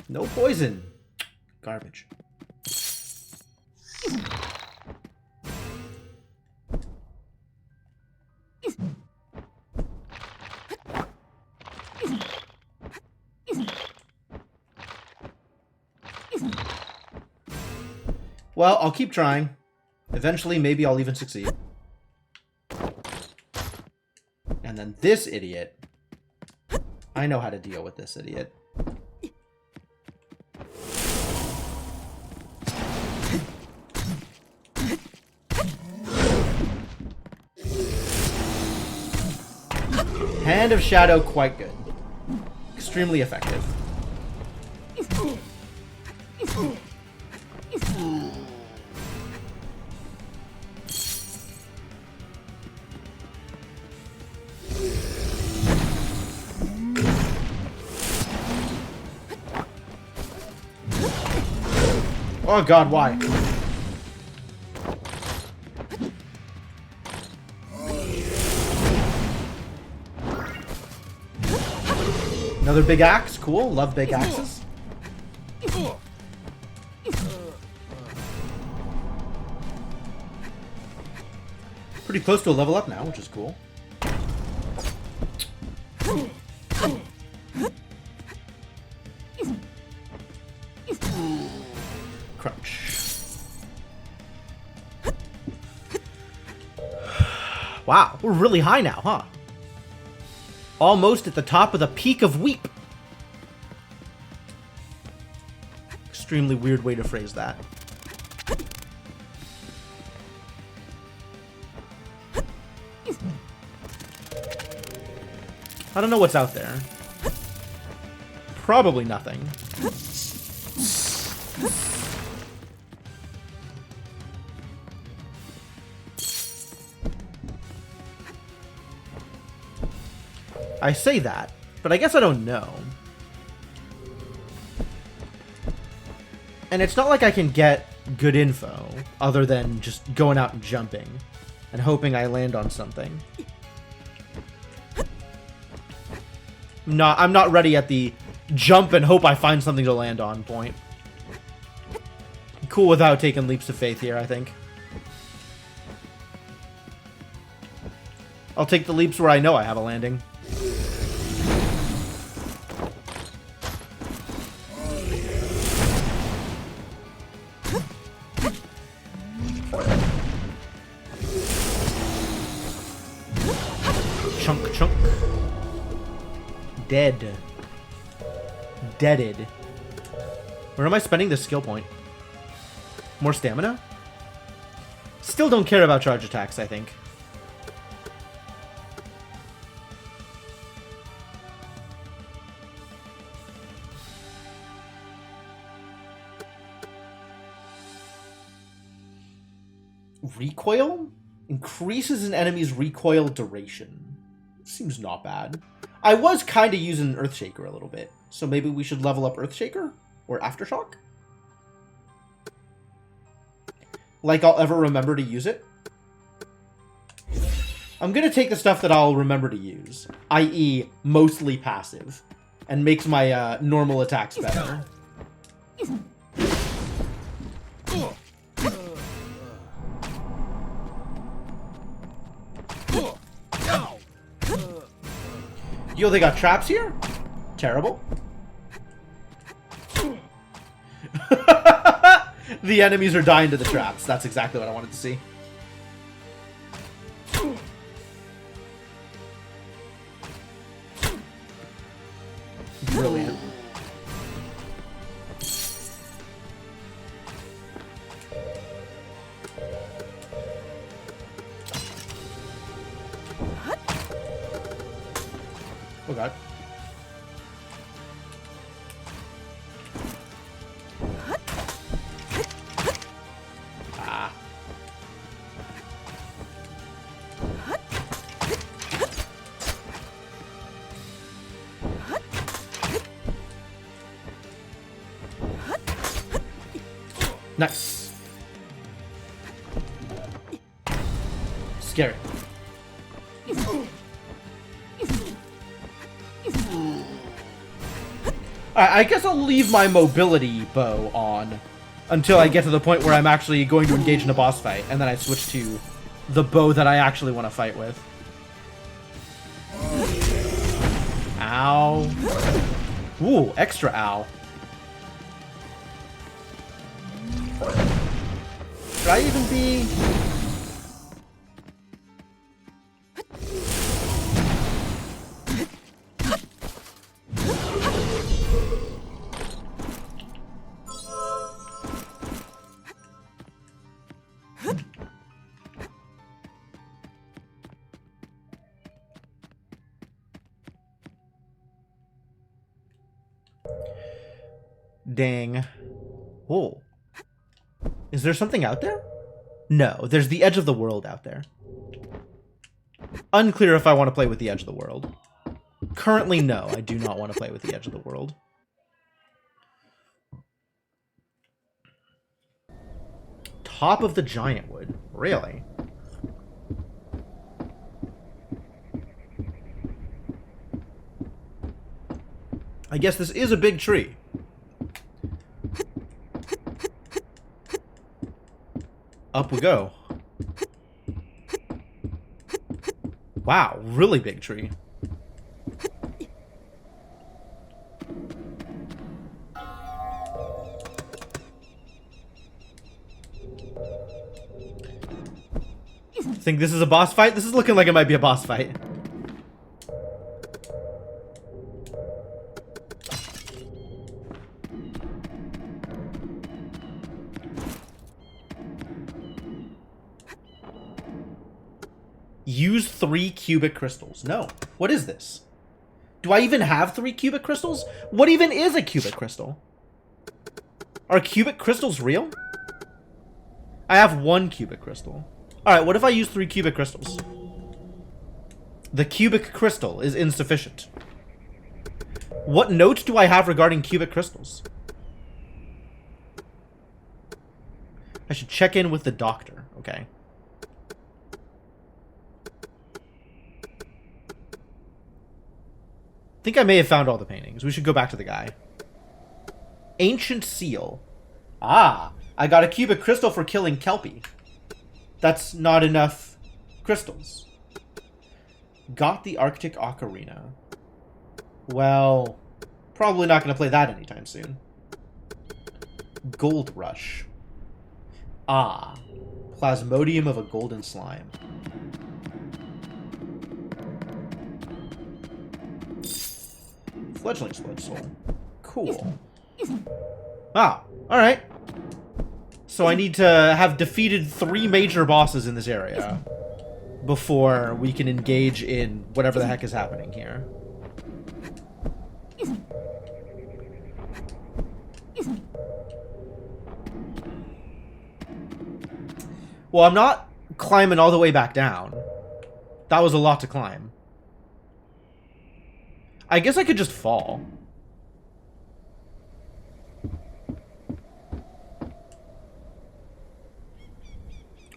No poison. Garbage. Well, I'll keep trying. Eventually, maybe I'll even succeed. And then this idiot. I know how to deal with this idiot. Hand of Shadow, quite good. Extremely effective. Oh god, why? Another big axe, cool. Love big axes. Pretty close to a level up now, which is cool. Crunch. Wow, we're really high now, huh? Almost at the top of the peak of Weep. Extremely weird way to phrase that. I don't know what's out there. Probably nothing. I say that, but I guess I don't know. And it's not like I can get good info other than just going out and jumping and hoping I land on something. I'm not ready at the jump and hope I find something to land on point. Cool without taking leaps of faith here, I think. I'll take the leaps where I know I have a landing. Chunk, chunk. Dead. Deaded. Where am I spending this skill point? More stamina? Still don't care about charge attacks, I think. Recoil? Increases an enemy's recoil duration. Seems not bad. I was kind of using Earthshaker a little bit, so maybe we should level up Earthshaker? Or Aftershock? Like I'll ever remember to use it? I'm gonna take the stuff that I'll remember to use, i.e. mostly passive, and makes my normal attacks better. Yo, they got traps here? Terrible. The enemies are dying to the traps. That's exactly what I wanted to see. Brilliant. Oh god. Ah. Nice. Scary. Alright, I guess I'll leave my mobility bow on until I get to the point where I'm actually going to engage in a boss fight, and then I switch to the bow that I actually want to fight with. Ow. Ooh, extra ow. Should I even be... Dang. Whoa. Is there something out there? No, there's the edge of the world out there. Unclear if I want to play with the edge of the world. Currently, no, I do not want to play with the edge of the world. Top of the giant wood. Really? I guess this is a big tree. Up we go. Wow, really big tree. Think this is a boss fight? This is looking like it might be a boss fight. Use 3 cubic crystals. No. What is this? Do I even have 3 cubic crystals? What even is a cubic crystal? Are cubic crystals real? I have 1 cubic crystal. Alright, what if I use 3 cubic crystals? The cubic crystal is insufficient. What note do I have regarding cubic crystals? I should check in with the doctor. Okay. I think I may have found all the paintings. We should go back to the guy. Ancient seal. Ah, I got a cubic crystal for killing Kelpie. That's not enough crystals. Got the Arctic Ocarina. Well, probably not going to play that anytime soon. Gold Rush. Ah, Plasmodium of a golden slime. Fledgling Sludge Soul. Cool. Ah, alright. So I need to have defeated 3 major bosses in this area before we can engage in whatever the heck is happening here. Well, I'm not climbing all the way back down. That was a lot to climb. I guess I could just fall.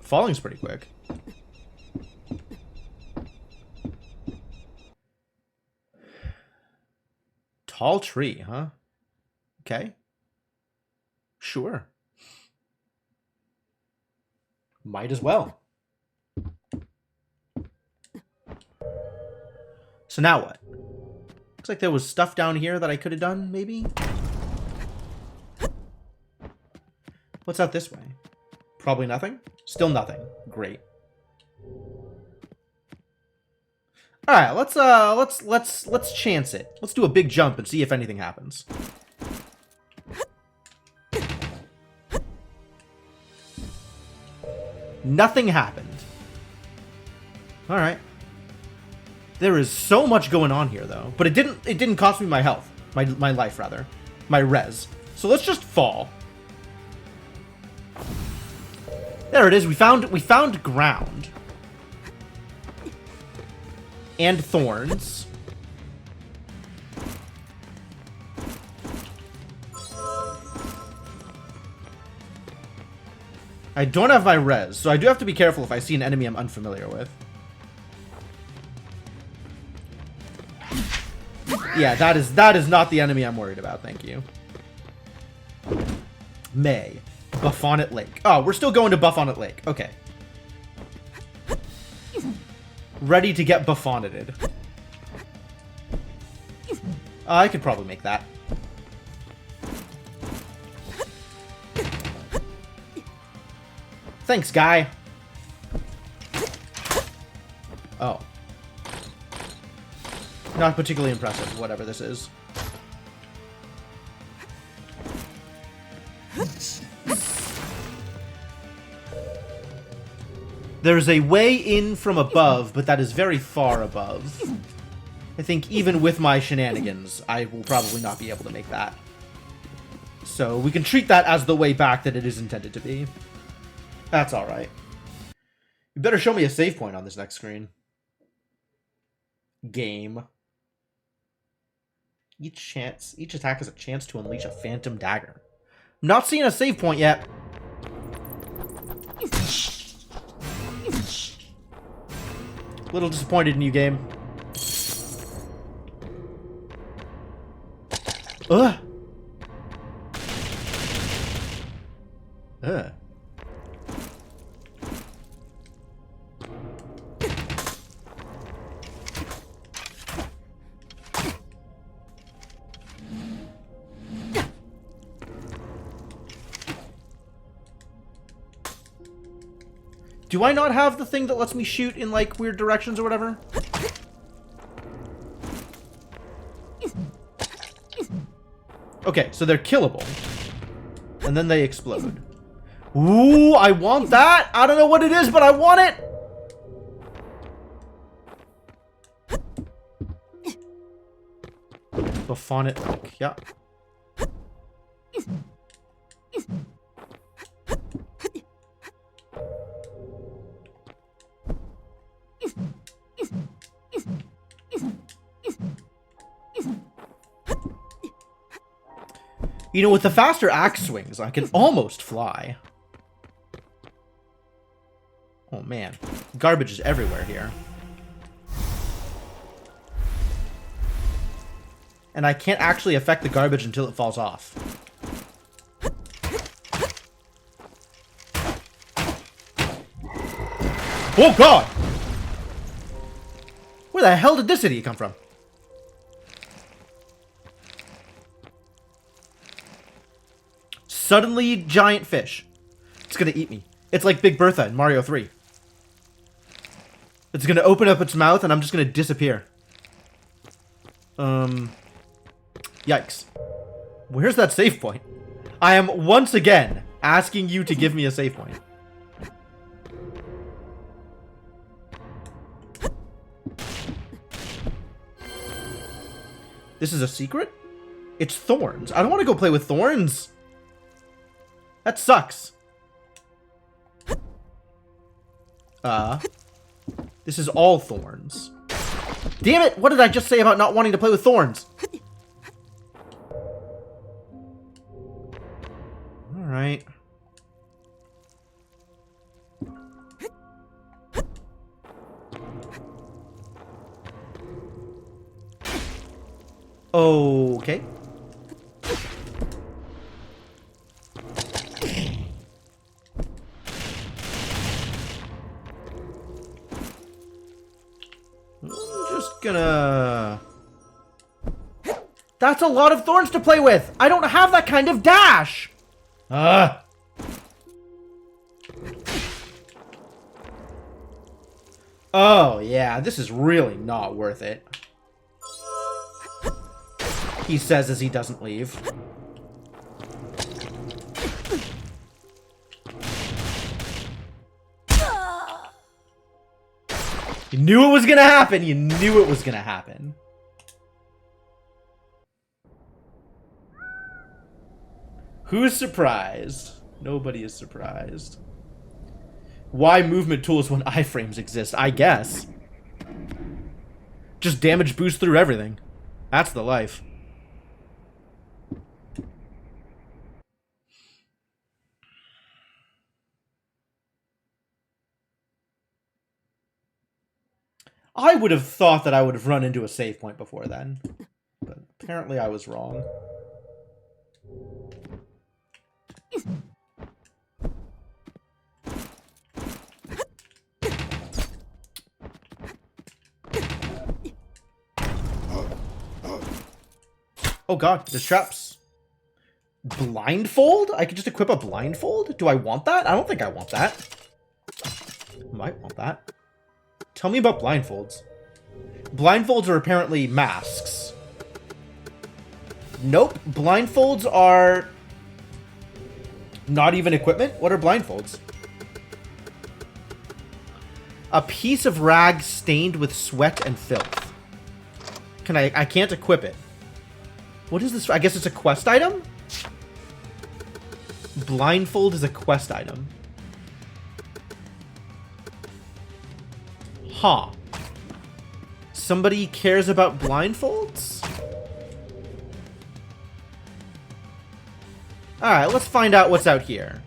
Falling's pretty quick. Tall tree, huh? Okay. Sure. Might as well. So now what? Looks like there was stuff down here that I could have done, maybe? What's out this way? Probably nothing? Still nothing. Great. Alright, let's chance it. Let's do a big jump and see if anything happens. Nothing happened. Alright. There is so much going on here though. But it didn't cost me my health. My life rather. My res. So let's just fall. There it is. We found ground. And thorns. I don't have my res, so I do have to be careful if I see an enemy I'm unfamiliar with. Yeah, that is not the enemy I'm worried about, thank you. May. Buffonet Lake. Oh, we're still going to Buffonet Lake. Okay. Ready to get buffoneted. I could probably make that. Thanks, guy. Oh. Not particularly impressive, whatever this is. There's a way in from above, but that is very far above. I think even with my shenanigans, I will probably not be able to make that. So we can treat that as the way back that it is intended to be. That's alright. You better show me a save point on this next screen. Game. Each attack has a chance to unleash a phantom dagger. I'm not seeing a save point yet. Little disappointed in you, game. Ugh. Ugh. Do I not have the thing that lets me shoot in, like, weird directions or whatever? Okay, so they're killable. And then they explode. Ooh, I want that! I don't know what it is, but I want it! Buffonet Lake, yeah. You know, with the faster axe swings, I can almost fly. Oh, man. Garbage is everywhere here. And I can't actually affect the garbage until it falls off. Oh, God! Where the hell did this idiot come from? Suddenly giant fish. It's gonna eat me. It's like Big Bertha in Mario 3. It's gonna open up its mouth and I'm just gonna disappear. Yikes. Where's that save point? I am once again asking you to give me a save point. This is a secret? It's thorns. I don't want to go play with thorns. That sucks. This is all thorns. Damn it! What did I just say about not wanting to play with thorns? Alright. Okay. Gonna... That's a lot of thorns to play with! I don't have that kind of dash! Oh, yeah, this is really not worth it. He says as he doesn't leave. You knew it was gonna happen. You knew it was gonna happen. Who's surprised? Nobody is surprised. Why movement tools when iframes exist? I guess. Just damage boost through everything. That's the life. I would have thought that I would have run into a save point before then. But apparently I was wrong. Oh god, there's traps. Blindfold? I could just equip a blindfold? Do I want that? I don't think I want that. Might want that. Tell me about blindfolds. Blindfolds are apparently masks. Nope. Blindfolds are not even equipment. What are blindfolds? A piece of rag stained with sweat and filth. I can't equip it. What is this? I guess it's a quest item? Blindfold is a quest item. Huh. Somebody cares about blindfolds? Alright, let's find out what's out here.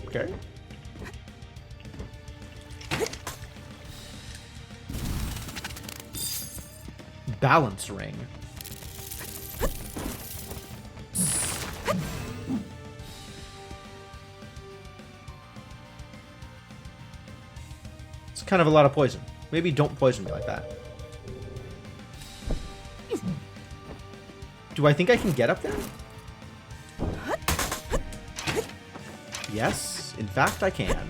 Okay. Balance ring. It's kind of a lot of poison. Maybe don't poison me like that. Do I think I can get up there? Yes, in fact I can.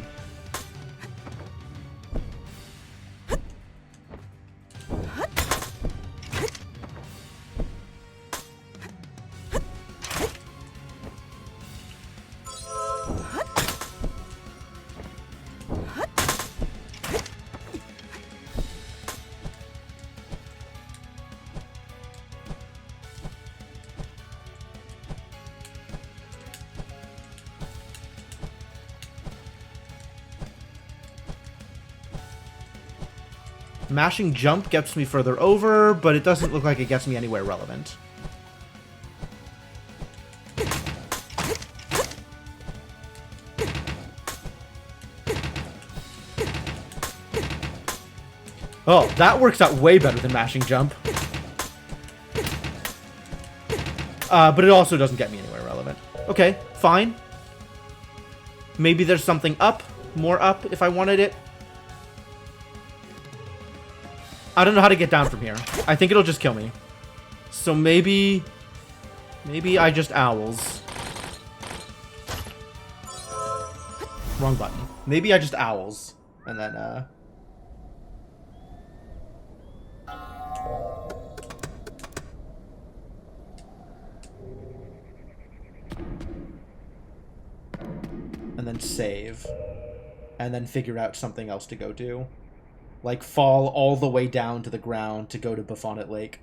Mashing jump gets me further over, but it doesn't look like it gets me anywhere relevant. Oh, that works out way better than mashing jump. But it also doesn't get me anywhere relevant. Okay, fine. Maybe there's something up, more up if I wanted it. I don't know how to get down from here. I think it'll just kill me. So maybe I just owls. Wrong button. Maybe I just owls. And then, would save. And then figure out something else to go do. Like, fall all the way down to the ground to go to Buffonet Lake.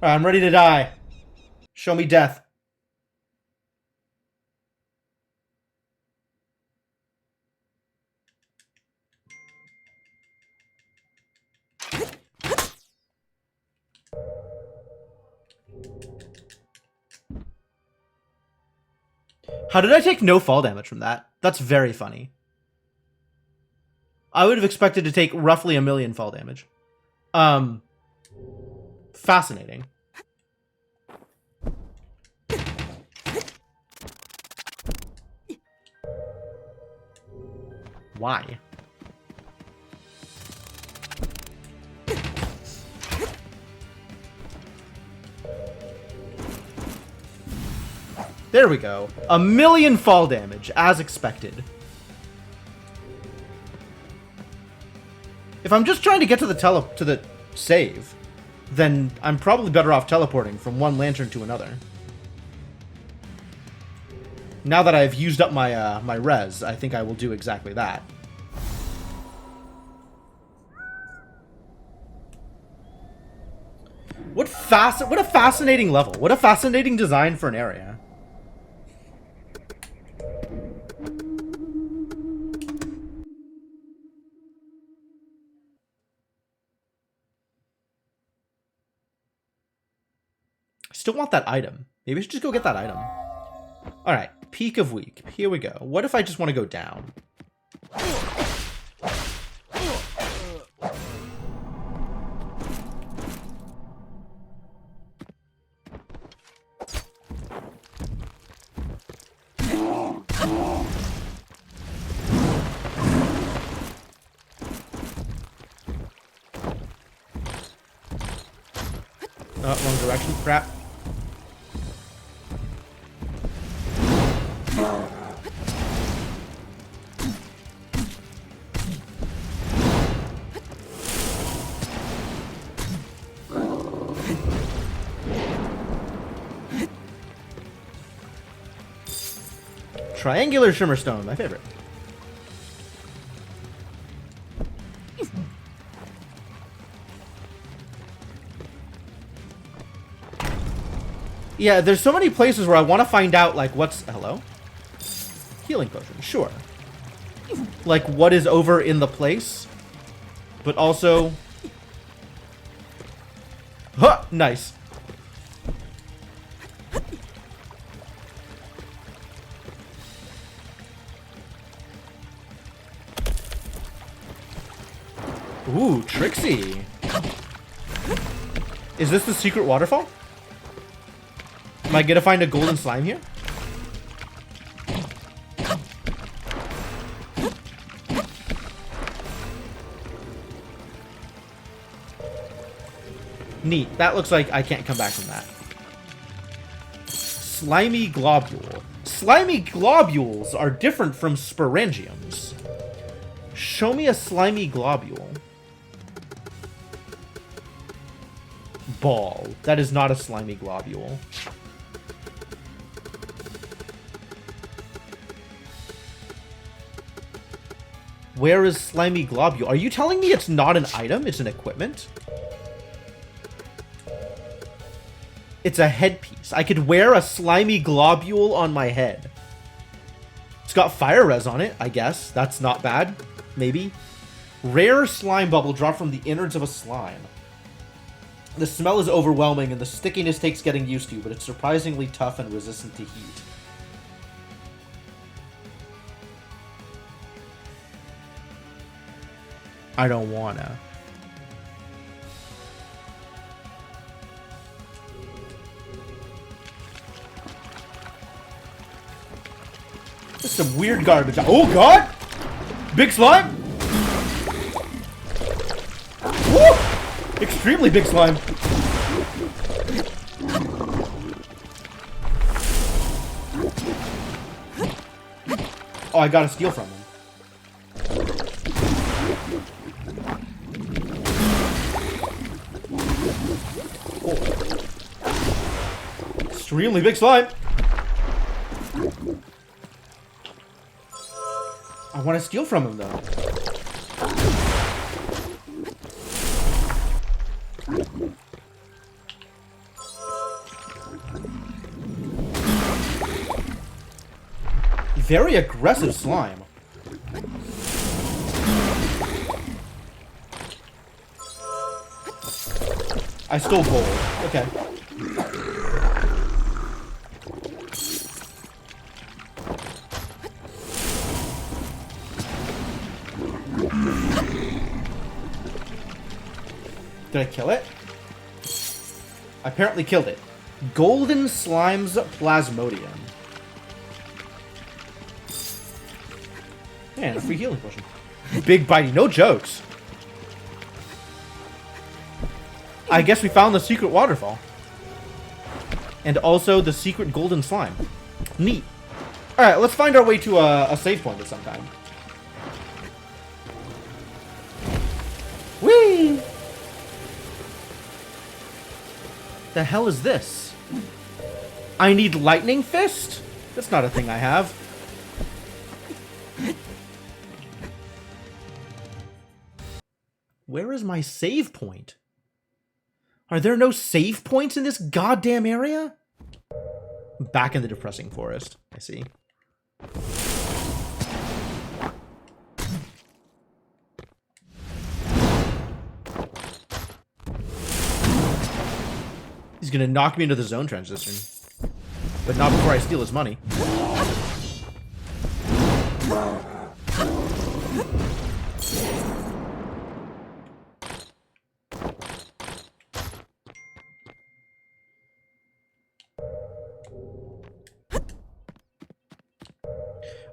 Alright, I'm ready to die. Show me death. How did I take no fall damage from that? That's very funny. I would have expected to take roughly 1,000,000 fall damage. Fascinating. Why? There we go. 1,000,000 fall damage, as expected. If I'm just trying to get to the save, then I'm probably better off teleporting from one lantern to another. Now that I've used up my my res, I think I will do exactly that. What a fascinating level. What a fascinating design for an area. Still want that item. Maybe I should just go get that item. Alright, peak of week. Here we go. What if I just want to go down? Oh, wrong direction. Crap. Triangular Shimmerstone, my favorite. Yeah, there's so many places where I want to find out, like, what's... Hello? Healing potion, sure. Like, what is over in the place. But also... Huh! Nice. Ooh, Trixie. Is this the secret waterfall? Am I gonna find a golden slime here? Neat. That looks like I can't come back from that. Slimy globule. Slimy globules are different from sporangiums. Show me a slimy globule. Ball. That is not a slimy globule. Where is slimy globule? Are you telling me it's not an item? It's an equipment? It's a headpiece. I could wear a slimy globule on my head. It's got fire res on it, I guess. That's not bad. Maybe. Rare slime bubble dropped from the innards of a slime. The smell is overwhelming and the stickiness takes getting used to, but it's surprisingly tough and resistant to heat. I don't wanna. This is some weird garbage. Oh god! Big slime! Woo! Extremely big slime. Oh, I gotta steal from him. Extremely big slime. I want to steal from him, though. Very aggressive slime. I stole gold. Okay. Did I kill it? I apparently killed it. Golden Slime's Plasmodium. Man, a free healing potion. Big bitey, no jokes. I guess we found the secret waterfall. And also the secret golden slime. Neat. Alright, let's find our way to a save point of some kind. Whee! The hell is this? I need lightning fist? That's not a thing I have. Where is my save point? Are there no save points in this goddamn area? Back in the depressing forest. I see. He's gonna knock me into the zone transition. But not before I steal his money.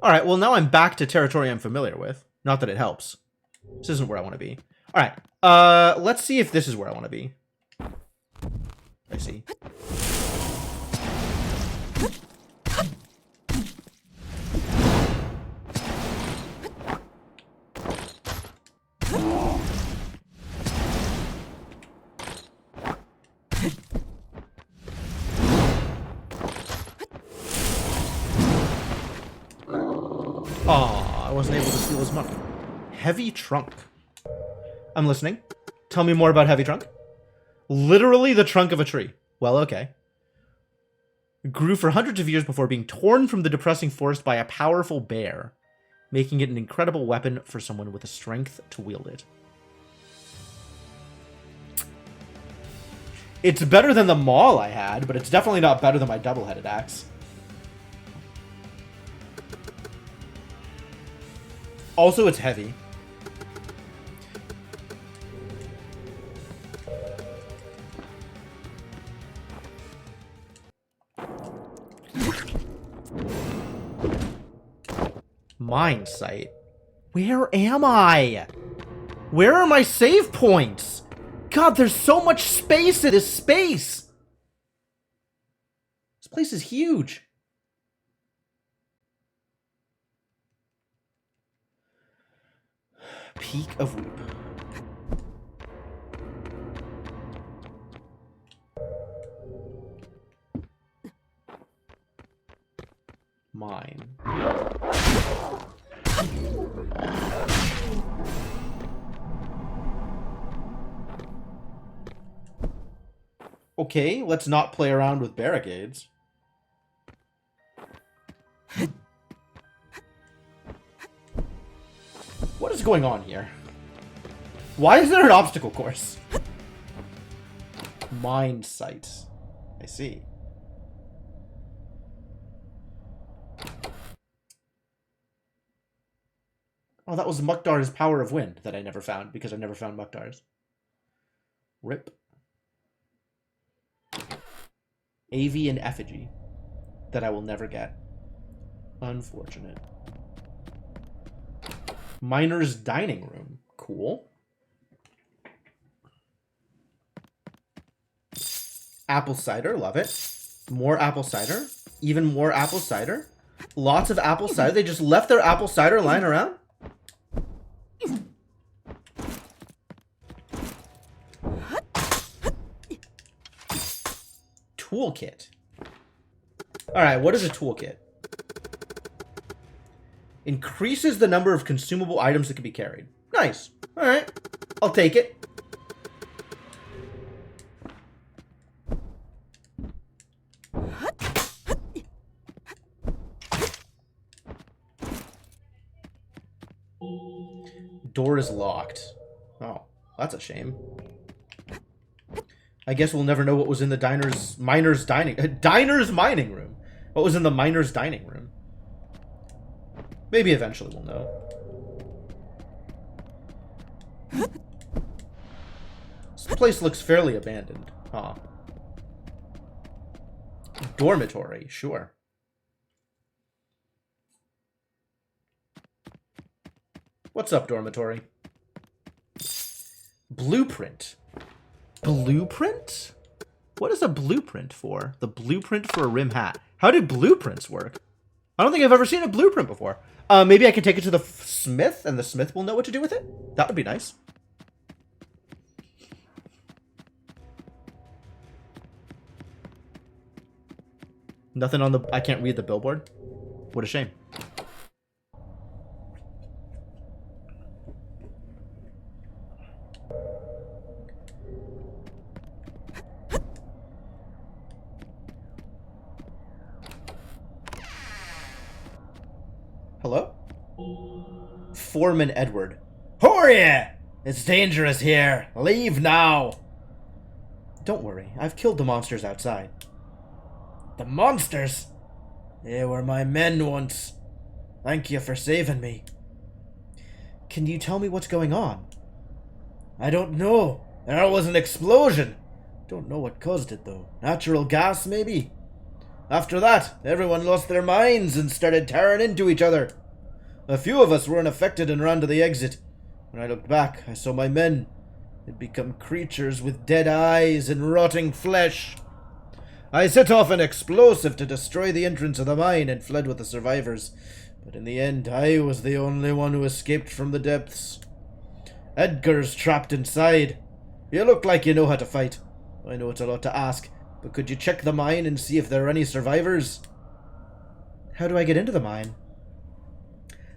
Alright, well now I'm back to territory I'm familiar with. Not that it helps. This isn't where I want to be. Alright, let's see if this is where I want to be. I see. Aw, I wasn't able to steal his money. Heavy trunk. I'm listening. Tell me more about heavy trunk. Literally the trunk of a tree. Well, okay. It grew for hundreds of years before being torn from the depressing forest by a powerful bear, making it an incredible weapon for someone with the strength to wield it. It's better than the maul I had, but it's definitely not better than my double-headed axe. Also, it's heavy. Mine site. Where am I? Where are my save points? God, there's so much space in this space. This place is huge. Peak of Whoop. Mine. Okay, let's not play around with barricades. What is going on here? Why is there an obstacle course? Mine sites. I see. Oh, that was Mukhtar's Power of Wind that I never found because I've never found Mukhtar's. RIP. Avian Effigy that I will never get. Unfortunate. Miner's Dining Room. Cool. Apple cider. Love it. More apple cider. Even more apple cider. Lots of apple cider. They just left their apple cider lying around? Toolkit. Alright, what is a toolkit? Increases the number of consumable items that can be carried. Nice. Alright. I'll take it. Door is locked. Oh, that's a shame. I guess we'll never know what was in the miner's mining room. What was in the miner's dining room? Maybe eventually we'll know. This place looks fairly abandoned. Huh. Dormitory, sure. What's up, dormitory? Blueprint. Blueprint? What is a blueprint for? The blueprint for a rim hat. How do blueprints work? I don't think I've ever seen a blueprint before. Maybe I can take it to the smith, and the smith will know what to do with it? That would be nice. Nothing on the... I can't read the billboard. What a shame. Hello? Foreman Edward. Who are you? It's dangerous here. Leave now. Don't worry. I've killed the monsters outside. The monsters? They were my men once. Thank you for saving me. Can you tell me what's going on? I don't know. There was an explosion. Don't know what caused it, though. Natural gas, maybe? After that, everyone lost their minds and started tearing into each other. A few of us weren't affected and ran to the exit. When I looked back, I saw my men. They'd become creatures with dead eyes and rotting flesh. I set off an explosive to destroy the entrance of the mine and fled with the survivors. But in the end, I was the only one who escaped from the depths. Edgar's trapped inside. You look like you know how to fight. I know it's a lot to ask, but could you check the mine and see if there are any survivors? How do I get into the mine?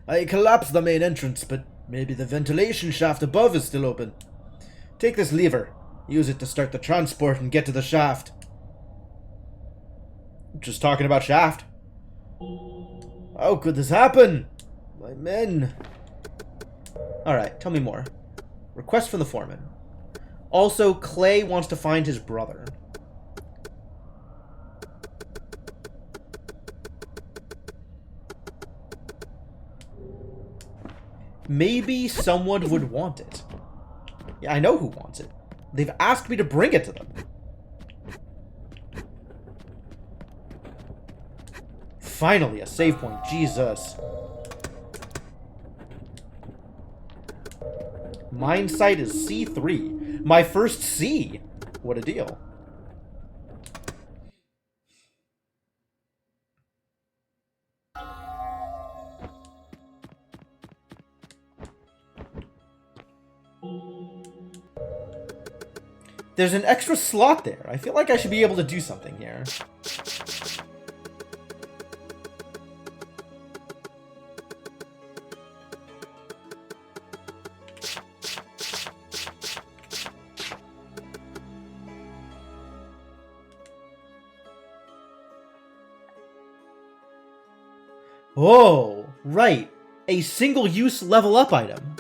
I collapsed the main entrance, but maybe the ventilation shaft above is still open. Take this lever. Use it to start the transport and get to the shaft. Just talking about shaft. How could this happen? My men. Alright, tell me more. Request from the foreman. Also, Clay wants to find his brother. Maybe someone would want it. Yeah, I know who wants it. They've asked me to bring it to them. Finally, a save point. Jesus. Mine site is C3. My first C. What a deal. There's an extra slot there. I feel like I should be able to do something here. Oh, right. A single-use level-up item.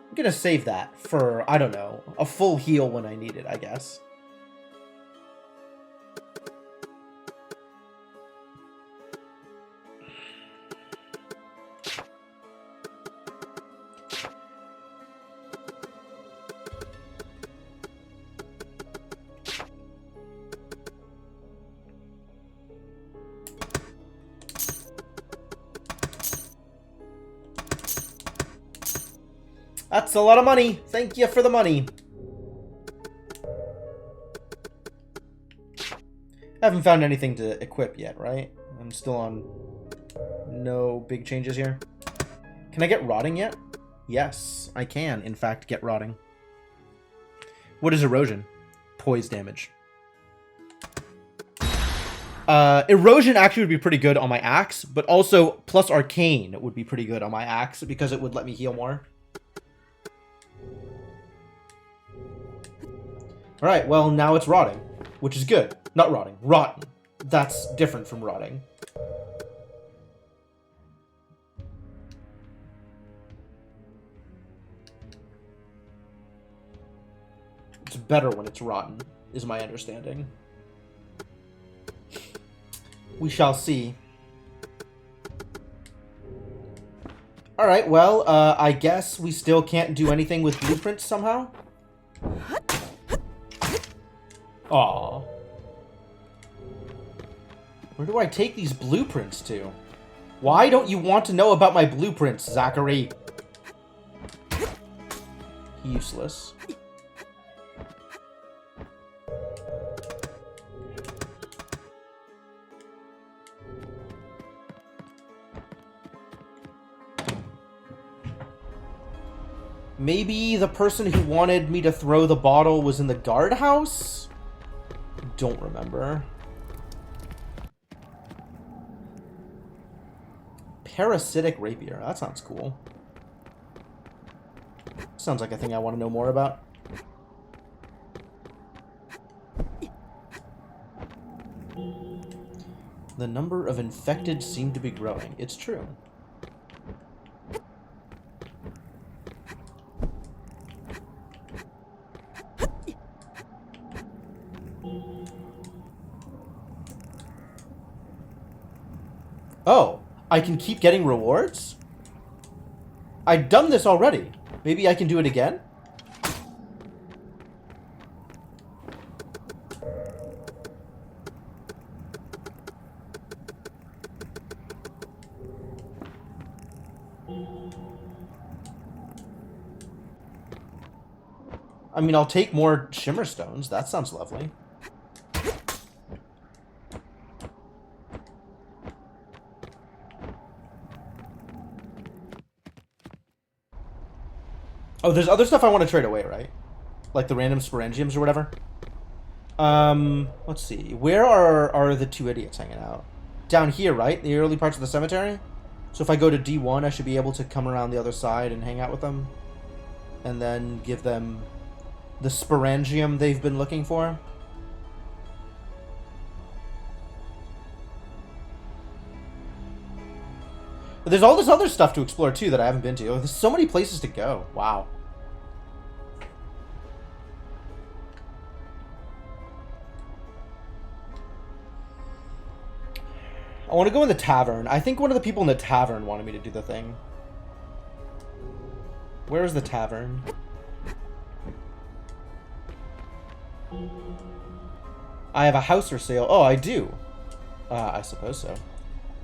I'm gonna save that for, I don't know, a full heal when I need it, I guess. That's a lot of money. Thank you for the money. I haven't found anything to equip yet, right? I'm still on no big changes here. Can I get rotting yet? Yes, I can, in fact, get rotting. What is erosion? Poise damage. Erosion actually would be pretty good on my axe, but also plus Arcane would be pretty good on my axe because it would let me heal more. Alright, well, now it's rotting, which is good. Not rotting, rotten. That's different from rotting. It's better when it's rotten, is my understanding. We shall see. Alright, well, I guess we still can't do anything with blueprints somehow? Aww. Where do I take these blueprints to? Why don't you want to know about my blueprints, Zachary? Useless. Maybe the person who wanted me to throw the bottle was in the guardhouse? Don't remember. Parasitic rapier. That sounds cool. Sounds like a thing I want to know more about. The number of infected seem to be growing. It's true. Oh, I can keep getting rewards? I've done this already. Maybe I can do it again? I mean, I'll take more shimmer stones. That sounds lovely. Oh, there's other stuff I want to trade away, right? Like the random sporangiums or whatever. Let's see. Where are the two idiots hanging out? Down here, right? The early parts of the cemetery? So if I go to D1, I should be able to come around the other side and hang out with them. And then give them the sporangium they've been looking for. But there's all this other stuff to explore, too, that I haven't been to. There's so many places to go. Wow. I want to go in the tavern. I think one of the people in the tavern wanted me to do the thing. Where is the tavern? I have a house for sale. Oh, I do. I suppose so.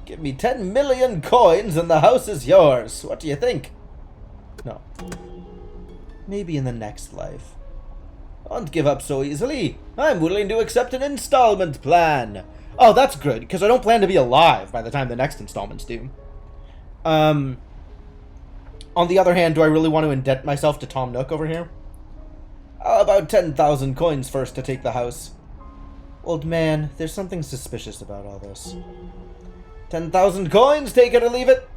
Give me 10 million coins and the house is yours. What do you think? No. Maybe in the next life. Don't give up so easily. I'm willing to accept an installment plan. Oh, that's good, because I don't plan to be alive by the time the next installment's due. On the other hand, do I really want to indent myself to Tom Nook over here? About 10,000 coins first to take the house. Old man, there's something suspicious about all this. 10,000 coins, take it or leave it.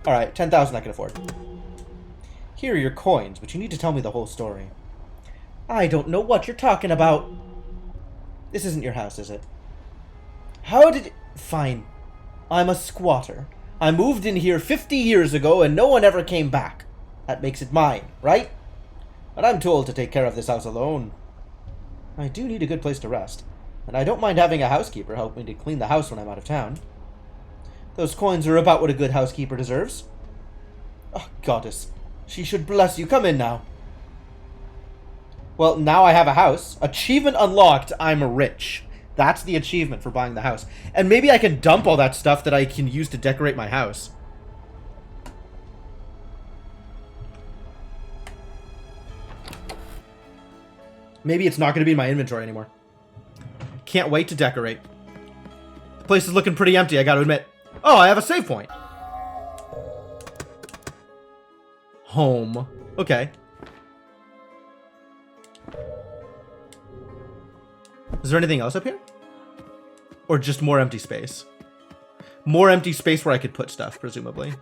Alright, 10,000 I can afford. Here are your coins, but you need to tell me the whole story. I don't know what you're talking about. This isn't your house, is it? How did... Fine. I'm a squatter. I moved in here 50 years ago and no one ever came back. That makes it mine, right? But I'm told to take care of this house alone. I do need a good place to rest. And I don't mind having a housekeeper help me to clean the house when I'm out of town. Those coins are about what a good housekeeper deserves. Oh, goddess. She should bless you. Come in now. Well, now I have a house. Achievement unlocked. I'm rich. That's the achievement for buying the house. And maybe I can dump all that stuff that I can use to decorate my house. Maybe it's not going to be in my inventory anymore. Can't wait to decorate. The place is looking pretty empty, I gotta admit. Oh, I have a save point. Home. Okay. Is there anything else up here? Or just more empty space? More empty space where I could put stuff, presumably.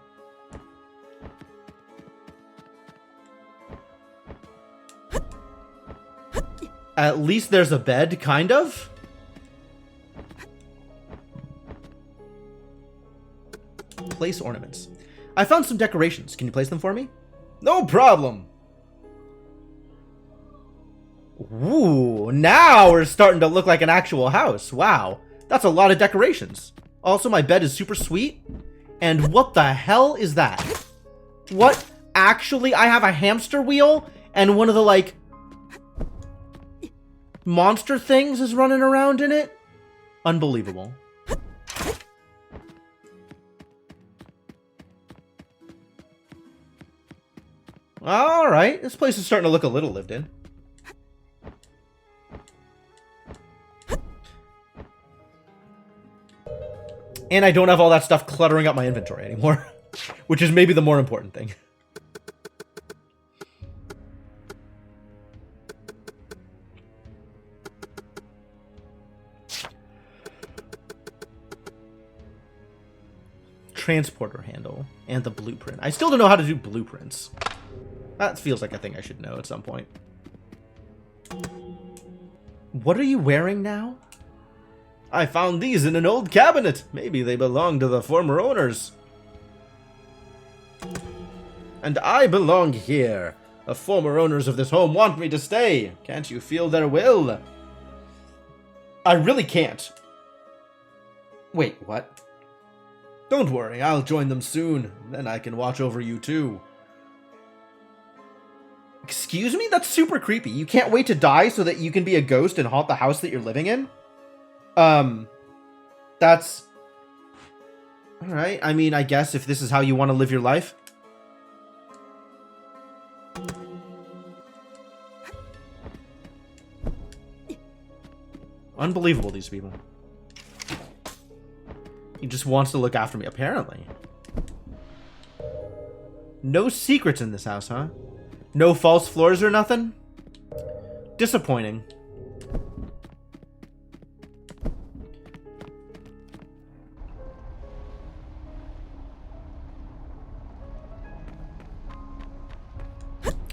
At least there's a bed, kind of? Place ornaments. I found some decorations. Can you place them for me? No problem! Ooh, now we're starting to look like an actual house. Wow, that's a lot of decorations. Also, my bed is super sweet. And what the hell is that? What? Actually, I have a hamster wheel and one of the, like, monster things is running around in it? Unbelievable. Alright, this place is starting to look a little lived in. And I don't have all that stuff cluttering up my inventory anymore. Which is maybe the more important thing. Transporter handle and the blueprint. I still don't know how to do blueprints. That feels like a thing I should know at some point. What are you wearing now? I found these in an old cabinet. Maybe they belong to the former owners. And I belong here. The former owners of this home want me to stay. Can't you feel their will? I really can't. Wait, what? Don't worry, I'll join them soon. Then I can watch over you too. Excuse me? That's super creepy. You can't wait to die so that you can be a ghost and haunt the house that you're living in? That's... Alright, I mean, I guess if this is how you want to live your life. Unbelievable, these people. He just wants to look after me, apparently. No secrets in this house, huh? No false floors or nothing? Disappointing.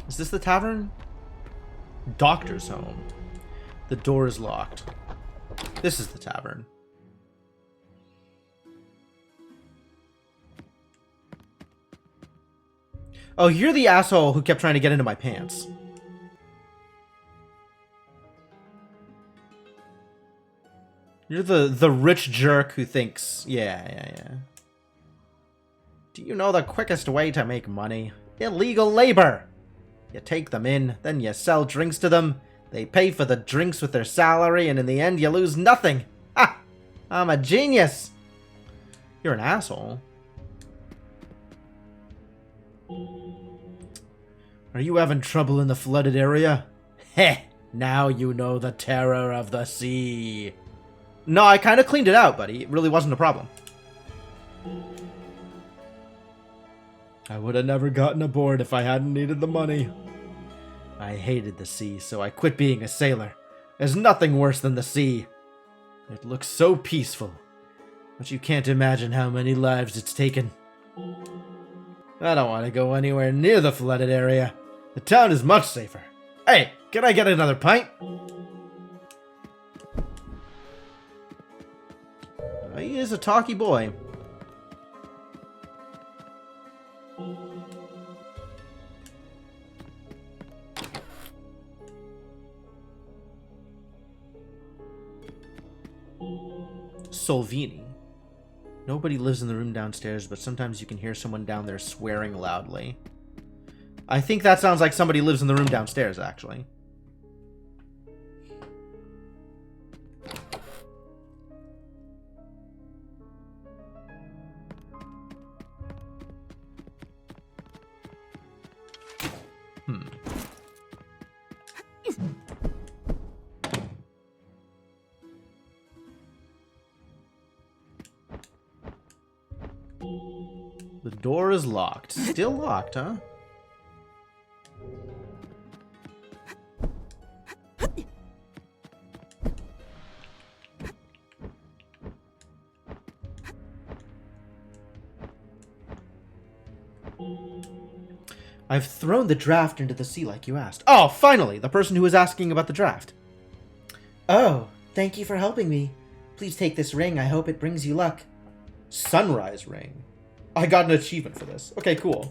Is this the tavern? Doctor's home. The door is locked. This is the tavern. Oh, you're the asshole who kept trying to get into my pants. You're the rich jerk who thinks, yeah. Do you know the quickest way to make money? Illegal labor! You take them in, then you sell drinks to them. They pay for the drinks with their salary, and in the end you lose nothing. Ha! I'm a genius! You're an asshole. Are you having trouble in the flooded area? Heh! Now you know the terror of the sea. No, I kind of cleaned it out, buddy. It really wasn't a problem. I would have never gotten aboard if I hadn't needed the money. I hated the sea, so I quit being a sailor. There's nothing worse than the sea. It looks so peaceful, but you can't imagine how many lives it's taken. I don't want to go anywhere near the flooded area. The town is much safer. Hey, can I get another pint? He is a talky boy. Solvini. Nobody lives in the room downstairs, but sometimes you can hear someone down there swearing loudly. I think that sounds like somebody lives in the room downstairs, actually. The door is locked. Still locked, huh? I've thrown the draft into the sea like you asked. Oh, finally! The person who was asking about the draft. Oh, thank you for helping me. Please take this ring. I hope it brings you luck. Sunrise ring. I got an achievement for this. Okay, cool.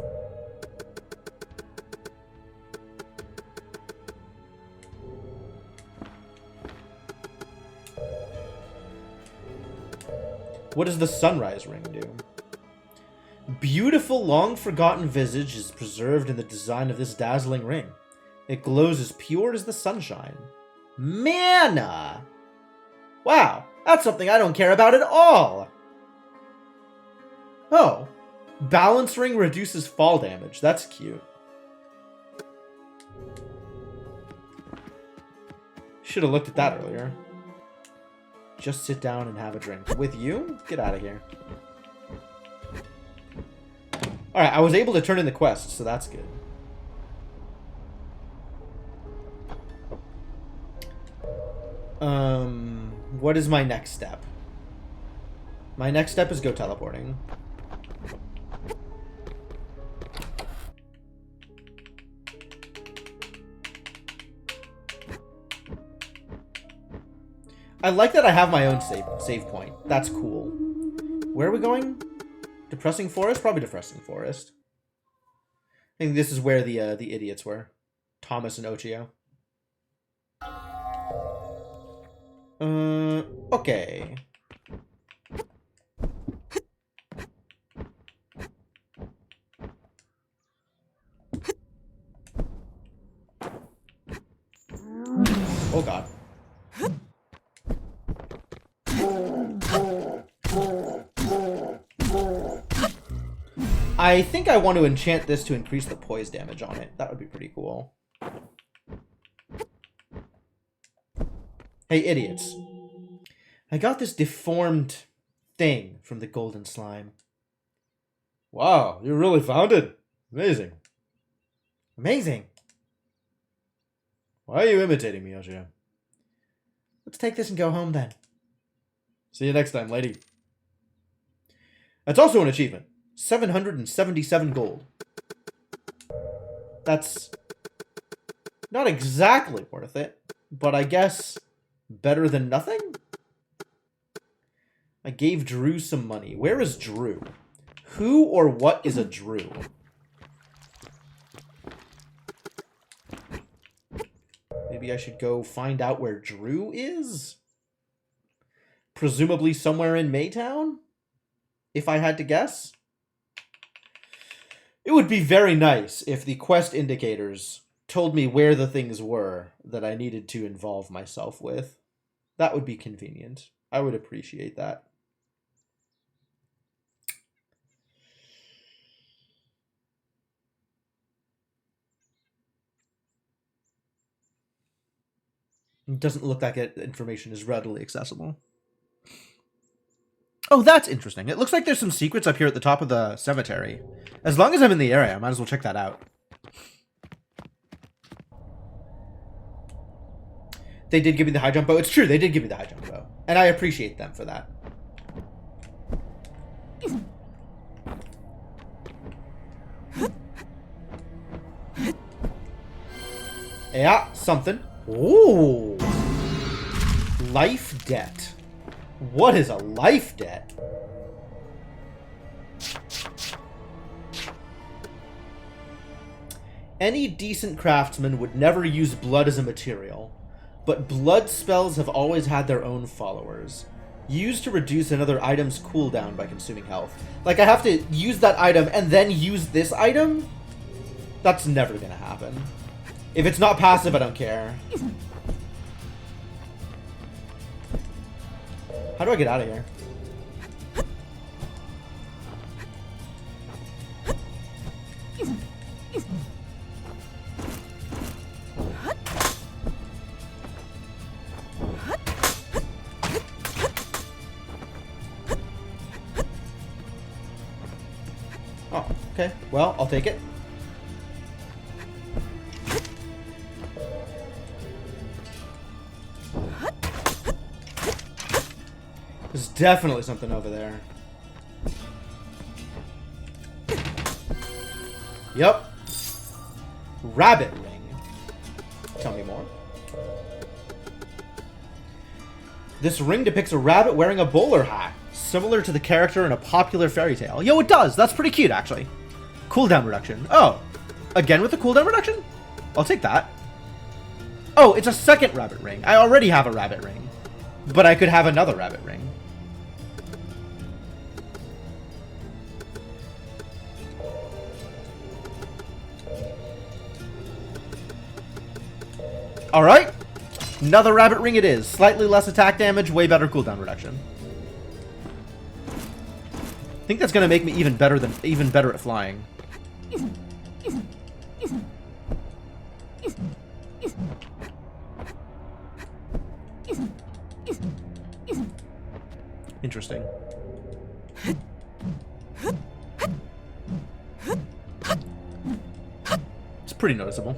What does the sunrise ring do? Beautiful, long-forgotten visage is preserved in the design of this dazzling ring. It glows as pure as the sunshine. Mana! Wow, that's something I don't care about at all! Oh, balance ring reduces fall damage. That's cute. Should have looked at that earlier. Just sit down and have a drink. With you? Get out of here. Alright, I was able to turn in the quest, so that's good. What is my next step? My next step is go teleporting. I like that I have my own save point. That's cool. Where are we going? Depressing Forest? Probably Depressing Forest. I think this is where the idiots were. Thomas and Ochio. Okay. Oh god. I think I want to enchant this to increase the poise damage on it. That would be pretty cool. Hey, idiots. I got this deformed thing from the golden slime. Wow, you really found it? Amazing. Amazing. Why are you imitating me, Ochio? Let's take this and go home then. See you next time, lady. That's also an achievement. 777 gold. That's not exactly worth it, but I guess better than nothing? I gave Drew some money. Where is Drew? Who or what is a Drew? Maybe I should go find out where Drew is? Presumably somewhere in Maytown? If I had to guess? It would be very nice if the quest indicators told me where the things were that I needed to involve myself with. That would be convenient. I would appreciate that. It doesn't look like that information is readily accessible. Oh, that's interesting. It looks like there's some secrets up here at the top of the cemetery. As long as I'm in the area, I might as well check that out. They did give me the high jump bow. It's true, they did give me the high jump bow. And I appreciate them for that. Yeah, something. Ooh. Life debt. What is a life debt? Any decent craftsman would never use blood as a material, but blood spells have always had their own followers. Used to reduce another item's cooldown by consuming health. Like, I have to use that item and then use this item? That's never gonna happen. If it's not passive, I don't care. How do I get out of here? Oh, okay. Well, I'll take it. There's definitely something over there. Yep. Rabbit ring. Tell me more. This ring depicts a rabbit wearing a bowler hat, similar to the character in a popular fairy tale. Yo, it does. That's pretty cute, actually. Cooldown reduction. Oh, again with the cooldown reduction? I'll take that. Oh, it's a second rabbit ring. I already have a rabbit ring, but I could have another rabbit ring. Alright. Another rabbit ring it is. Slightly less attack damage, way better cooldown reduction. I think that's gonna make me even better at flying. Interesting. It's pretty noticeable.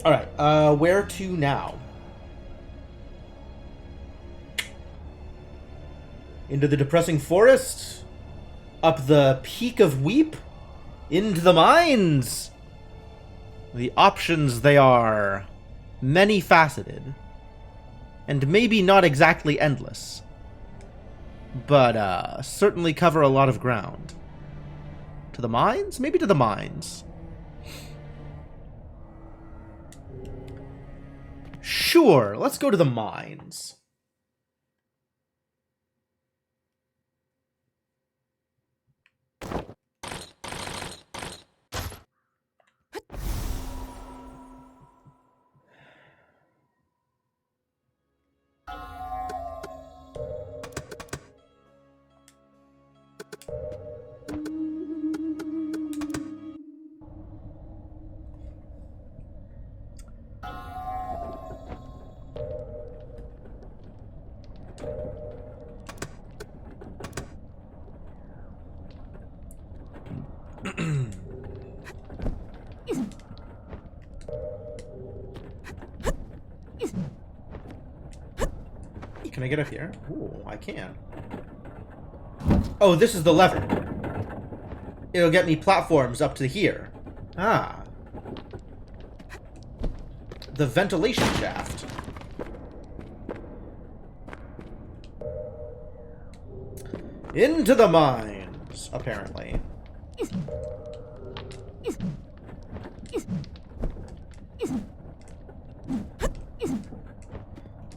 Alright, where to now? Into the depressing forest? Up the peak of Weep? Into the mines? The options, they are many-faceted. And maybe not exactly endless. But, certainly cover a lot of ground. To the mines? Maybe to the mines. Sure, let's go to the mines. Can I get up here? Ooh, I can. Oh, this is the lever. It'll get me platforms up to here. Ah. The ventilation shaft. Into the mines, apparently.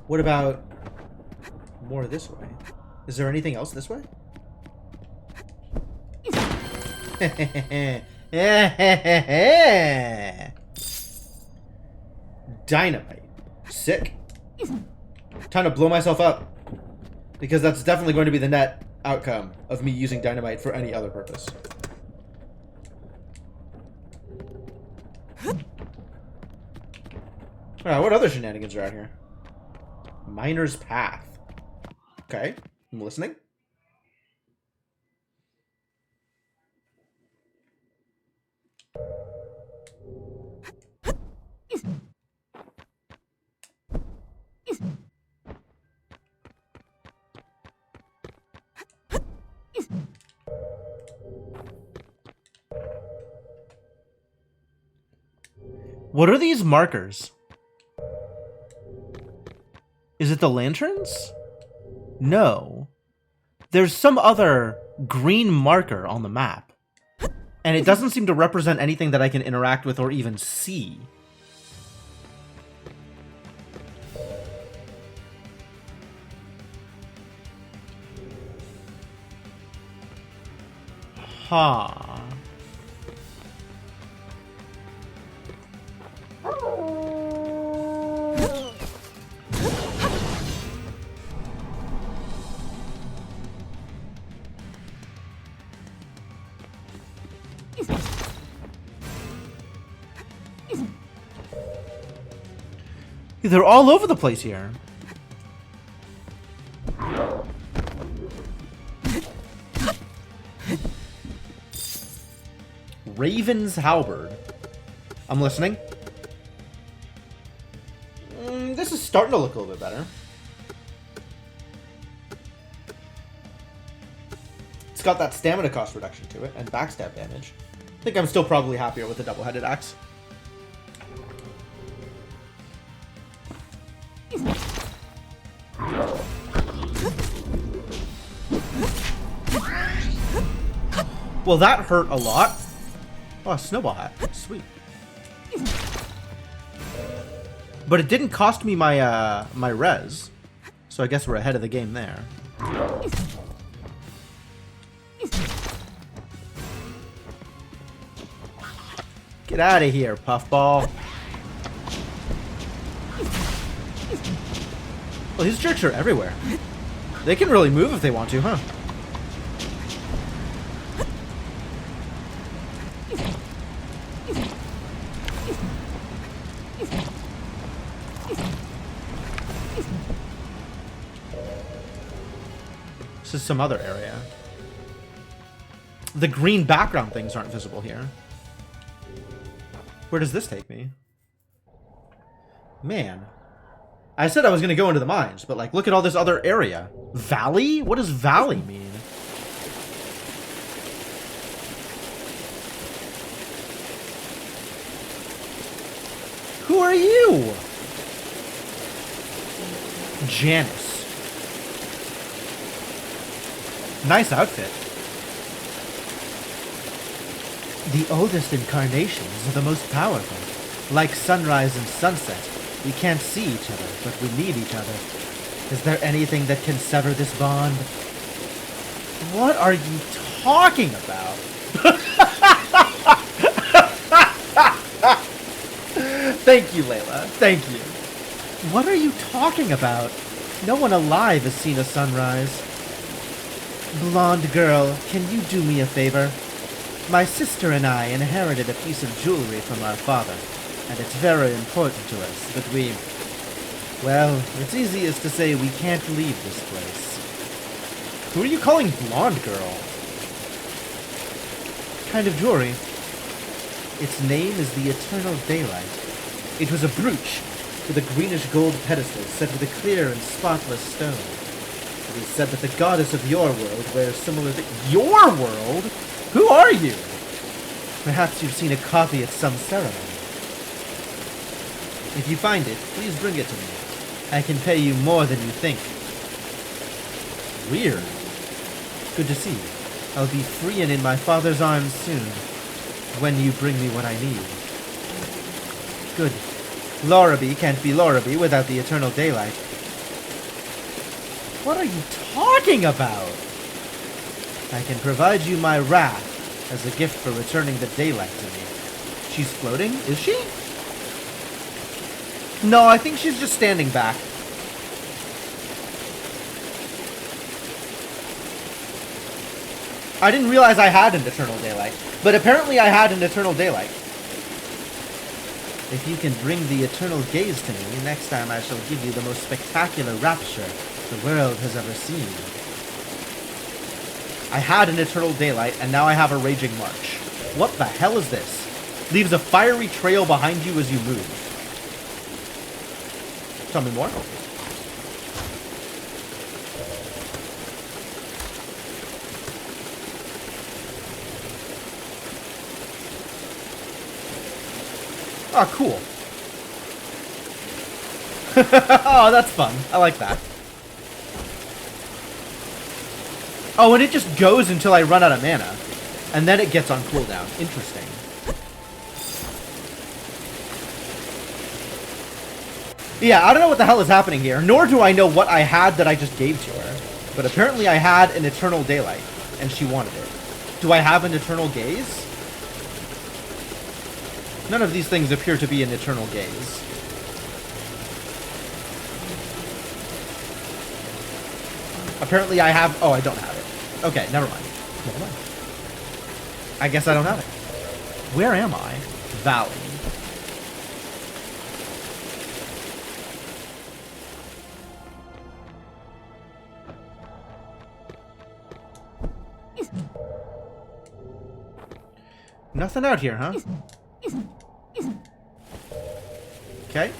What about more this way? Is there anything else this way? Dynamite. Sick. Time to blow myself up. Because that's definitely going to be the net outcome of me using dynamite for any other purpose. Alright, what other shenanigans are out here? Miner's Path. Okay, I'm listening. What are these markers? Is it the lanterns? No. There's some other green marker on the map. And it doesn't seem to represent anything that I can interact with or even see. Huh. They're all over the place here. Raven's Halberd. I'm listening. This is starting to look a little bit better. It's got that stamina cost reduction to it, and backstab damage. I think I'm still probably happier with the double-headed axe. Well, that hurt a lot. Oh, a snowball hat. Sweet. But it didn't cost me my my res. So I guess we're ahead of the game there. Get out of here, puffball. Well, these jerks are everywhere. They can really move if they want to, huh? This is some other area. The green background things aren't visible here. Where does this take me? Man. I said I was going to go into the mines, but like, look at all this other area. Valley? What does valley mean? Who are you? Janice. Nice outfit. The oldest incarnations are the most powerful. Like sunrise and sunset, we can't see each other, but we need each other. Is there anything that can sever this bond? What are you talking about? Thank you, Layla. Thank you. What are you talking about? No one alive has seen a sunrise. Blonde girl, can you do me a favor? My sister and I inherited a piece of jewelry from our father, and it's very important to us that we... Well, it's easiest to say we can't leave this place. Who are you calling blonde girl? Kind of jewelry. Its name is the Eternal Daylight. It was a brooch with a greenish gold pedestal set with a clear and spotless stone. It is said that the goddess of your world wears similar things. Your world? Who are you? Perhaps you've seen a copy at some ceremony. If you find it, please bring it to me. I can pay you more than you think. Weird. Good to see you. I'll be free and in my father's arms soon, when you bring me what I need. Good. Loraby can't be Loraby without the Eternal Daylight. What are you talking about? I can provide you my wrath as a gift for returning the daylight to me. She's floating? Is she? No, I think she's just standing back. I didn't realize I had an Eternal Daylight, but apparently I had an Eternal Daylight. If you can bring the Eternal Gaze to me, next time I shall give you the most spectacular rapture the world has ever seen. I had an Eternal Daylight, and now I have a Raging March. What the hell is this? Leaves a fiery trail behind you as you move. Tell me more. Oh, cool. Oh, that's fun. I like that. Oh, and it just goes until I run out of mana. And then it gets on cooldown. Interesting. Yeah, I don't know what the hell is happening here, nor do I know what I had that I just gave to her. But apparently I had an Eternal Daylight, and she wanted it. Do I have an Eternal Gaze? None of these things appear to be an Eternal Gaze. Apparently I have... Oh, I don't have it. Okay, never mind. Never mind. I guess I don't have it. Where am I? Valley. Nothing out here, huh? Okay.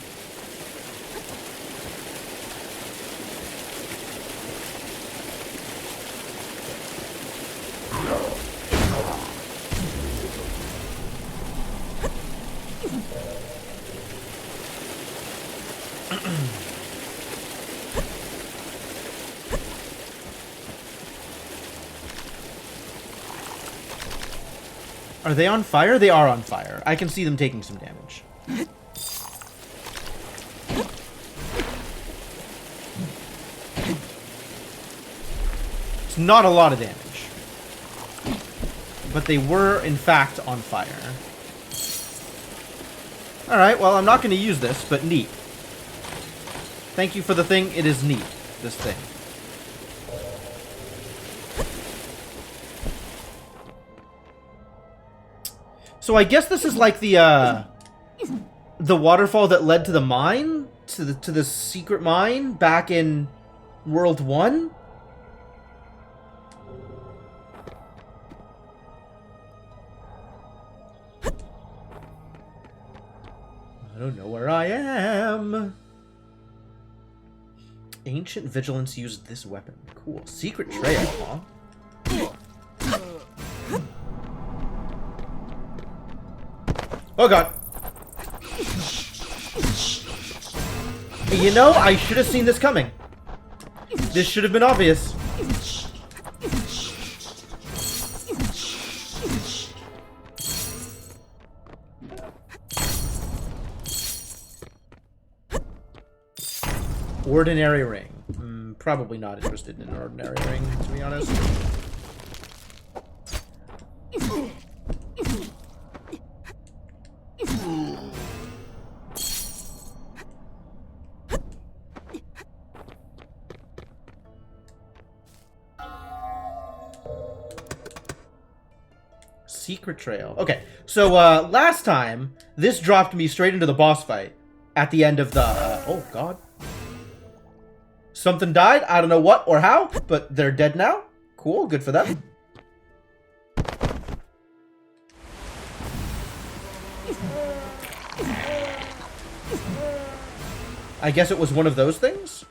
Are they on fire? They are on fire. I can see them taking some damage. It's not a lot of damage. But they were, in fact, on fire. Alright, well, I'm not going to use this, but neat. Thank you for the thing. It is neat, this thing. So I guess this is like the waterfall that led to the mine? To the secret mine back in World 1? I don't know where I am. Ancient Vigilance used this weapon. Cool. Secret trail, huh? Oh god. You know, I should have seen this coming. This should have been obvious. Ordinary ring. Probably not interested in an ordinary ring, to be honest. Secret trail. Okay, so last time, this dropped me straight into the boss fight at the end of the... oh, God. Something died. I don't know what or how, but they're dead now. Cool, good for them. I guess it was one of those things?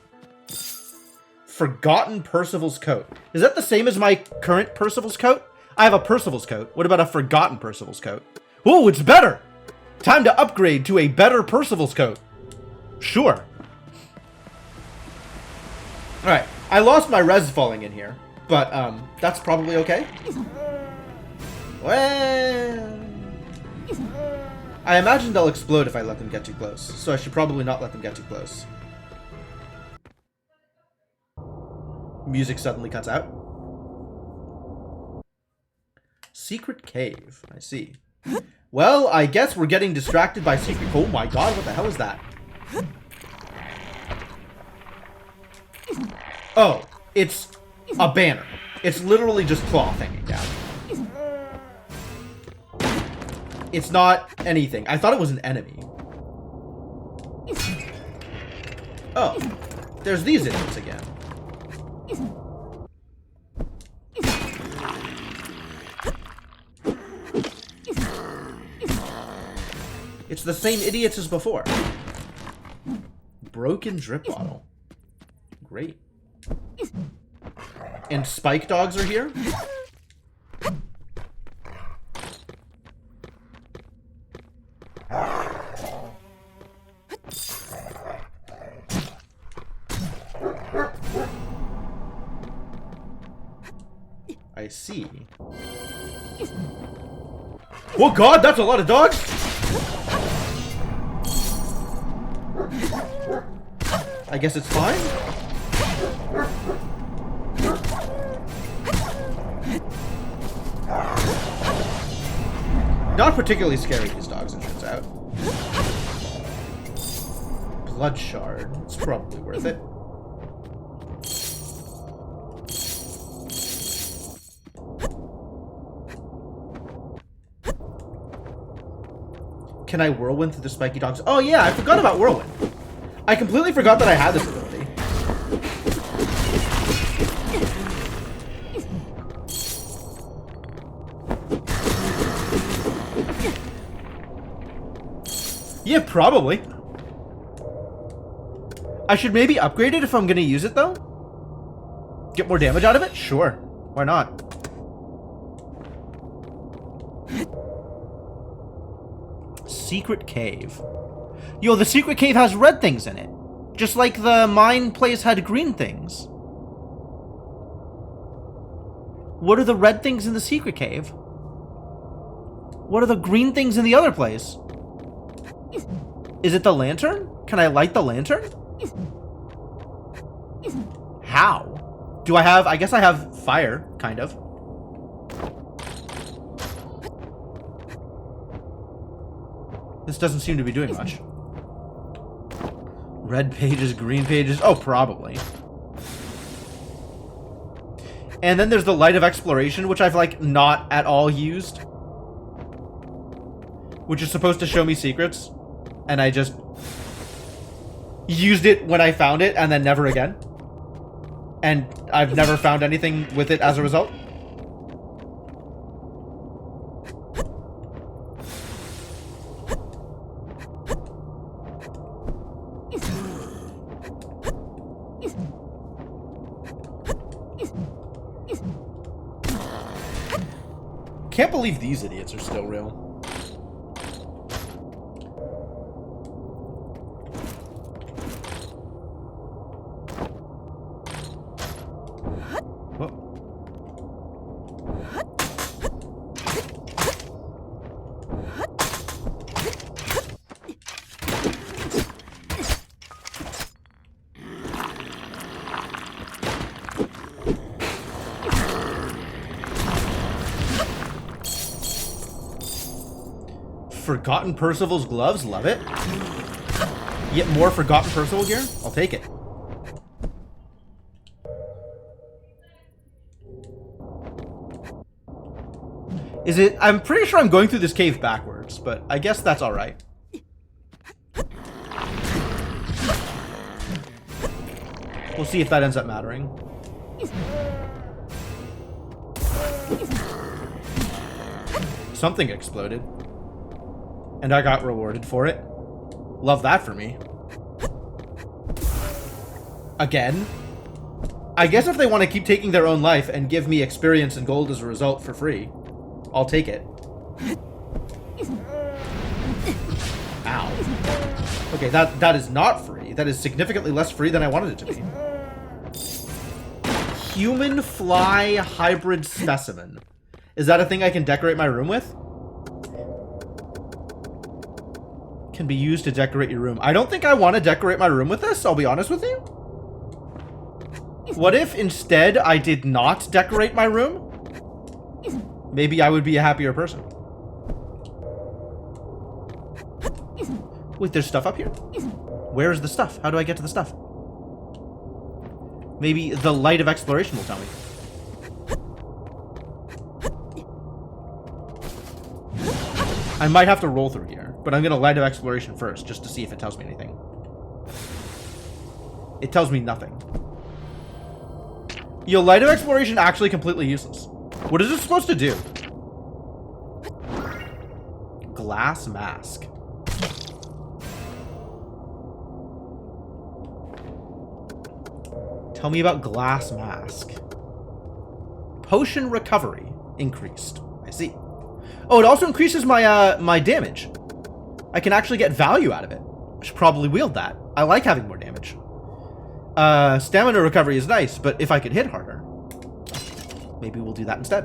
Forgotten Percival's coat. Is that the same as my current Percival's coat? I have a Percival's coat. What about a Forgotten Percival's coat? Oh, it's better! Time to upgrade to a better Percival's coat. Sure. Alright, I lost my res falling in here, but that's probably okay. Well, I imagine they'll explode if I let them get too close, so I should probably not let them get too close. Music suddenly cuts out. Secret cave, I see. Well, I guess we're getting distracted by secret... Oh my god, what the hell is that? Oh, it's a banner. It's literally just cloth hanging down. It's not anything. I thought it was an enemy. Oh, there's these idiots again. It's the same idiots as before. Broken drip bottle. Great. And spike dogs are here? I see. Oh god, that's a lot of dogs! I guess it's fine? Not particularly scary, these dogs, it turns out. Blood shard. It's probably worth it. Can I whirlwind through the spiky dogs? Oh yeah, I forgot about whirlwind. I completely forgot that I had this ability. Yeah, probably. I should maybe upgrade it if I'm gonna use it, though. Get more damage out of it? Sure. Why not? Secret cave. Yo, the secret cave has red things in it. Just like the mine place had green things. What are the red things in the secret cave? What are the green things in the other place? Is it the lantern? Can I light the lantern? How? Do I have... I guess I have fire, kind of. This doesn't seem to be doing much. Red pages, green pages. Oh, probably. And then there's the light of exploration, which I've, like, not at all used. Which is supposed to show me secrets. And I just used it when I found it, and then never again. And I've never found anything with it as a result. Can't believe these idiots are still real. Whoa. Forgotten Percival's gloves, love it. Yet more Forgotten Percival gear? I'll take it. Is it... I'm pretty sure I'm going through this cave backwards, but I guess that's alright. We'll see if that ends up mattering. Something exploded. And I got rewarded for it. Love that for me. Again. I guess if they want to keep taking their own life and give me experience and gold as a result for free, I'll take it. Ow. Okay, that is not free. That is significantly less free than I wanted it to be. Human fly hybrid specimen. Is that a thing I can decorate my room with? Can be used to decorate your room. I don't think I want to decorate my room with this, I'll be honest with you. What if instead I did not decorate my room? Maybe I would be a happier person. Wait, there's stuff up here? Where is the stuff? How do I get to the stuff? Maybe the light of exploration will tell me. I might have to roll through here, but I'm going to light of exploration first, just to see if it tells me anything. It tells me nothing. Yo, light of exploration actually completely useless. What is it supposed to do? Glass mask. Tell me about glass mask. Potion recovery increased. I see. Oh, it also increases my my damage. I can actually get value out of it. I should probably wield that. I like having more damage. Stamina recovery is nice, but if I could hit harder, maybe we'll do that instead.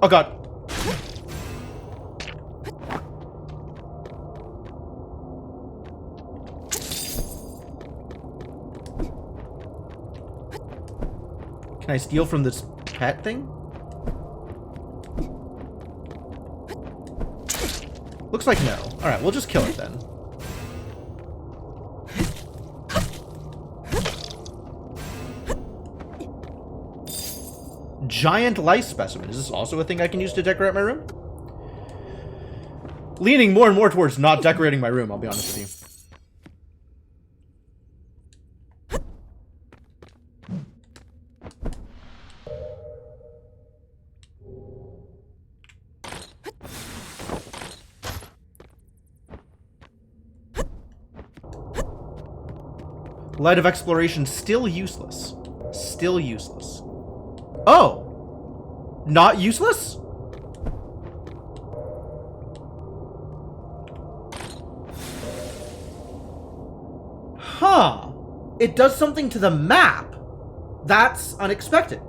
Oh god. Can I steal from this pet thing? Looks like no. Alright, we'll just kill it then. Giant lice specimen. Is this also a thing I can use to decorate my room? Leaning more and more towards not decorating my room, I'll be honest with you. Light of exploration still useless. Still useless. Oh! Not useless? Huh. It does something to the map. That's unexpected.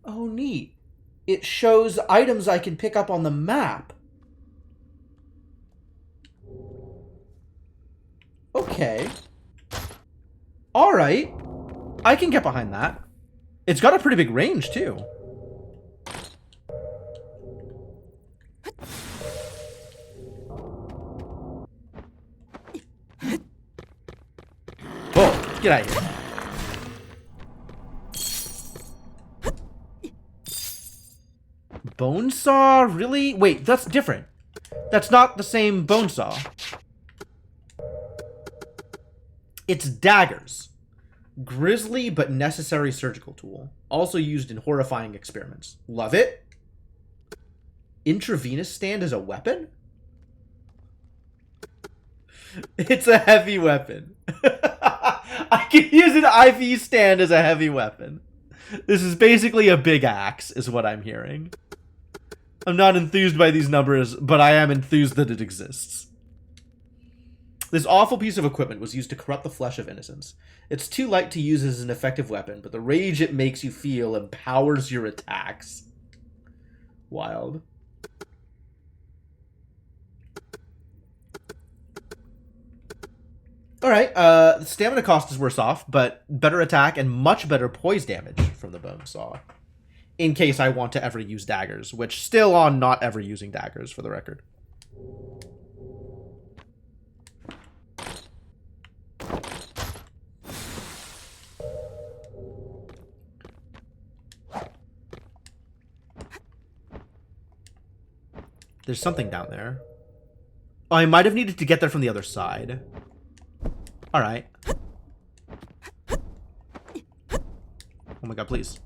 Oh, neat. It shows items I can pick up on the map. Okay. Alright. I can get behind that. It's got a pretty big range, too. Whoa, get out of here. Bone saw? Really? Wait, that's different. That's not the same bone saw. It's daggers. Grisly but necessary surgical tool. Also used in horrifying experiments. Love it. Intravenous stand as a weapon? It's a heavy weapon. I can use an IV stand as a heavy weapon. This is basically a big axe, is what I'm hearing. I'm not enthused by these numbers, but I am enthused that it exists. This awful piece of equipment was used to corrupt the flesh of innocents. It's too light to use as an effective weapon, but the rage it makes you feel empowers your attacks. Wild. Alright, the stamina cost is worse off, but better attack and much better poise damage from the bone saw. In case I want to ever use daggers, which still on not ever using daggers, for the record. There's something down there. Oh, I might have needed to get there from the other side. Alright. Oh my god, please.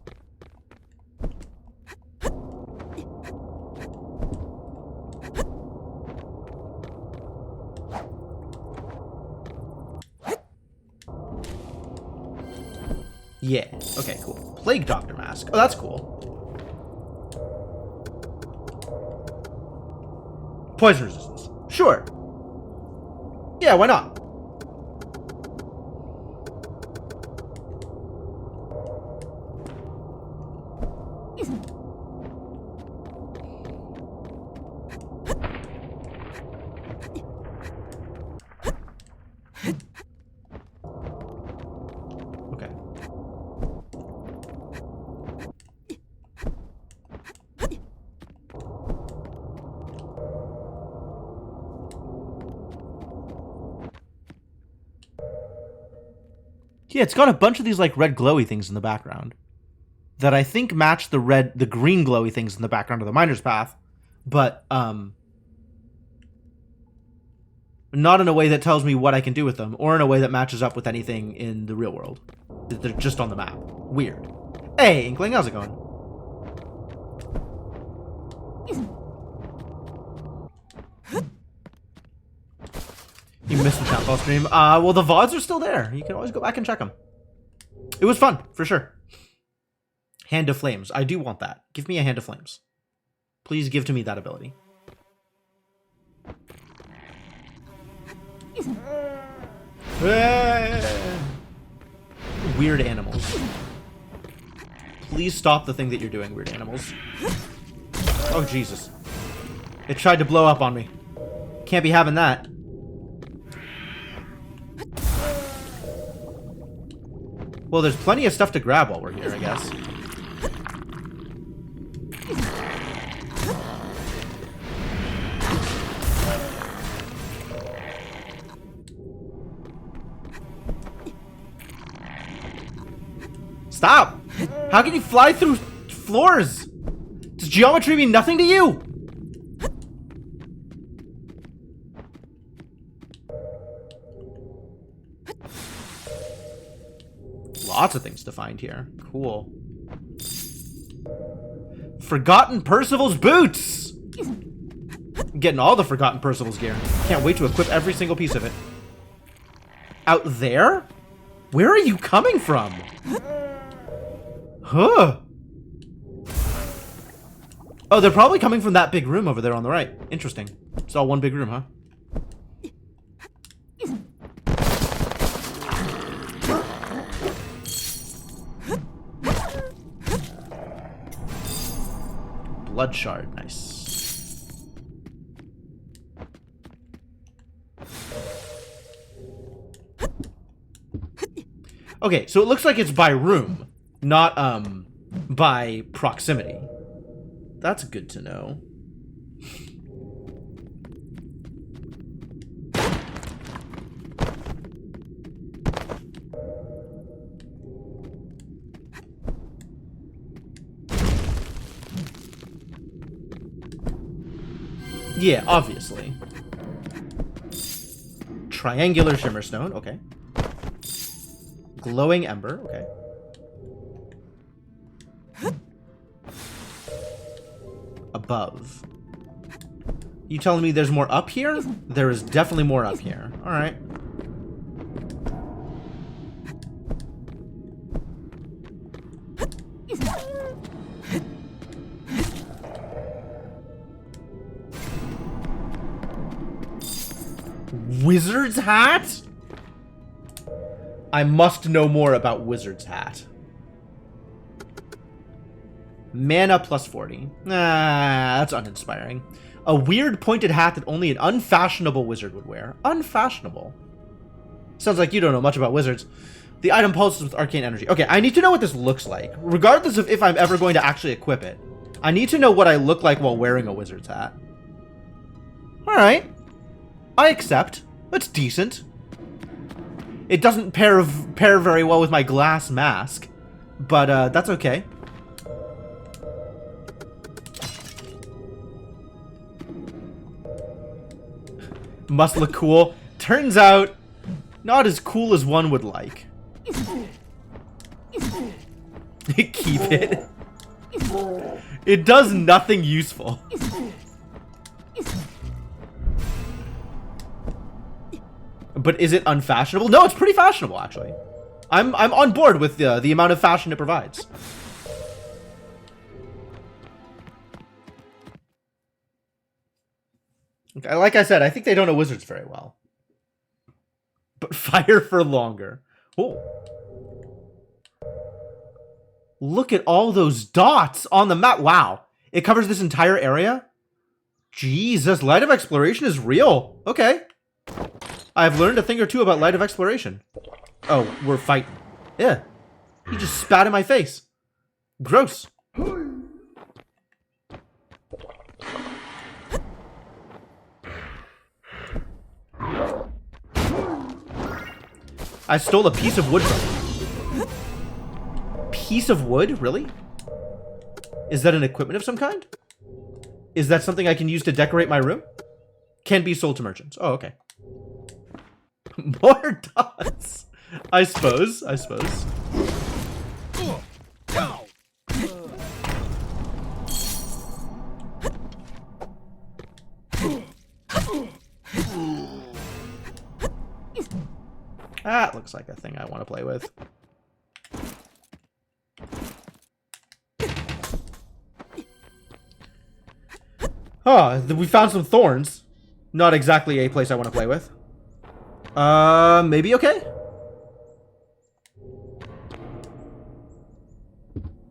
Yeah. Okay, cool. Plague Doctor Mask. Oh, that's cool. Poison resistance. Sure. Yeah, why not? Yeah, it's got a bunch of these like red glowy things in the background that I think match the green glowy things in the background of the miner's path, but not in a way that tells me what I can do with them, or in a way that matches up with anything in the real world. They're just on the map. Weird. Hey, Inkling, how's it going? You missed the town hall stream. Well, the VODs are still there. You can always go back and check them. It was fun, for sure. Hand of Flames. I do want that. Give me a Hand of Flames. Please give to me that ability. Weird animals. Please stop the thing that you're doing, weird animals. Oh, Jesus. It tried to blow up on me. Can't be having that. Well, there's plenty of stuff to grab while we're here, I guess. Stop! How can you fly through floors? Does geometry mean nothing to you? Lots of things to find here. Cool. Forgotten Percival's boots! I'm getting all the Forgotten Percival's gear. Can't wait to equip every single piece of it. Out there? Where are you coming from? Huh. Oh, they're probably coming from that big room over there on the right. Interesting. It's all one big room, huh? Blood shard, nice. Okay, so it looks like it's by room, not by proximity. That's good to know. Yeah, obviously. Triangular shimmerstone, okay. Glowing ember, okay. Above. You telling me there's more up here? There is definitely more up here. Alright. Wizard's hat? I must know more about Wizard's hat. Mana plus 40. That's uninspiring. A weird pointed hat that only an unfashionable wizard would wear. Unfashionable. Sounds like you don't know much about wizards. The item pulses with arcane energy. Okay, I need to know what this looks like. Regardless of if I'm ever going to actually equip it. I need to know what I look like while wearing a wizard's hat. Alright. I accept. That's decent. It doesn't pair very well with my glass mask. But that's okay. Must look cool. Turns out, not as cool as one would like. Keep it. It does nothing useful. But is it unfashionable? No, it's pretty fashionable, actually. I'm on board with the amount of fashion it provides. Okay, like I said, I think they don't know wizards very well. But fire for longer. Oh. Look at all those dots on the map. Wow. It covers this entire area? Jesus, Light of Exploration is real. Okay. I've learned a thing or two about Light of Exploration. Oh, we're fighting. Yeah. He just spat in my face. Gross. I stole a piece of wood from him. Piece of wood? Really? Is that an equipment of some kind? Is that something I can use to decorate my room? Can be sold to merchants. Oh, okay. More dots. I suppose. That looks like a thing I want to play with. Oh, we found some thorns. Not exactly a place I want to play with. Maybe okay?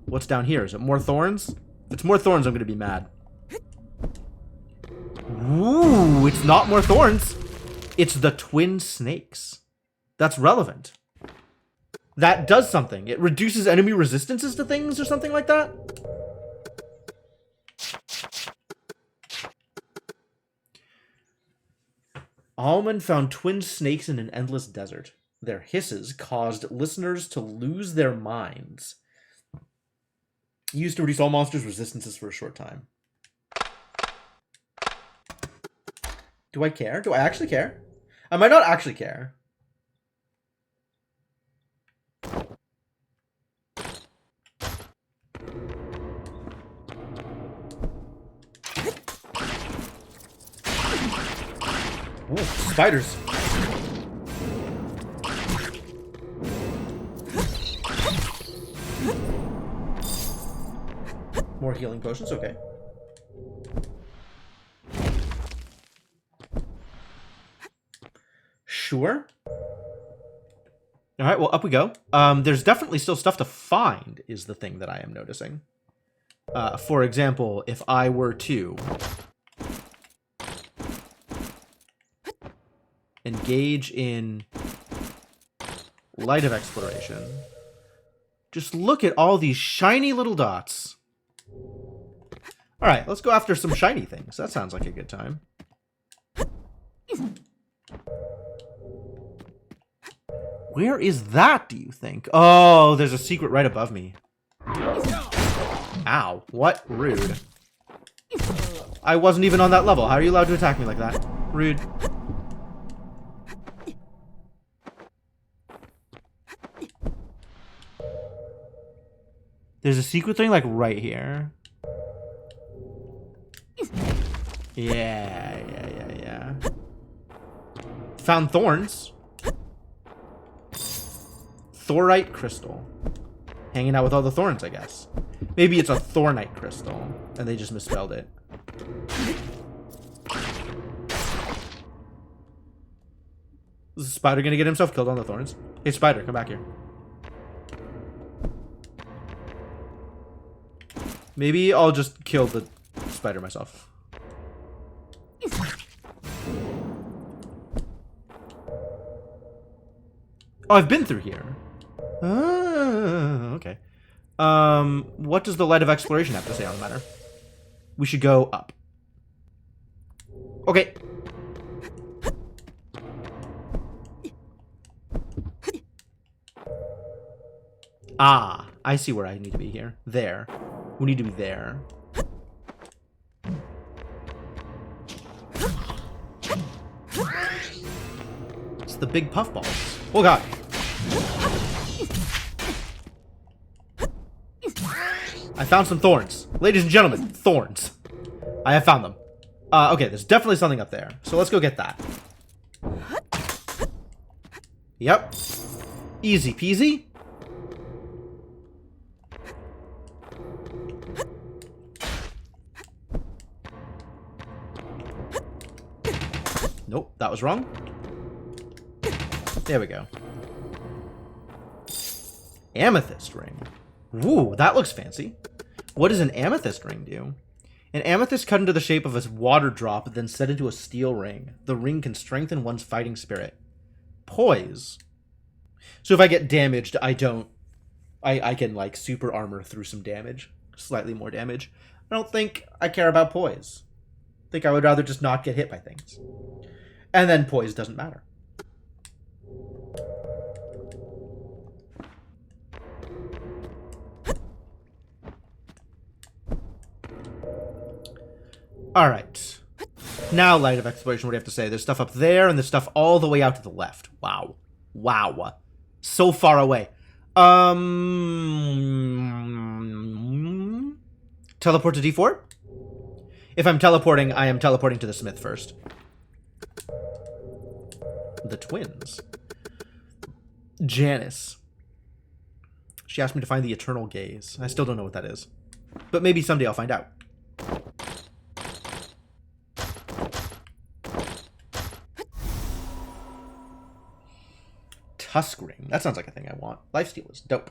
What's down here? Is it more thorns? If it's more thorns, I'm going to be mad. Ooh, it's not more thorns. It's the twin snakes. That's relevant. That does something. It reduces enemy resistances to things or something like that. Almond found twin snakes in an endless desert. Their hisses caused listeners to lose their minds. Used to reduce all monsters' resistances for a short time. Do I care? Do I actually care? I might not actually care. Ooh, spiders. More healing potions, okay. Sure. Alright, well, up we go. There's definitely still stuff to find, is the thing that I am noticing. For example, if I were to engage in light of exploration, just look at all these shiny little dots. Alright, let's go after some shiny things. That sounds like a good time. Where is that, do you think? Oh, there's a secret right above me. Ow, what? Rude. I wasn't even on that level. How are you allowed to attack me like that? Rude. There's a secret thing, like, right here. Yeah. Found thorns. Thorite crystal. Hanging out with all the thorns, I guess. Maybe it's a thornite crystal, and they just misspelled it. Is the spider gonna get himself killed on the thorns? Hey, spider, come back here. Maybe I'll just kill the spider myself. Oh, I've been through here. Okay. What does the light of exploration have to say on the matter? We should go up. Okay. Ah, I see where I need to be here. There. We need to be there. It's the big puffballs. Oh god. I found some thorns. Ladies and gentlemen, thorns. I have found them. Okay, there's definitely something up there. So let's go get that. Yep. Easy peasy. Nope, that was wrong. There we go. Amethyst ring. Ooh, that looks fancy. What does an amethyst ring do? An amethyst cut into the shape of a water drop, then set into a steel ring. The ring can strengthen one's fighting spirit. Poise. So if I get damaged, I can, like, super armor through some damage. Slightly more damage. I don't think I care about poise. I think I would rather just not get hit by things. And then poise doesn't matter. Alright. Now, light of exploration, what do you have to say? There's stuff up there, and there's stuff all the way out to the left. Wow. Wow. So far away. Teleport to D4? If I'm teleporting, I am teleporting to the smith first. The twins. Janice. She asked me to find the eternal gaze. I still don't know what that is. But maybe someday I'll find out. Tusk ring. That sounds like a thing I want. Lifesteal is dope.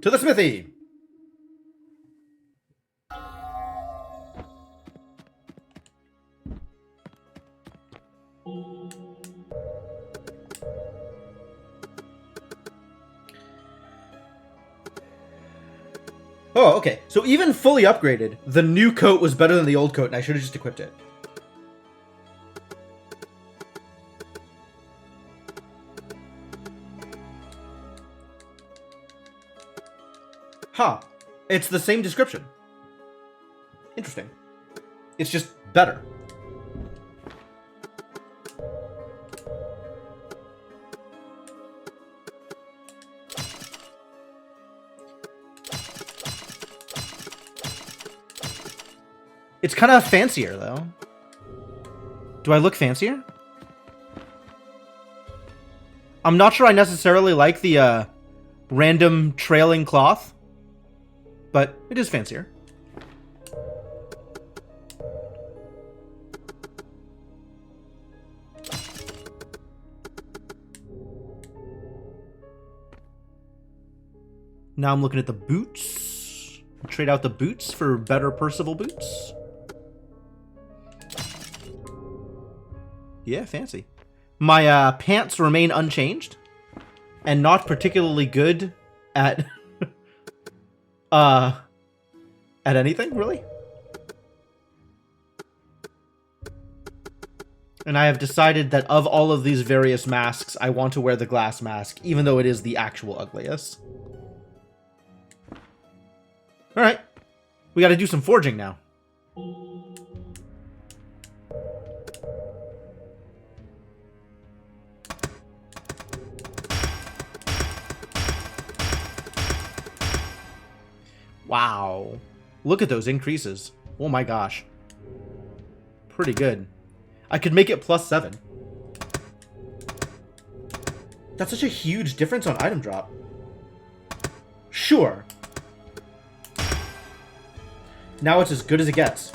To the smithy! Oh, okay. So even fully upgraded, the new coat was better than the old coat, and I should have just equipped it. Huh. It's the same description. Interesting. It's just better. It's kind of fancier, though. Do I look fancier? I'm not sure I necessarily like the random trailing cloth, but it is fancier. Now I'm looking at the boots. Trade out the boots for better Percival boots. Yeah, fancy. My pants remain unchanged and not particularly good at at anything, really. And I have decided that of all of these various masks, I want to wear the glass mask, even though it is the actual ugliest. Alright. We gotta do some forging now. Wow. Look at those increases. Oh my gosh. Pretty good. I could make it +7. That's such a huge difference on item drop. Sure. Now it's as good as it gets.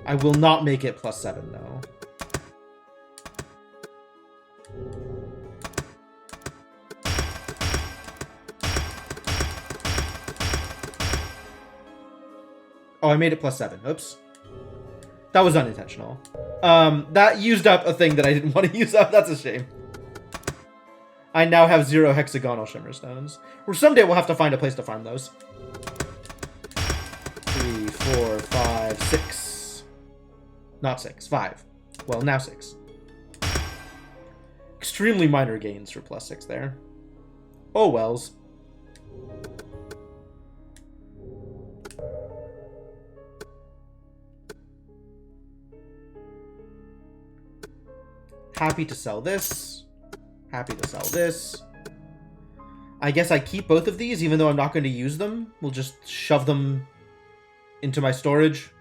I will not make it +7 though. Oh, I made it +7. Oops. That was unintentional. That used up a thing that I didn't want to use up. That's a shame. I now have 0 hexagonal shimmer stones. Or someday we'll have to find a place to farm those. 3, 4, 5, 6. Not 6. 5. Well, now 6. Extremely minor gains for +6 there. Oh wells. Happy to sell this. Happy to sell this. I guess I keep both of these, even though I'm not going to use them. We'll just shove them into my storage.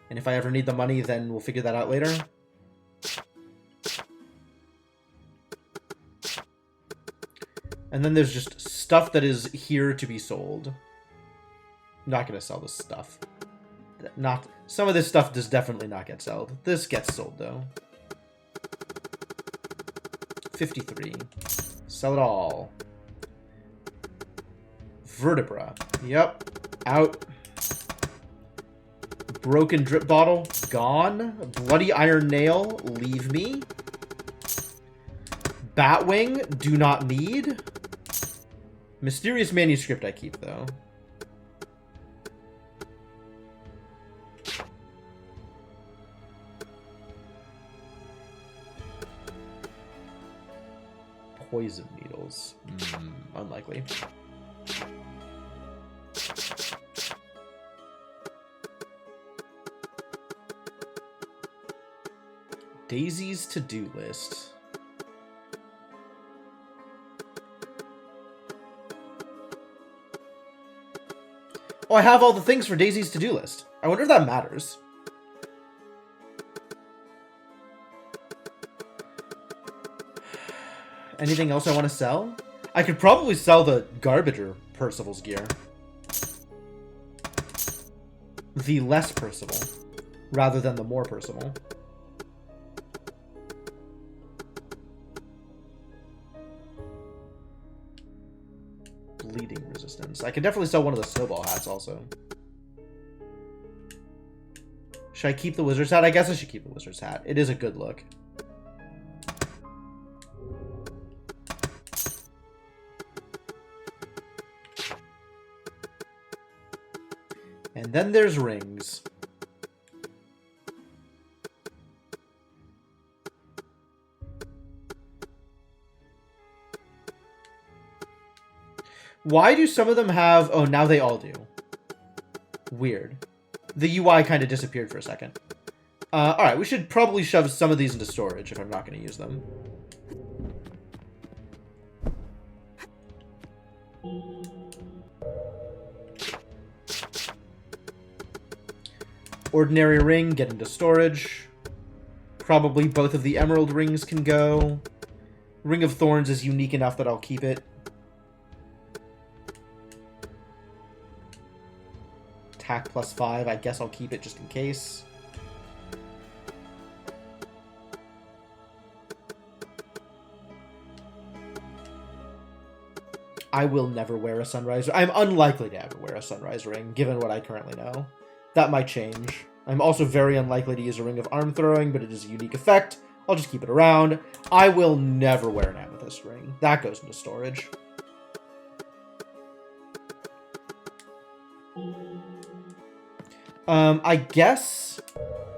And if I ever need the money, then we'll figure that out later. And then there's just stuff that is here to be sold. I'm not going to sell this stuff. Some of this stuff does definitely not get sold. This gets sold, though. 53. Sell it all. Vertebra. Yep. Out. Broken drip bottle. Gone. Bloody iron nail. Leave me. Batwing. Do not need. Mysterious manuscript I keep, though. Poison needles. Unlikely. Daisy's to-do list. Oh, I have all the things for Daisy's to-do list. I wonder if that matters. Anything else I want to sell? I could probably sell the Garbager Percival's gear. The less Percival, rather than the more Percival. Bleeding resistance. I could definitely sell one of the snowball hats also. Should I keep the wizard's hat? I guess I should keep the wizard's hat. It is a good look. And then there's rings. Why do some of them have... Oh, now they all do. Weird. The UI kind of disappeared for a second. Alright, we should probably shove some of these into storage if I'm not going to use them. Ordinary ring, get into storage. Probably both of the emerald rings can go. Ring of Thorns is unique enough that I'll keep it. Attack +5, I guess I'll keep it just in case. I will never wear a sunrise. I'm unlikely to ever wear a sunrise ring, given what I currently know. That might change. I'm also very unlikely to use a ring of arm throwing, but it is a unique effect. I'll just keep it around. I will never wear an amethyst ring. That goes into storage. I guess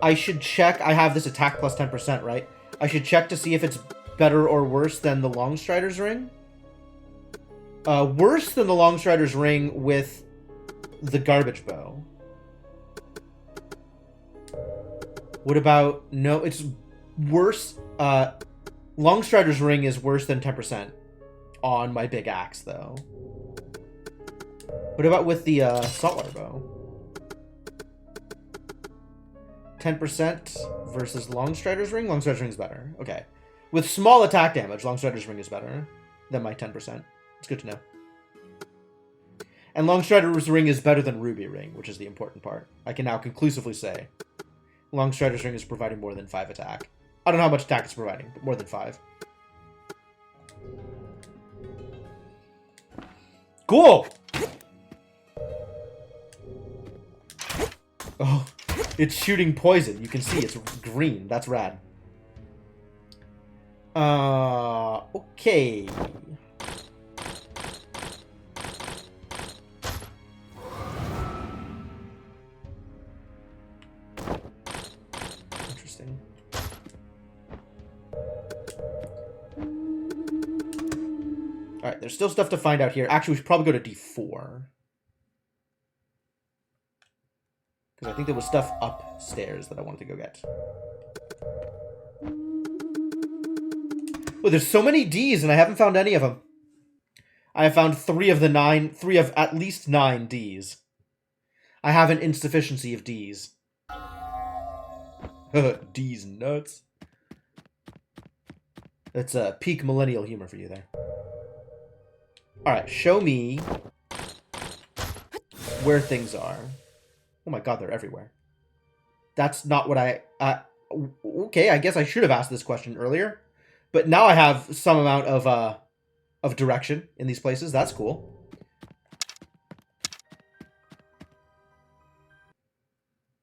I should check. I have this attack plus 10%, right? I should check to see if it's better or worse than the Longstrider's ring. Worse than the Longstrider's ring with the garbage bow. What about... No, it's worse. Longstrider's ring is worse than 10% on my big axe, though. What about with the saltwater bow? 10% versus Longstrider's ring? Longstrider's ring is better. Okay. With small attack damage, Longstrider's ring is better than my 10%. It's good to know. And Longstrider's ring is better than Ruby ring, which is the important part. I can now conclusively say Longstrider's ring is providing more than 5 attack. I don't know how much attack it's providing, but more than 5. Cool! Oh, it's shooting poison. You can see it's green. That's rad. Okay. Interesting. Alright, there's still stuff to find out here. Actually, we should probably go to D4. Because I think there was stuff upstairs that I wanted to go get. Oh, there's so many Ds and I haven't found any of them. I have found 3 of at least 9 Ds. I have an insufficiency of Ds. D's nuts. That's peak millennial humor for you there. Alright, show me where things are. Oh my god, they're everywhere. That's not what I... okay, I guess I should have asked this question earlier. But now I have some amount of direction in these places. That's cool.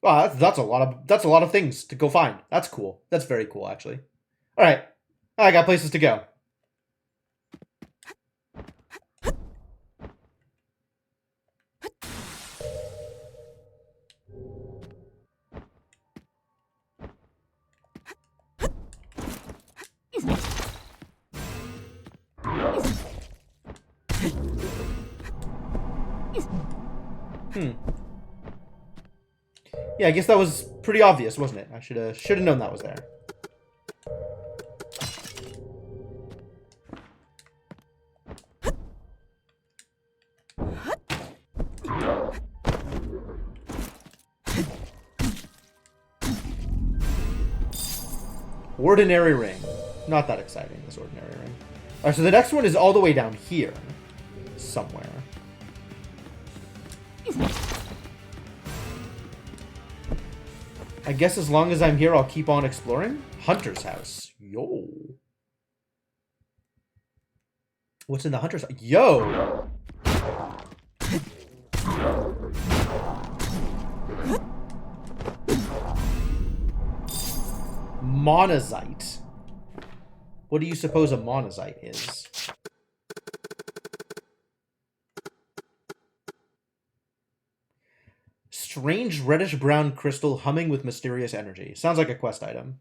Wow, that's a lot of things to go find. That's cool. That's very cool, actually. All right, I got places to go. Yeah, I guess that was pretty obvious, wasn't it? I should have known that was there. Ordinary ring. Not that exciting, this ordinary ring. Alright, so the next one is all the way down here. Somewhere. I guess as long as I'm here, I'll keep on exploring. Hunter's house. Yo. What's in the Hunter's house? Yo! Monazite. What do you suppose a monazite is? Strange reddish-brown crystal humming with mysterious energy. Sounds like a quest item.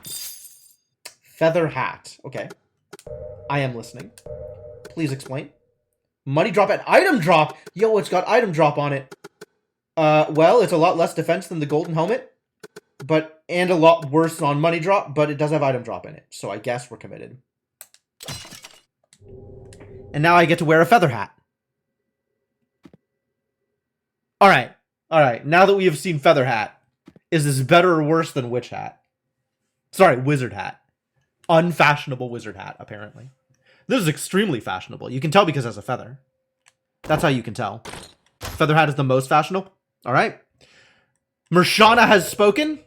Feather hat. Okay. I am listening. Please explain. Money drop and item drop! Yo, it's got item drop on it. Well, it's a lot less defense than the golden helmet. And a lot worse on money drop, but it does have item drop in it. So I guess we're committed. And now I get to wear a feather hat. Alright. Alright. Now that we have seen feather hat, is this better or worse than witch hat? Sorry, wizard hat. Unfashionable wizard hat, apparently. This is extremely fashionable. You can tell because it has a feather. That's how you can tell. Feather hat is the most fashionable. Alright. Mershana has spoken.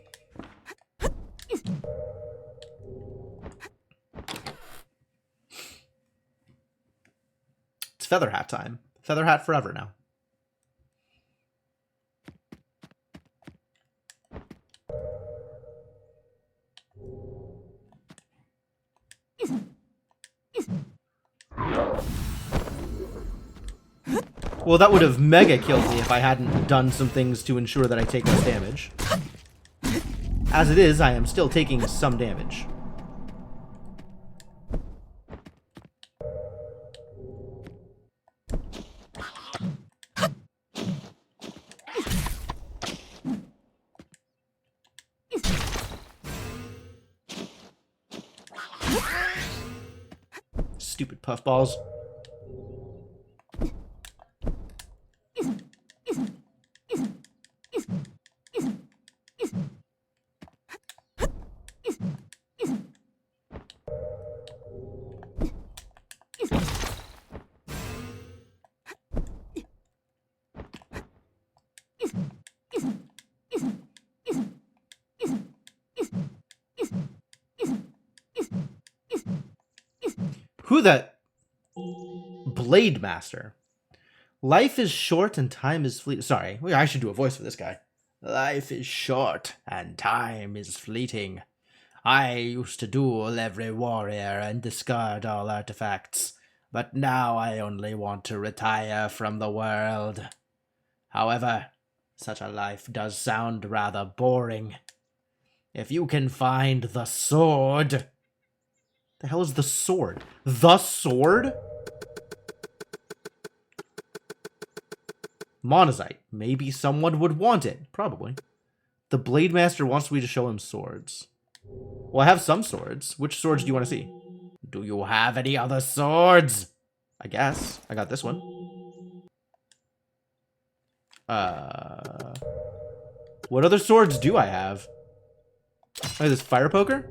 It's feather hat time. Feather hat forever now. Well, that would have mega killed me if I hadn't done some things to ensure that I take less damage. As it is, I am still taking some damage. Stupid puffballs. Who that? Blade Master. Life is short and time is fleeting. Sorry, I should do a voice for this guy. Life is short and time is fleeting. I used to duel every warrior and discard all artifacts, but now I only want to retire from the world. However, such a life does sound rather boring. If you can find the sword... The hell is the sword? The sword? Monazite. Maybe someone would want it. Probably. The Blade Master wants me to show him swords. Well, I have some swords. Which swords do you want to see? Do you have any other swords? I guess. I got this one. What other swords do I have? Oh, this fire poker?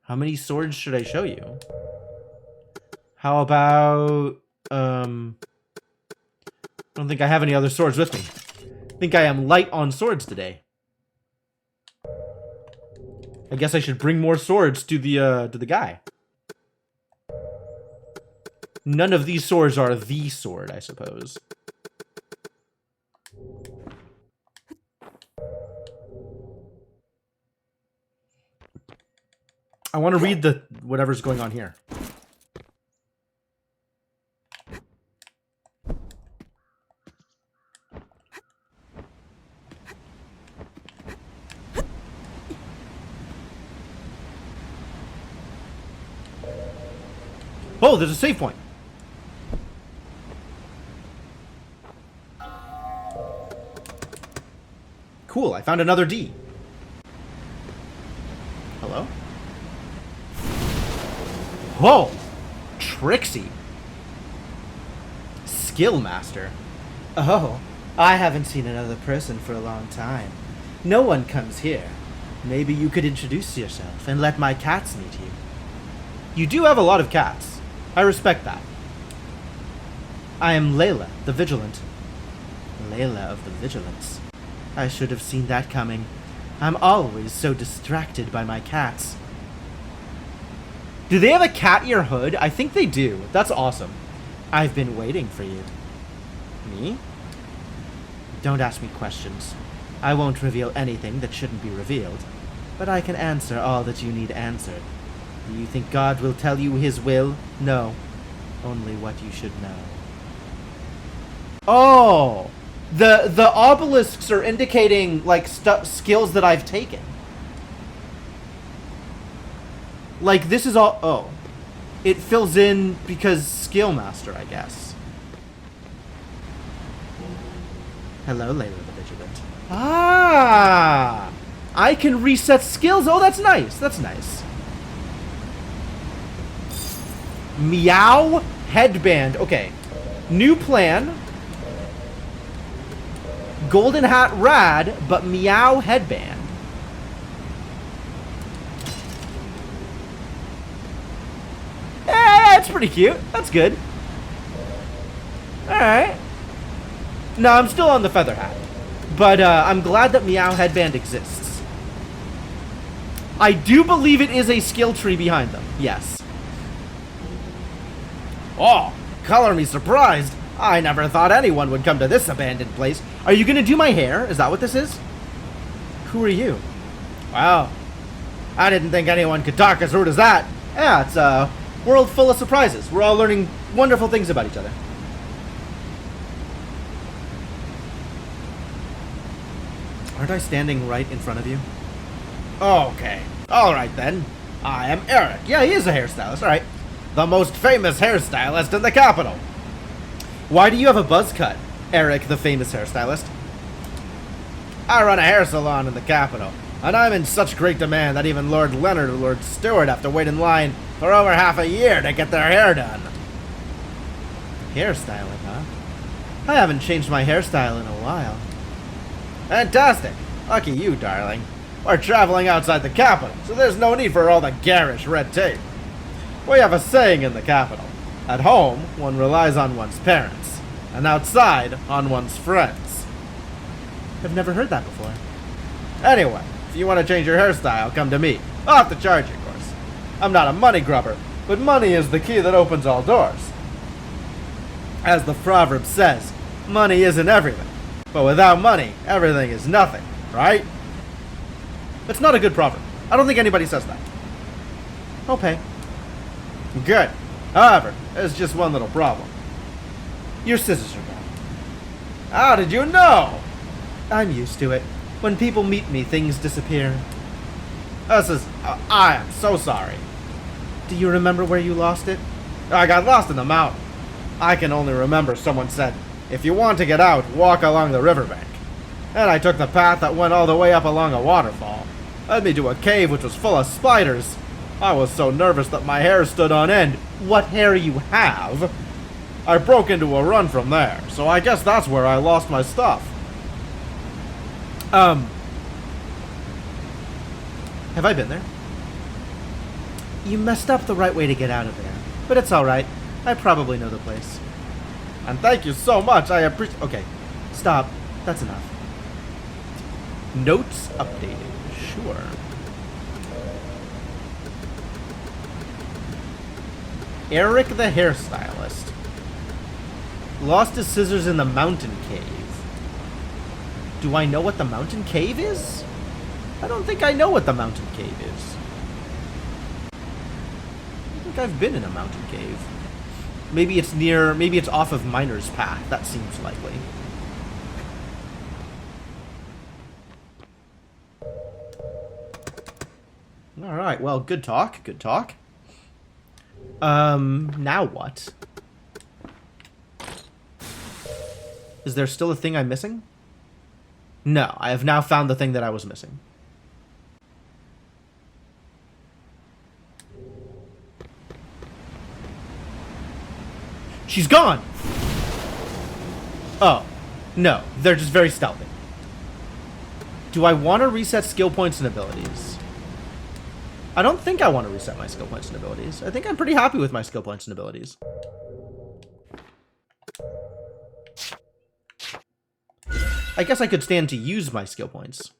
How many swords should I show you? How about... I don't think I have any other swords with me. I think I am light on swords today. I guess I should bring more swords to the guy. None of these swords are the sword, I suppose. I want to read the whatever's going on here. Oh, there's a save point. Cool, I found another D. Hello? Whoa! Trixie. Skill Master. Oh, I haven't seen another person for a long time. No one comes here. Maybe you could introduce yourself and let my cats meet you. You do have a lot of cats. I respect that. I am Layla, the Vigilant. Layla of the Vigilance. I should have seen that coming. I'm always so distracted by my cats. Do they have a cat ear hood? I think they do. That's awesome. I've been waiting for you. Me? Don't ask me questions. I won't reveal anything that shouldn't be revealed, but I can answer all that you need answered. Do you think God will tell you his will? No. Only what you should know. Oh! The obelisks are indicating, like, skills that I've taken. Like, this is all... Oh. It fills in because Skill Master, I guess. Hello, Layla the Vigilant. Ah! I can reset skills. Oh, that's nice. That's nice. Meow headband. Okay. New plan. Golden hat rad, but meow headband. That's pretty cute. That's good. Alright. No, I'm still on the feather hat. But I'm glad that meow headband exists. I do believe it is a skill tree behind them. Yes. Oh, color me surprised. I never thought anyone would come to this abandoned place. Are you gonna do my hair? Is that what this is? Who are you? Wow. I didn't think anyone could talk as rude as that. Yeah, it's a world full of surprises. We're all learning wonderful things about each other. Aren't I standing right in front of you? Okay. Alright then. I am Eric. Yeah, he is a hairstylist. Alright. The most famous hairstylist in the capital. Why do you have a buzz cut, Eric, the famous hairstylist? I run a hair salon in the capital, and I'm in such great demand that even Lord Leonard and Lord Stewart have to wait in line for over half a year to get their hair done. Hairstyling, huh? I haven't changed my hairstyle in a while. Fantastic. Lucky you, darling. We're traveling outside the capital, so there's no need for all the garish red tape. We have a saying in the capital. At home, one relies on one's parents, and outside, on one's friends. I've never heard that before. Anyway, if you want to change your hairstyle, come to me. I'll have to charge you, of course. I'm not a money grubber, but money is the key that opens all doors. As the proverb says, money isn't everything, but without money, everything is nothing, right? It's not a good proverb. I don't think anybody says that. Okay. Good. However, there's just one little problem. Your scissors are gone. How did you know? I'm used to it. When people meet me, things disappear. I am so sorry. Do you remember where you lost it? I got lost in the mountain. I can only remember someone said, if you want to get out, walk along the riverbank. And I took the path that went all the way up along a waterfall. Led me to a cave which was full of spiders. I was so nervous that my hair stood on end. What hair you have? I broke into a run from there, so I guess that's where I lost my stuff. Have I been there? You messed up the right way to get out of there, but it's alright. I probably know the place. And thank you so much, I appreciate... Okay, stop. That's enough. Notes updated. Sure. Eric the hairstylist lost his scissors in the mountain cave. Do I know what the mountain cave is? I don't think I know what the mountain cave is. I think I've been in a mountain cave. Maybe it's off of Miner's Path. That seems likely. Alright, well, good talk, good talk. Now what? Is there still a thing I'm missing? No, I have now found the thing that I was missing. She's gone! Oh, no, they're just very stealthy. Do I want to reset skill points and abilities? I don't think I want to reset my skill points and abilities. I think I'm pretty happy with my skill points and abilities. I guess I could stand to use my skill points.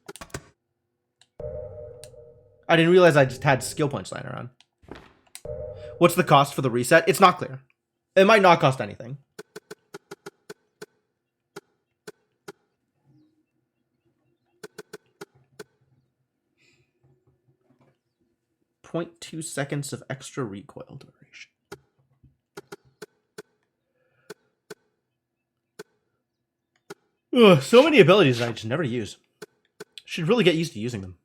I didn't realize I just had skill points lying around. What's the cost for the reset? It's not clear. It might not cost anything. .2 seconds of extra recoil duration. Ugh, so many abilities I just never use. Should really get used to using them.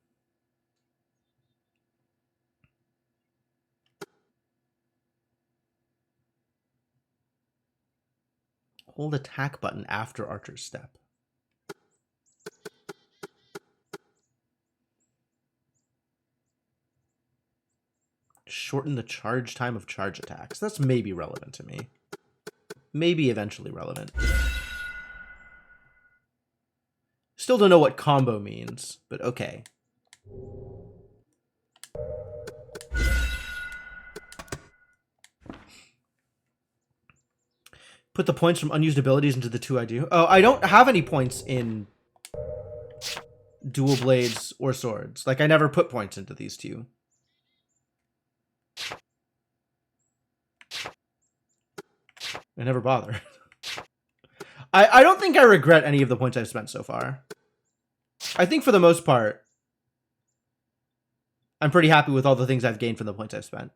Hold attack button after Archer's Step. shorten the charge time of charge attacks. That's maybe relevant to me. Maybe eventually relevant. Still don't know what combo means, but okay. Put the points from unused abilities into the 2 I do. Oh, I don't have any points in dual blades or swords. Like, I never put points into these 2. I never bother. I don't think I regret any of the points I've spent so far. I think for the most part, I'm pretty happy with all the things I've gained from the points I've spent.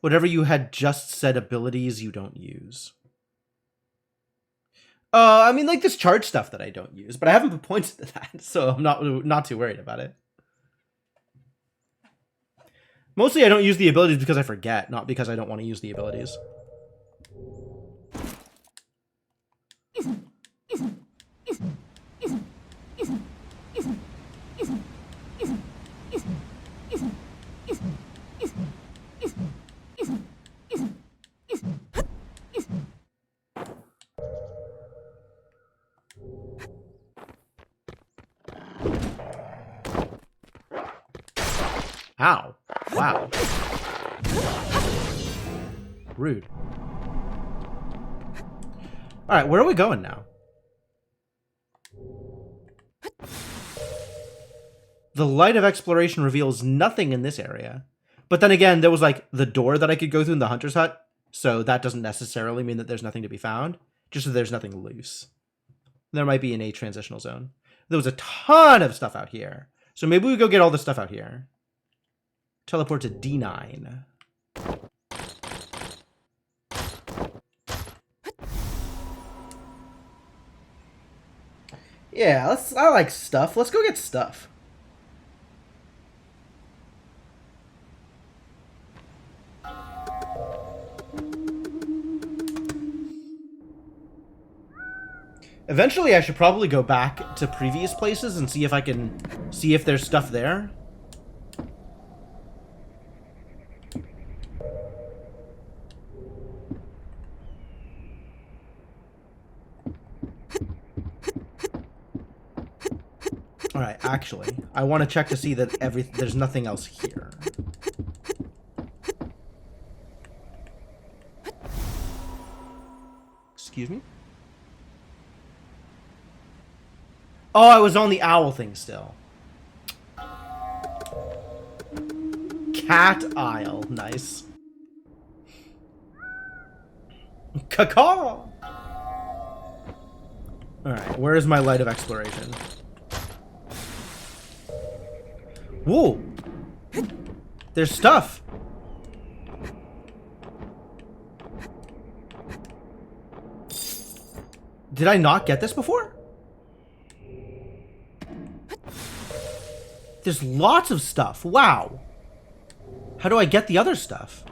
Whatever you had just said abilities you don't use. I mean, like this charge stuff that I don't use, but I haven't put points into that, so I'm not too worried about it. Mostly I don't use the abilities because I forget, not because I don't want to use the abilities. Ow. Wow. Rude. Alright, where are we going now? The light of exploration reveals nothing in this area. But then again, there was like the door that I could go through in the hunter's hut. So that doesn't necessarily mean that there's nothing to be found. Just that there's nothing loose. There might be in a transitional zone. There was a ton of stuff out here. So maybe we go get all the stuff out here. Teleport to D9. Yeah, I like stuff. Let's go get stuff. Eventually, I should probably go back to previous places and see if I can see if there's stuff there. Alright, actually, I want to check to see that there's nothing else here. Excuse me? Oh, I was on the owl thing still. Cat Isle. Nice. Caw-caw! Alright, where is my light of exploration? Whoa! There's stuff! Did I not get this before? There's lots of stuff. Wow. How do I get the other stuff?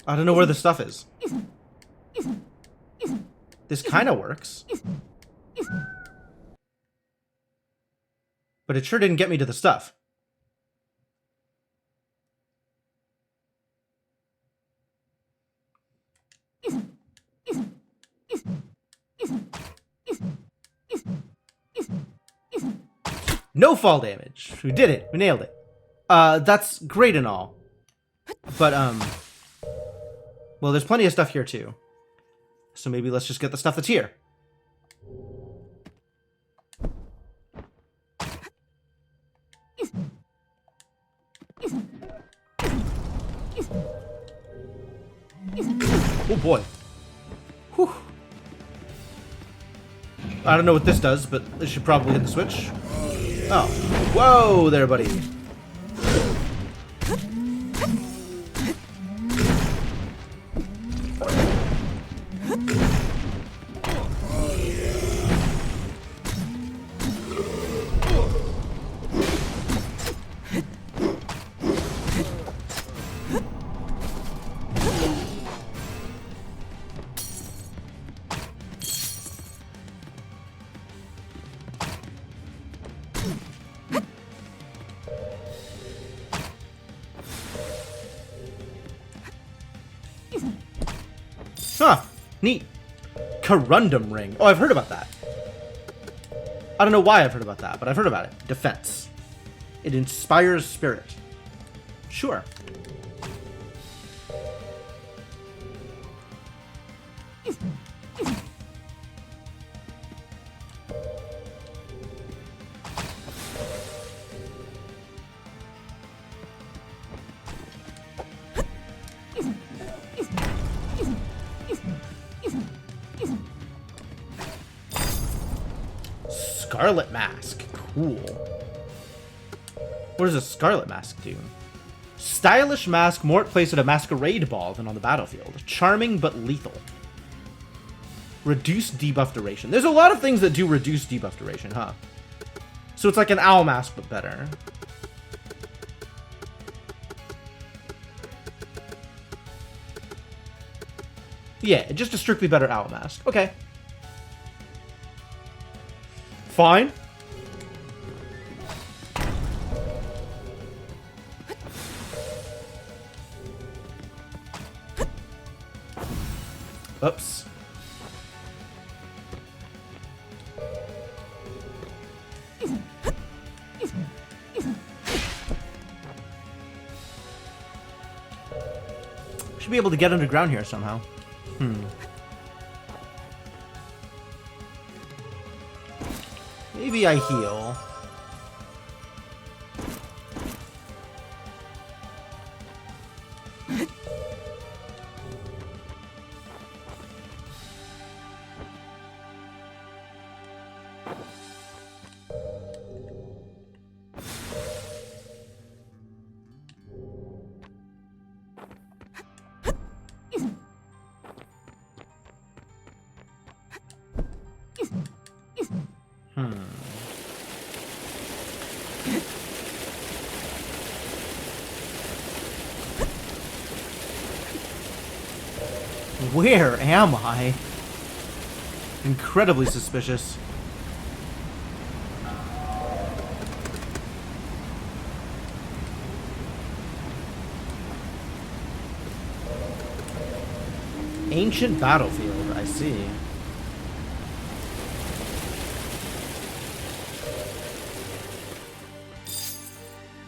I don't know where the stuff is. This kind of works. But it sure didn't get me to the stuff. No fall damage. We did it. We nailed it. That's great and all. But, well, there's plenty of stuff here, too. So maybe let's just get the stuff that's here. Oh, boy. Whew. I don't know what this does, but it should probably hit the switch. Oh. Whoa there, buddy. Huh. Neat. Corundum ring. Oh, I've heard about that. I don't know why I've heard about that, but I've heard about it. Defense. It inspires spirit. Sure. Scarlet Mask. Cool. What does a Scarlet Mask do? Stylish mask more at place at a masquerade ball than on the battlefield. Charming but lethal. Reduced debuff duration. There's a lot of things that do reduce debuff duration, huh? So it's like an owl mask, but better. Yeah, just a strictly better owl mask. Okay. Fine. Oops. Should be able to get underground here somehow. Maybe I heal. Where am I? Incredibly suspicious. Ancient battlefield, I see.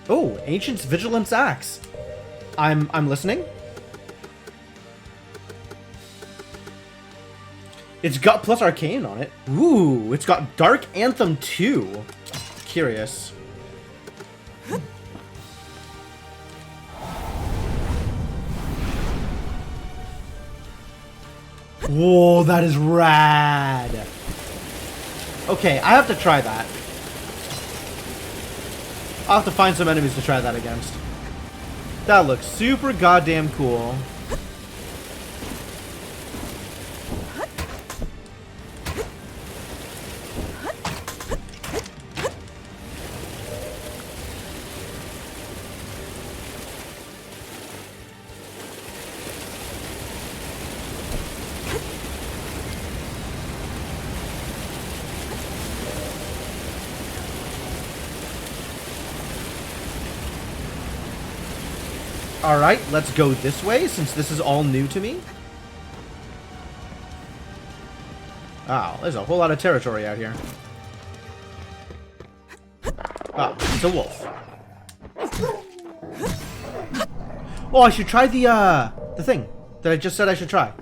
Oh, Ancient's Vigilance Axe. I'm listening. It's got plus Arcane on it. Ooh, it's got Dark Anthem 2. Curious. Whoa, that is rad. Okay, I have to try that. I'll have to find some enemies to try that against. That looks super goddamn cool. Alright, let's go this way, since this is all new to me. Wow, there's a whole lot of territory out here. Ah, it's a wolf. Oh, I should try the thing that I just said I should try.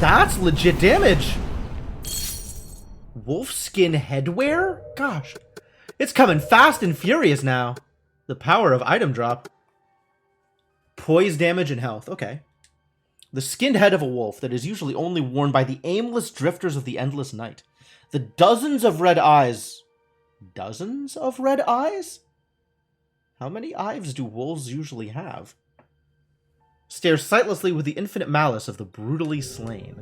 That's legit damage. Wolfskin headwear? Gosh. It's coming fast and furious now. The power of item drop. Poise damage and health. Okay. The skinned head of a wolf that is usually only worn by the aimless drifters of the endless night. The dozens of red eyes. Dozens of red eyes? How many eyes do wolves usually have? Stare sightlessly with the infinite malice of the brutally slain.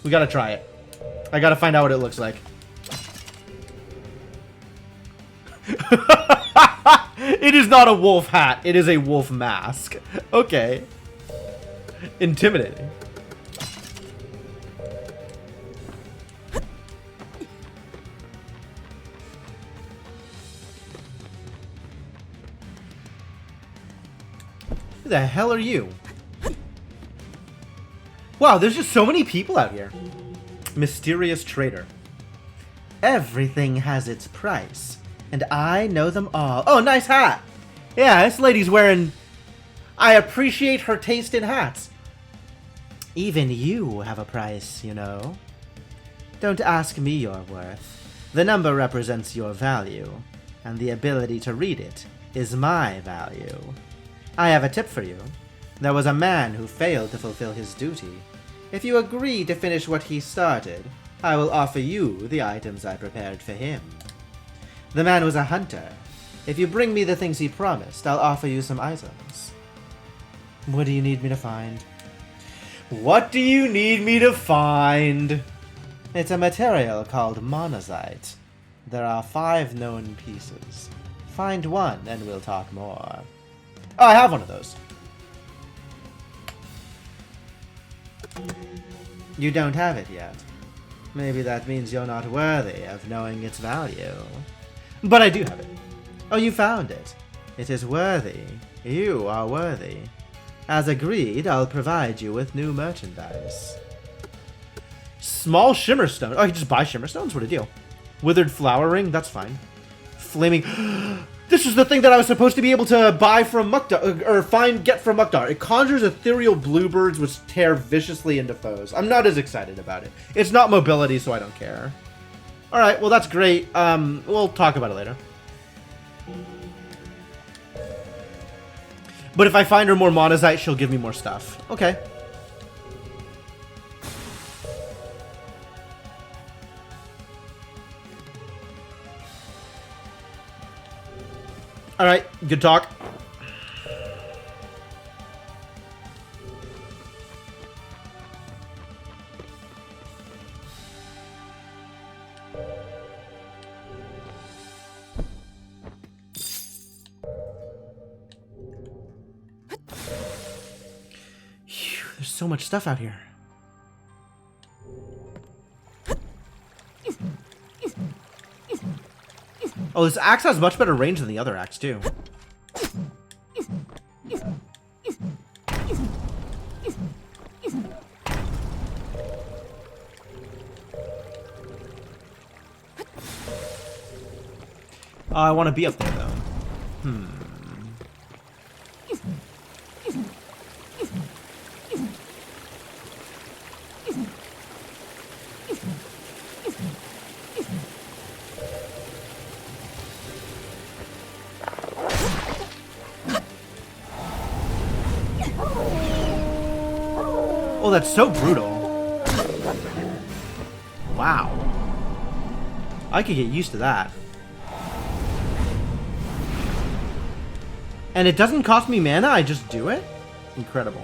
We gotta try it. I gotta find out what it looks like. It is not a wolf hat. It is a wolf mask. Okay. Intimidating. Who the hell are you? Wow, there's just so many people out here. Mysterious trader. Everything has its price, and I know them all. Oh, nice hat! Yeah, this lady's wearing... I appreciate her taste in hats. Even you have a price, you know. Don't ask me your worth. The number represents your value, and the ability to read it is my value. I have a tip for you. There was a man who failed to fulfill his duty. If you agree to finish what he started, I will offer you the items I prepared for him. The man was a hunter. If you bring me the things he promised, I'll offer you some items. What do you need me to find? What do you need me to find? It's a material called monazite. There are 5 known pieces. Find one and we'll talk more. Oh, I have one of those. You don't have it yet. Maybe that means you're not worthy of knowing its value. But I do have it. Oh, you found it. It is worthy. You are worthy. As agreed, I'll provide you with new merchandise. Small shimmer stone. Oh, I can just buy shimmer stones? What a deal. Withered flower ring? That's fine. Flaming... This is the thing that I was supposed to be able to buy from Mukhtar, or get from Mukhtar. It conjures ethereal bluebirds which tear viciously into foes. I'm not as excited about it. It's not mobility, so I don't care. Alright, well that's great. We'll talk about it later. But if I find her more monazite, she'll give me more stuff. Okay. Alright, good talk. Phew, there's so much stuff out here. Oh, this axe has much better range than the other axe, too. I want to be up there, though. Oh, that's so brutal. Wow. I could get used to that. And it doesn't cost me mana, I just do it? Incredible.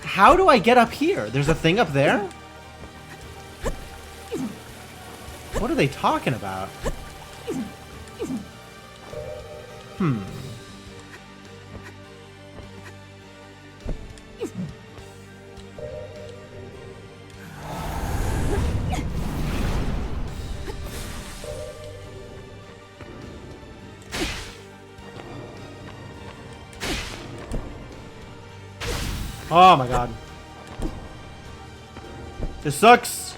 How do I get up here? There's a thing up there? What are they talking about? Oh my god. This sucks.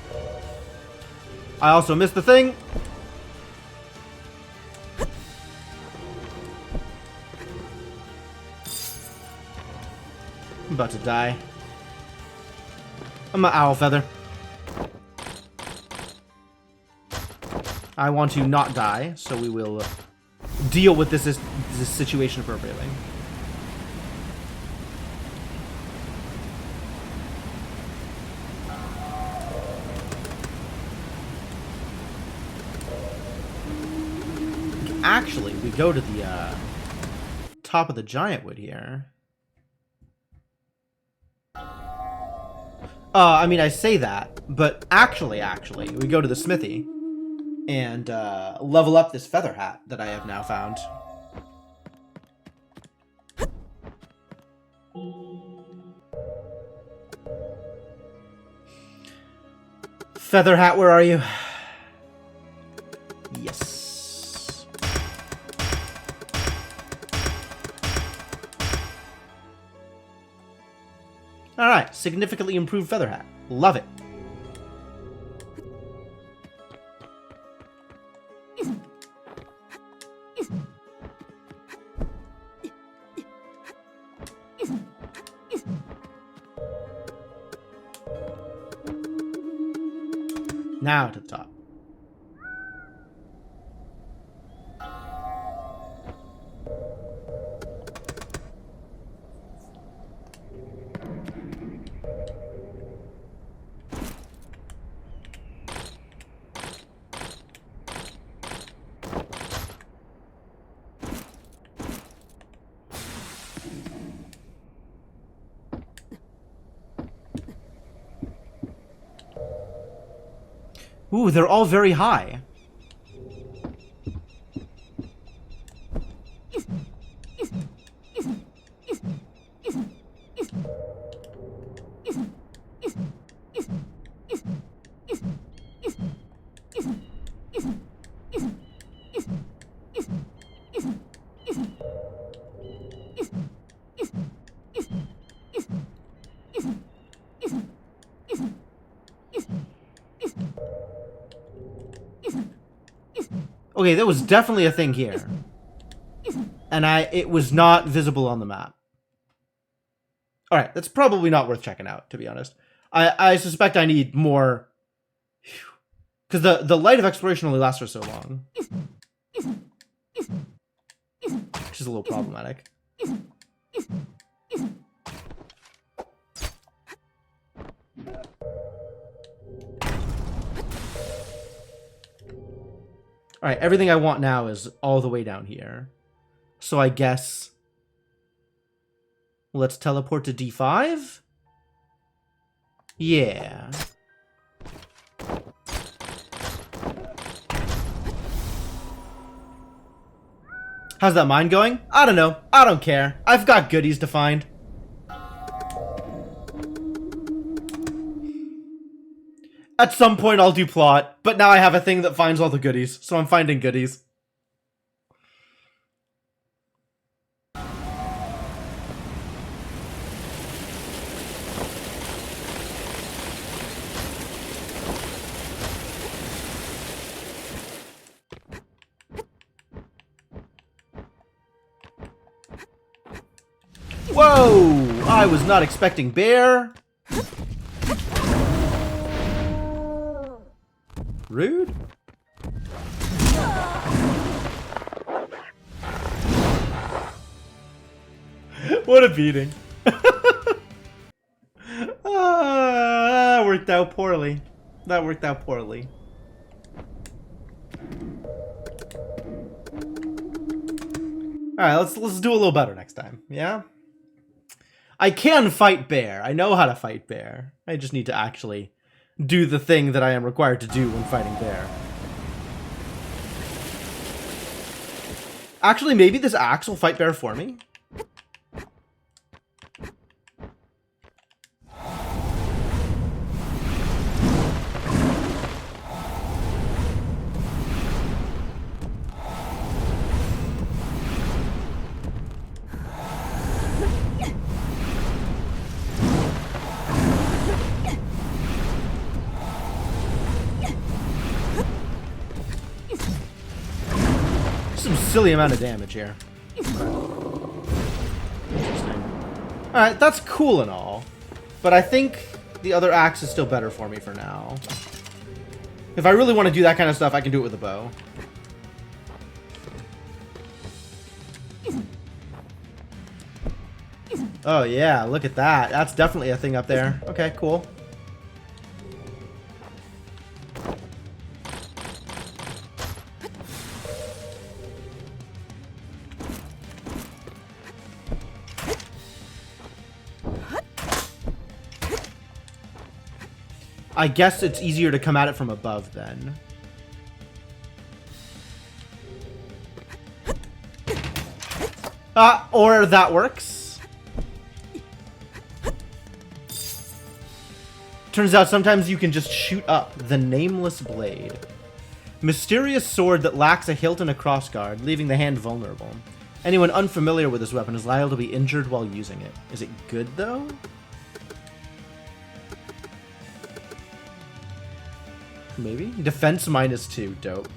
I also missed the thing. about to die. I'm an owl feather. I want to not die, so we will deal with this situation appropriately. Actually, we go to the top of the giant wood here. I mean, I say that, but actually, we go to the smithy and level up this feather hat that I have now found. Feather hat, where are you? Yes. Alright, significantly improved feather hat. Love it. Now to the top. Ooh, they're all very high. Okay, there was definitely a thing here. And it was not visible on the map. Alright, that's probably not worth checking out, to be honest. I suspect I need more... Because the light of exploration only lasts for so long. Which is a little problematic. Alright, everything I want now is all the way down here. So I guess... Let's teleport to D5? Yeah. How's that mine going? I don't know. I don't care. I've got goodies to find. At some point I'll do plot, but now I have a thing that finds all the goodies, so I'm finding goodies. Whoa! I was not expecting bear. Rude. What a beating. That worked out poorly. That worked out poorly. Alright, let's do a little better next time, yeah? I can fight bear. I know how to fight bear. I just need to actually do the thing that I am required to do when fighting bear. Actually, maybe this axe will fight bear for me. Some silly amount of damage here. Interesting. Alright, that's cool and all. But I think the other axe is still better for me for now. If I really want to do that kind of stuff, I can do it with a bow. Oh yeah, look at that. That's definitely a thing up there. Okay, cool. I guess it's easier to come at it from above then. Or that works. Turns out sometimes you can just shoot up the Nameless Blade. Mysterious sword that lacks a hilt and a crossguard, leaving the hand vulnerable. Anyone unfamiliar with this weapon is liable to be injured while using it. Is it good though? Maybe? Defense -2. Dope.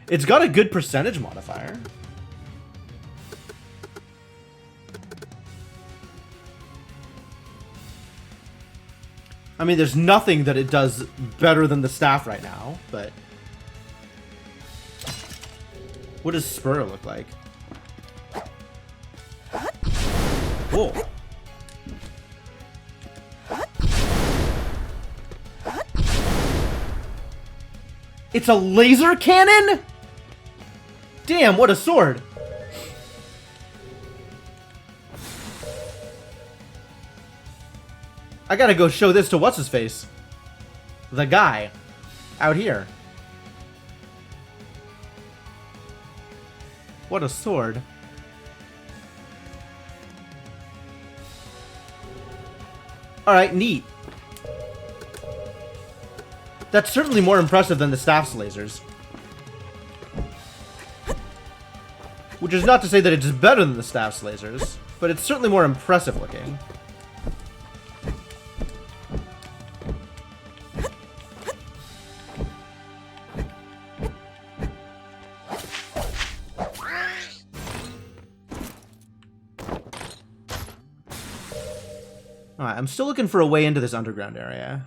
It's got a good percentage modifier. I mean, there's nothing that it does better than the staff right now, but... What does Spur look like? Whoa. It's a laser cannon? Damn, what a sword. I gotta go show this to what's-his-face. The guy. Out here. What a sword. Alright, neat. That's certainly more impressive than the staff's lasers. Which is not to say that it's better than the staff's lasers, but it's certainly more impressive looking. Alright, I'm still looking for a way into this underground area.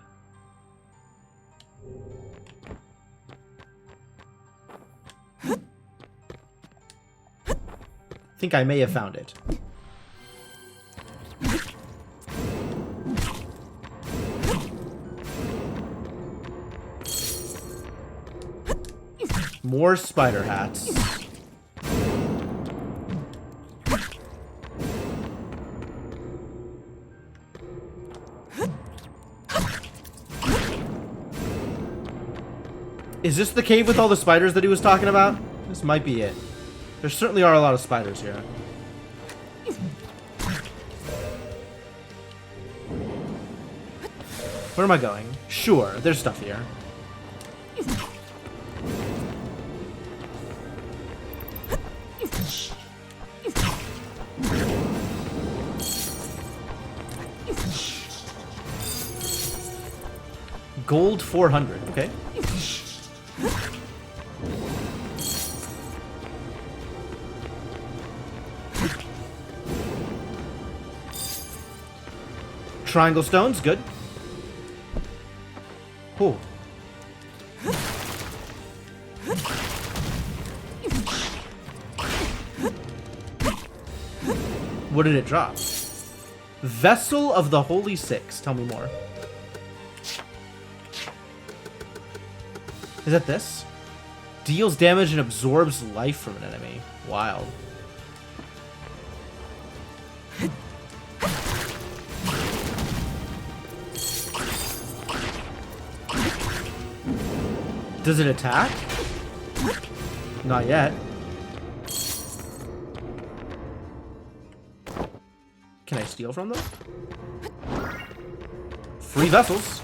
I think I may have found it. More spider hats. Is this the cave with all the spiders that he was talking about? This might be it. There certainly are a lot of spiders here. Where am I going? Sure, there's stuff here. Gold 400, okay. Triangle stones, good. Cool. What did it drop? Vessel of the Holy Six. Tell me more. Is that this? Deals damage and absorbs life from an enemy. Wild. Does it attack? Not yet. Can I steal from them? Free vessels.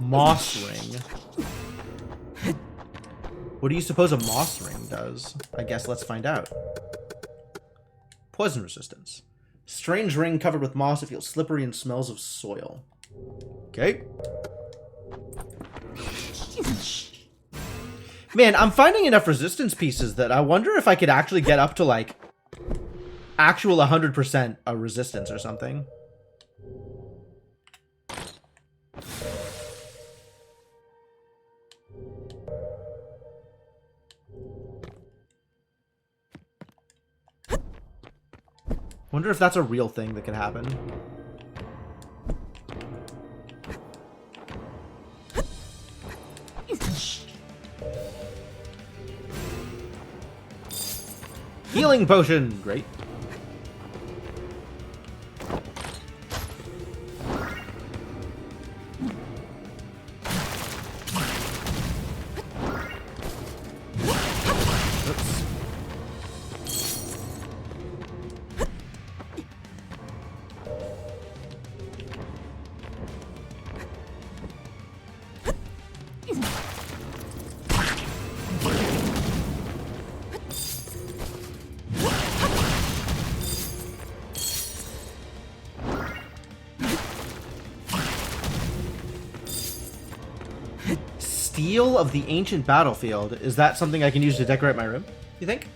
Moss ring. What do you suppose a moss ring does? I guess let's find out. Poison resistance. Strange ring covered with moss. It feels slippery and smells of soil. Okay. Man, I'm finding enough resistance pieces that I wonder if I could actually get up to, like, actual 100% of resistance or something. Wonder if that's a real thing that could happen. Healing potion! Great. Steel of the ancient battlefield. Is that something I can use to decorate my room, you think?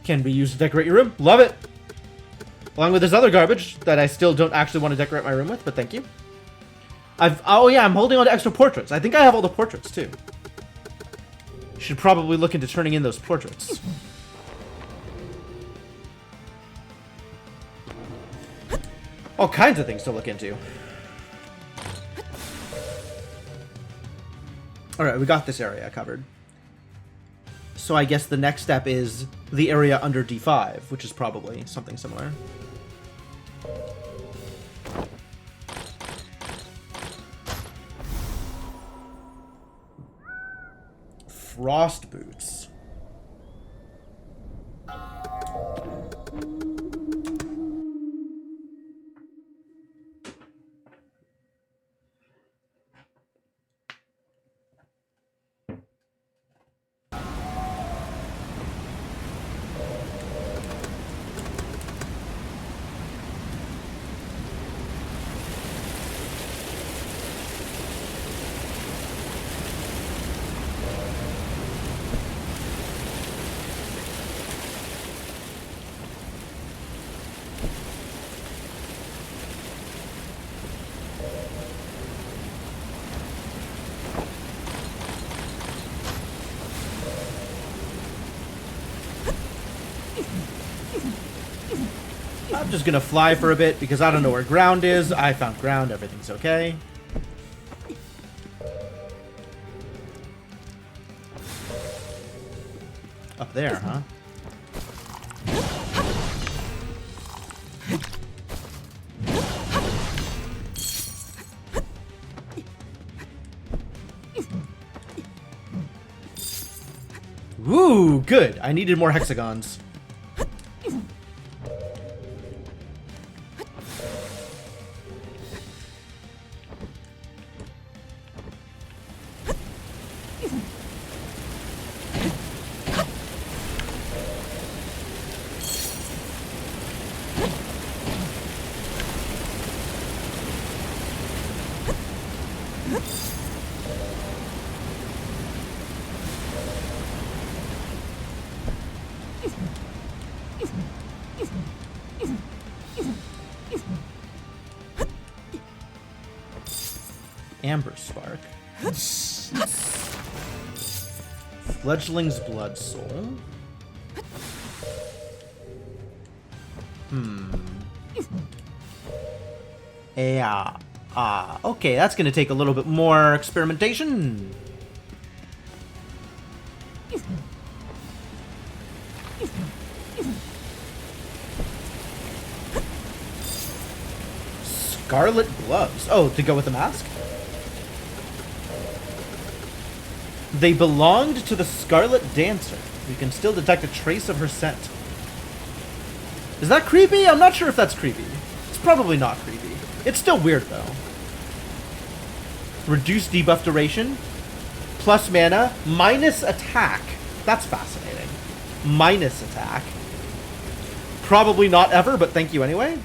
Can be used to decorate your room. Love it! Along with this other garbage that I still don't actually want to decorate my room with, but thank you. Oh yeah, I'm holding on to extra portraits. I think I have all the portraits too. Should probably look into turning in those portraits. All kinds of things to look into. Alright, we got this area covered. So I guess the next step is the area under D5, which is probably something similar. Frost boots. I'm just gonna fly for a bit because I don't know where ground is. I found ground, everything's okay. Up there, huh? Woo, good. I needed more hexagons. Amber Spark. Fledgling's Blood Soul. Yeah. Okay, that's gonna take a little bit more experimentation. Scarlet Gloves. Oh, to go with the mask? They belonged to the Scarlet Dancer. You can still detect a trace of her scent. Is that creepy? I'm not sure if that's creepy. It's probably not creepy. It's still weird, though. Reduced debuff duration. Plus mana. Minus attack. That's fascinating. Minus attack. Probably not ever, but thank you anyway.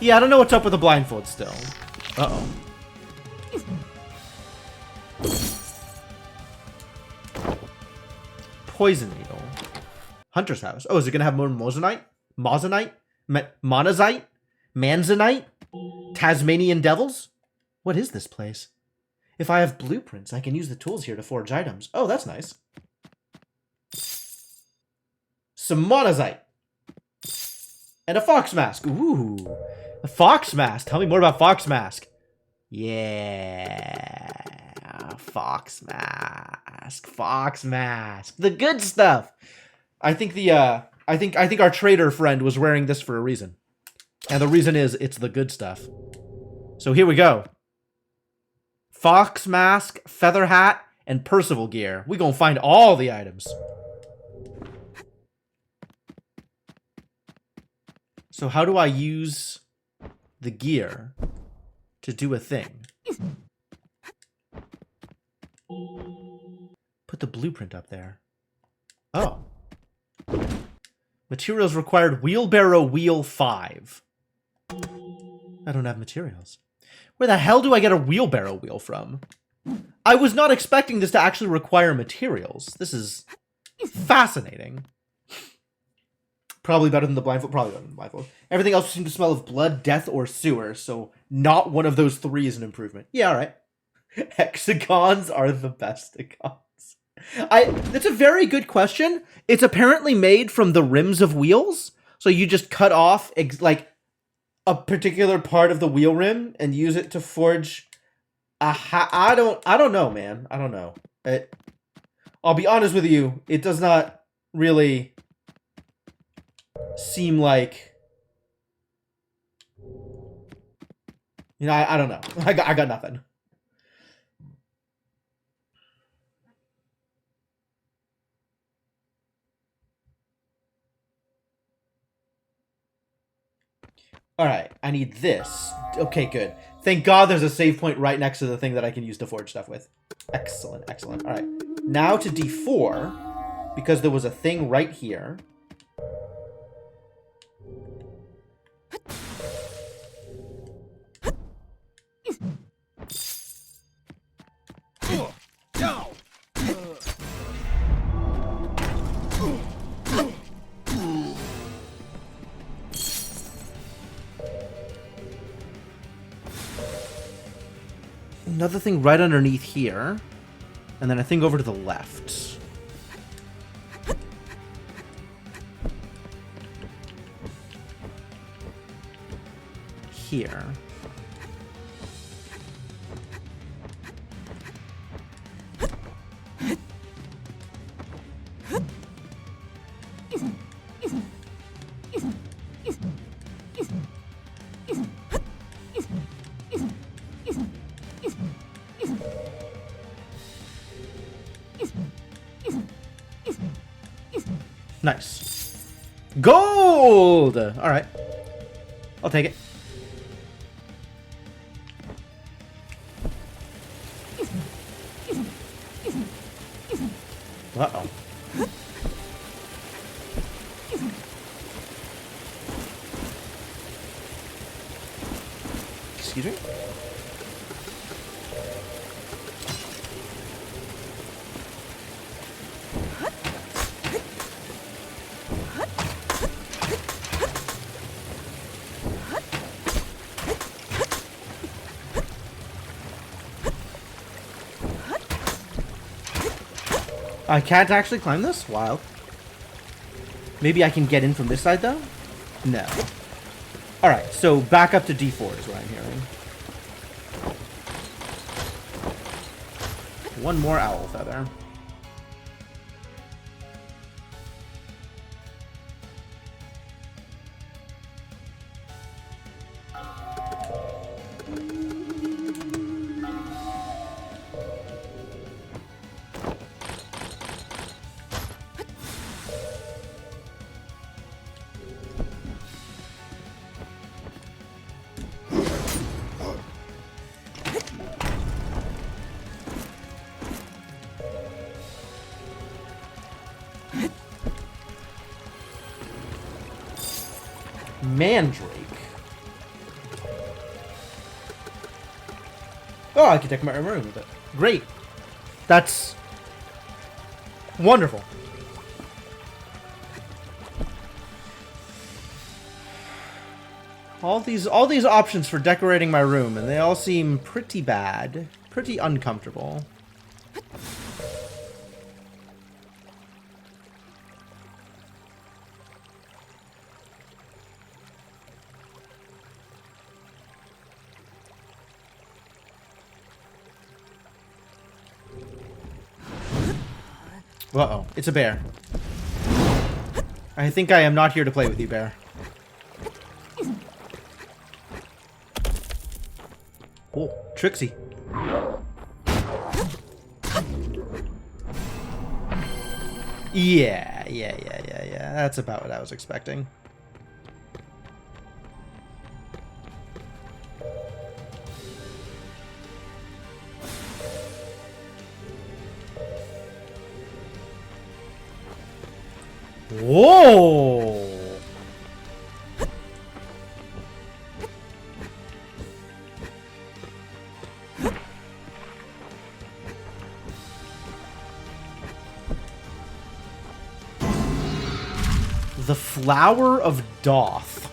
Yeah, I don't know what's up with the blindfold still. Uh-oh. Poison needle. Hunter's house. Oh, is it gonna have more Moissanite? Moissanite? Monazite? Manzanite? Tasmanian devils? What is this place? If I have blueprints, I can use the tools here to forge items. Oh, that's nice. Some monazite. And a fox mask. Ooh. A fox mask. Tell me more about fox mask. Yeah. Fox mask. Fox mask. The good stuff. I think I think our trader friend was wearing this for a reason. And the reason is it's the good stuff. So here we go. Fox mask, feather hat, and Percival gear. We gonna find all the items. So how do I use the gear to do a thing? Put the blueprint up there. Oh. Materials required wheelbarrow wheel 5. I don't have materials. Where the hell do I get a wheelbarrow wheel from? I was not expecting this to actually require materials. This is fascinating. Probably better than the blindfold. Probably better than the blindfold. Everything else seemed to smell of blood, death, or sewer, so not one of those three is an improvement. Yeah, alright. Hexagons are the best hexagons. That's a very good question. It's apparently made from the rims of wheels. So you just cut off, like, a particular part of the wheel rim and use it to forge a I don't know, man. I don't know. I'll be honest with you. It does not really seem like, you know, I don't know. I got nothing. Alright, I need this. Okay, good. Thank God there's a save point right next to the thing that I can use to forge stuff with. Excellent, excellent. Alright, now to D4, because there was a thing right here. Another thing right underneath here. And then a thing over to the left. Here. Nice. Gold! Alright. I'll take it. Uh-oh. Excuse me? I can't actually climb this? Wild. Maybe I can get in from this side, though? No. Alright, so back up to D4 is what I'm hearing. One more owl feather. Mandrake. Oh, I can decorate my room with it. Great. That's wonderful. All these options for decorating my room, and they all seem pretty bad. Pretty uncomfortable. Uh-oh, it's a bear. I think I am not here to play with you, bear. Oh, Trixie. Yeah. That's about what I was expecting. Whoa! The Flower of Doth.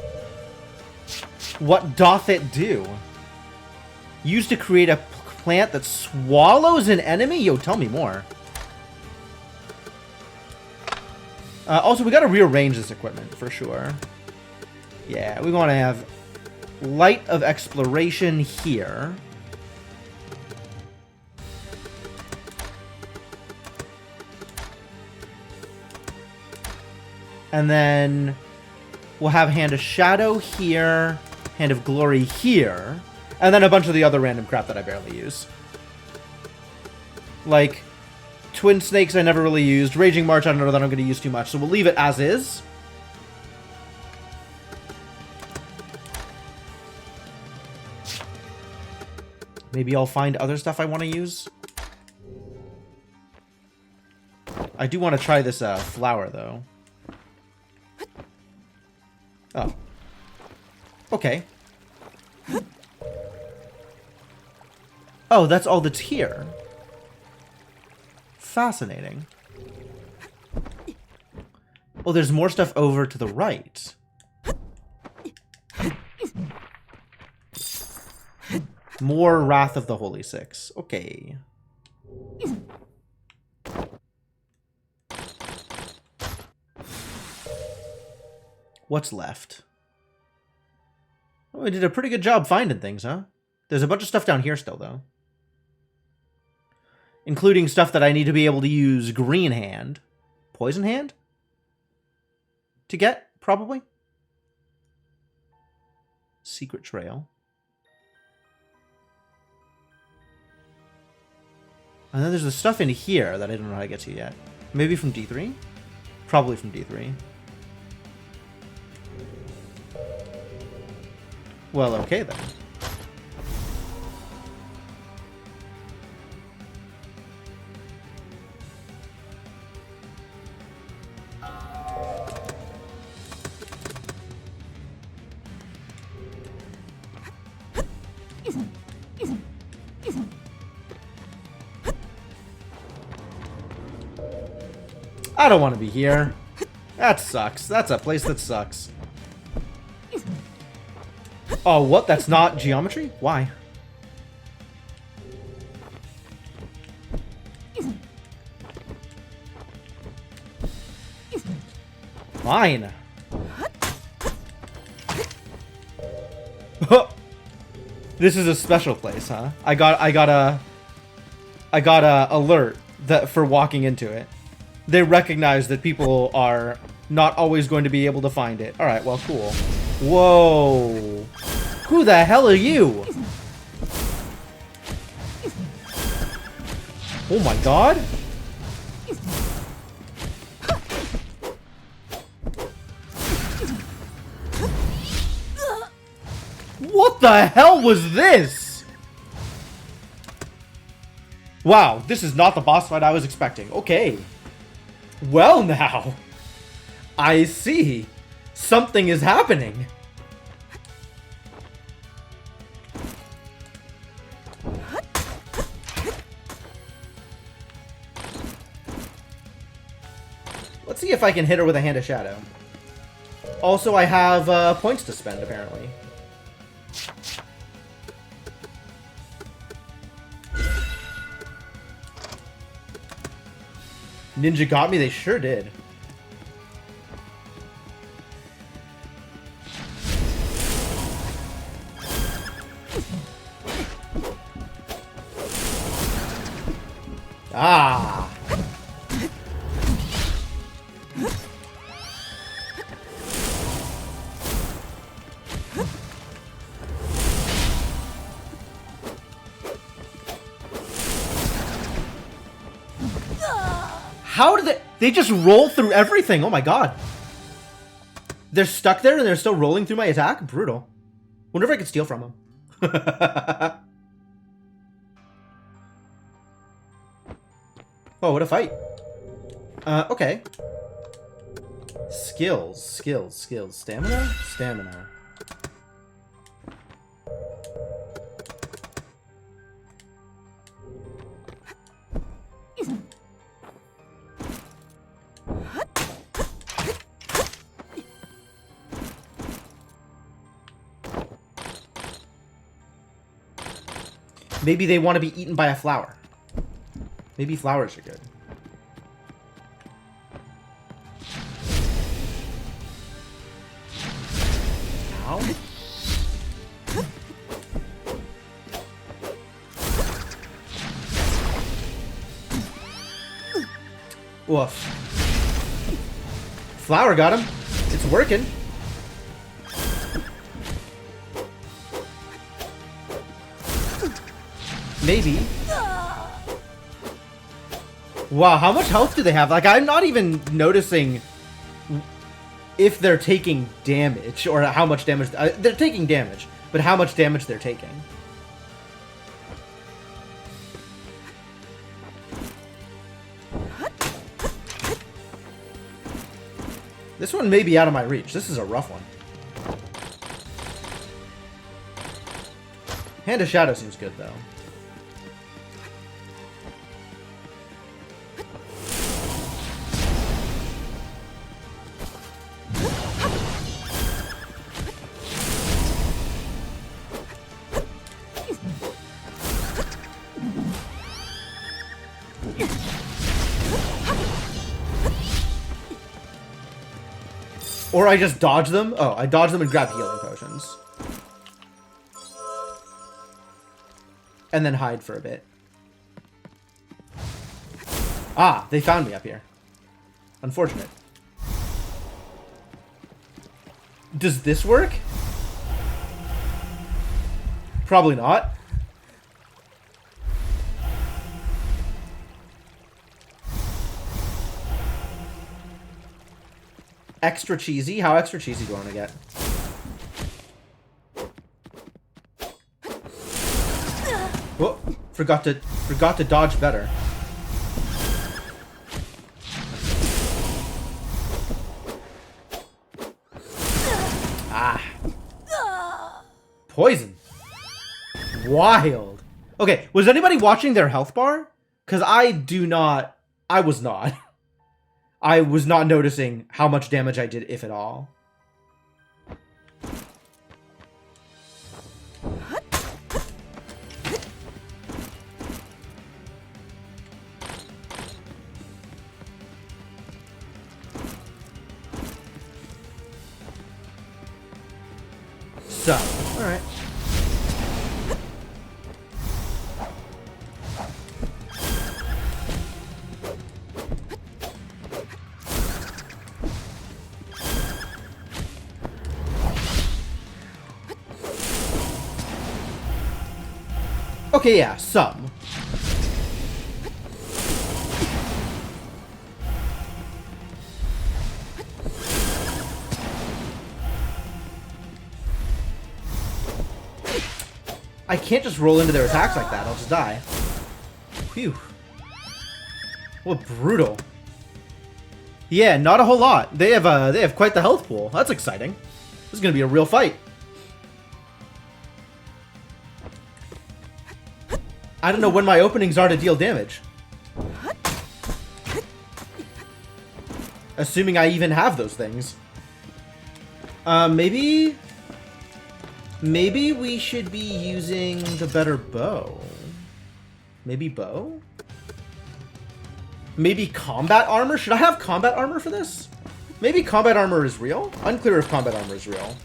What doth it do? Used to create a plant that swallows an enemy? Yo, tell me more. Also, we gotta rearrange this equipment, for sure. Yeah, we want to have Light of Exploration here. And then we'll have Hand of Shadow here, Hand of Glory here, and then a bunch of the other random crap that I barely use. Like, Twin Snakes I never really used. Raging March I don't know that I'm going to use too much, so we'll leave it as is. Maybe I'll find other stuff I want to use. I do want to try this flower, though. Oh. Okay. Oh, that's all that's here. Fascinating. Oh, there's more stuff over to the right. More Wrath of the Holy Six. Okay. What's left? Oh, we did a pretty good job finding things, huh? There's a bunch of stuff down here still, though. Including stuff that I need to be able to use Green Hand. Poison Hand? To get, probably. Secret Trail. And then there's the stuff in here that I don't know how to get to yet. Maybe from D3? Probably from D3. Well, okay then. I don't want to be here. That sucks. That's a place that sucks. Oh, what? That's not geometry? Why? Fine. This is a special place, huh? I got a alert that for walking into it. They recognize that people are not always going to be able to find it. All right, well, cool. Whoa. Who the hell are you? Oh my god. What the hell was this? Wow, this is not the boss fight I was expecting. Okay. Well now. I see. Something is happening. if I can hit her with a Hand of Shadow. Also, I have points to spend, apparently. Ninja got me? They sure did. Ah! How did they just roll through everything? Oh my god. They're stuck there and they're still rolling through my attack? Brutal. Wonder if I could steal from them. Oh, what a fight. Okay. Skills. Stamina? Stamina. Maybe they want to be eaten by a flower. Maybe flowers are good. Ow. Woof. Flower got him. It's working. Maybe. Wow, how much health do they have? Like, I'm not even noticing if they're taking damage or how much damage. They're taking damage, but how much damage they're taking. This one may be out of my reach. This is a rough one. Hand of Shadow seems good, though. Or I just dodge them. Oh, I dodge them and grab healing potions. And then hide for a bit. Ah, they found me up here. Unfortunate. Does this work? Probably not. Extra cheesy? How extra cheesy do I want to get? Whoa, forgot to dodge better. Ah. Poison. Wild. Okay, was anybody watching their health bar? Because I was not. I was not noticing how much damage I did, if at all. So, alright. Okay, yeah, some. I can't just roll into their attacks like that. I'll just die. Phew. What brutal. Yeah, not a whole lot. They have quite the health pool. That's exciting. This is gonna be a real fight. I don't know when my openings are to deal damage. Assuming I even have those things. Maybe we should be using the better bow. Maybe bow? Maybe combat armor? Should I have combat armor for this? Maybe combat armor is real? Unclear if combat armor is real.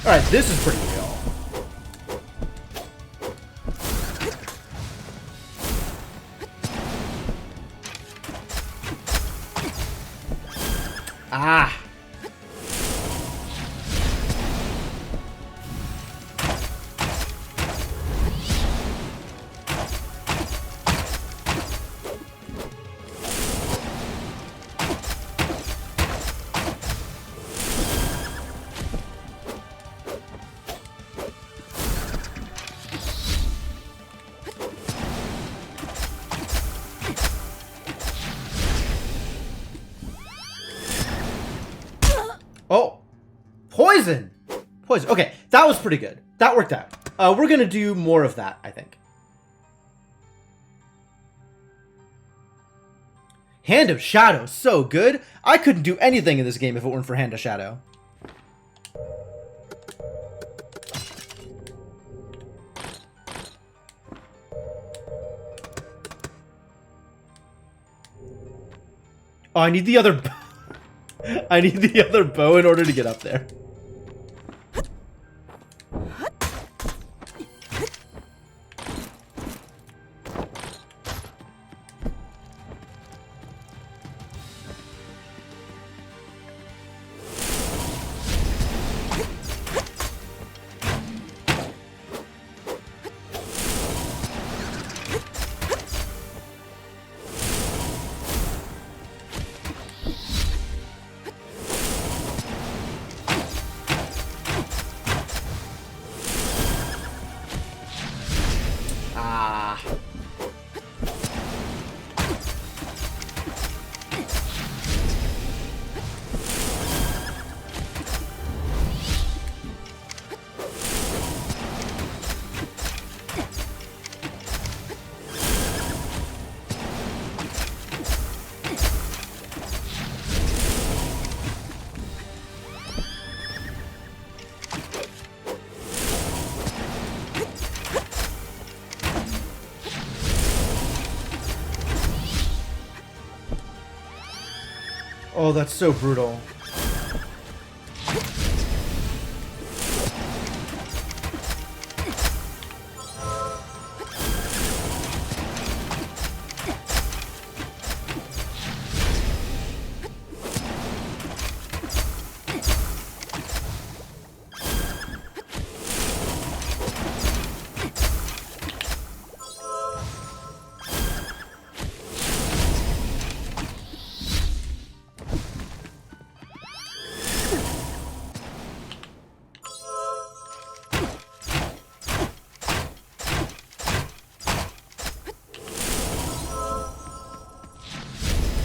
Alright, this is pretty real. Ah! Oh! Poison! Poison. Okay, that was pretty good. That worked out. We're gonna do more of that, I think. Hand of Shadow, so good. I couldn't do anything in this game if it weren't for Hand of Shadow. Oh, I need the other... I need the other bow in order to get up there. Oh, that's so brutal.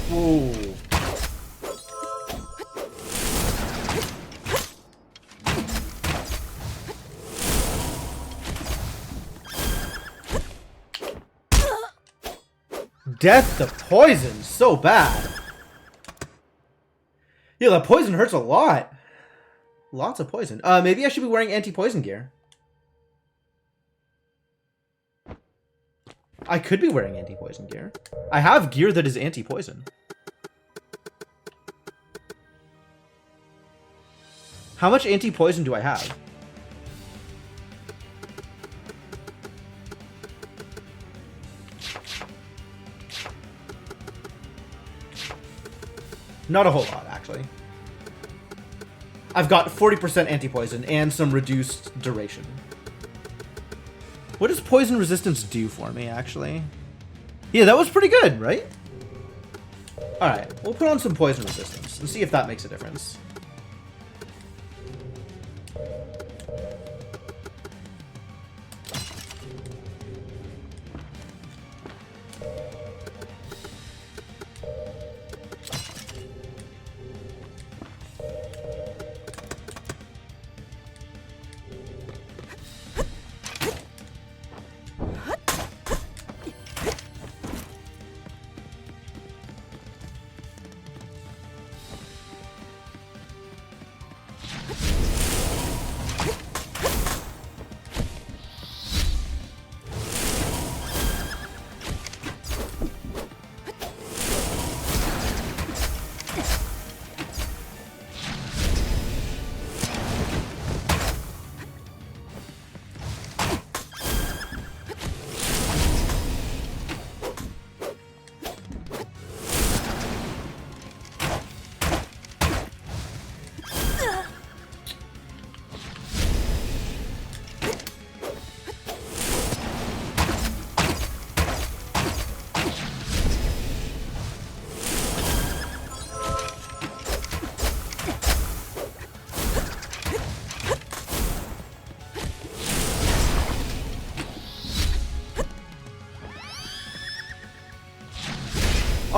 Whoa. Death to poison, so bad. Yeah, that poison hurts a lot. Lots of poison. Maybe I should be wearing anti-poison gear. I could be wearing anti-poison gear. I have gear that is anti-poison. How much anti-poison do I have? Not a whole lot, actually. I've got 40% anti-poison and some reduced duration. What does poison resistance do for me, actually? Yeah, that was pretty good, right? Alright, we'll put on some poison resistance and see if that makes a difference.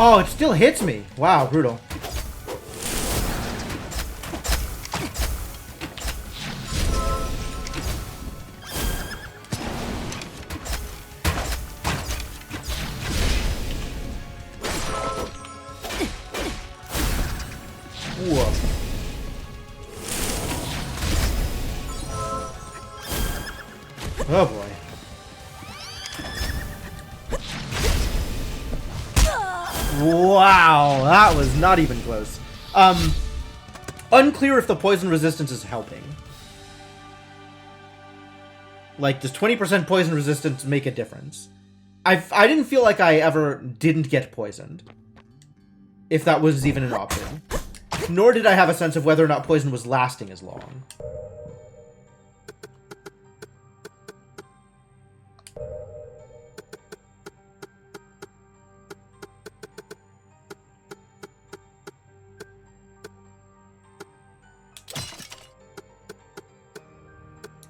Oh, it still hits me. Wow, brutal. Whoa. Oh boy. Wow, that was not even close. Unclear if the poison resistance is helping. Like, does 20% poison resistance make a difference? I didn't feel like I ever didn't get poisoned. If that was even an option. Nor did I have a sense of whether or not poison was lasting as long.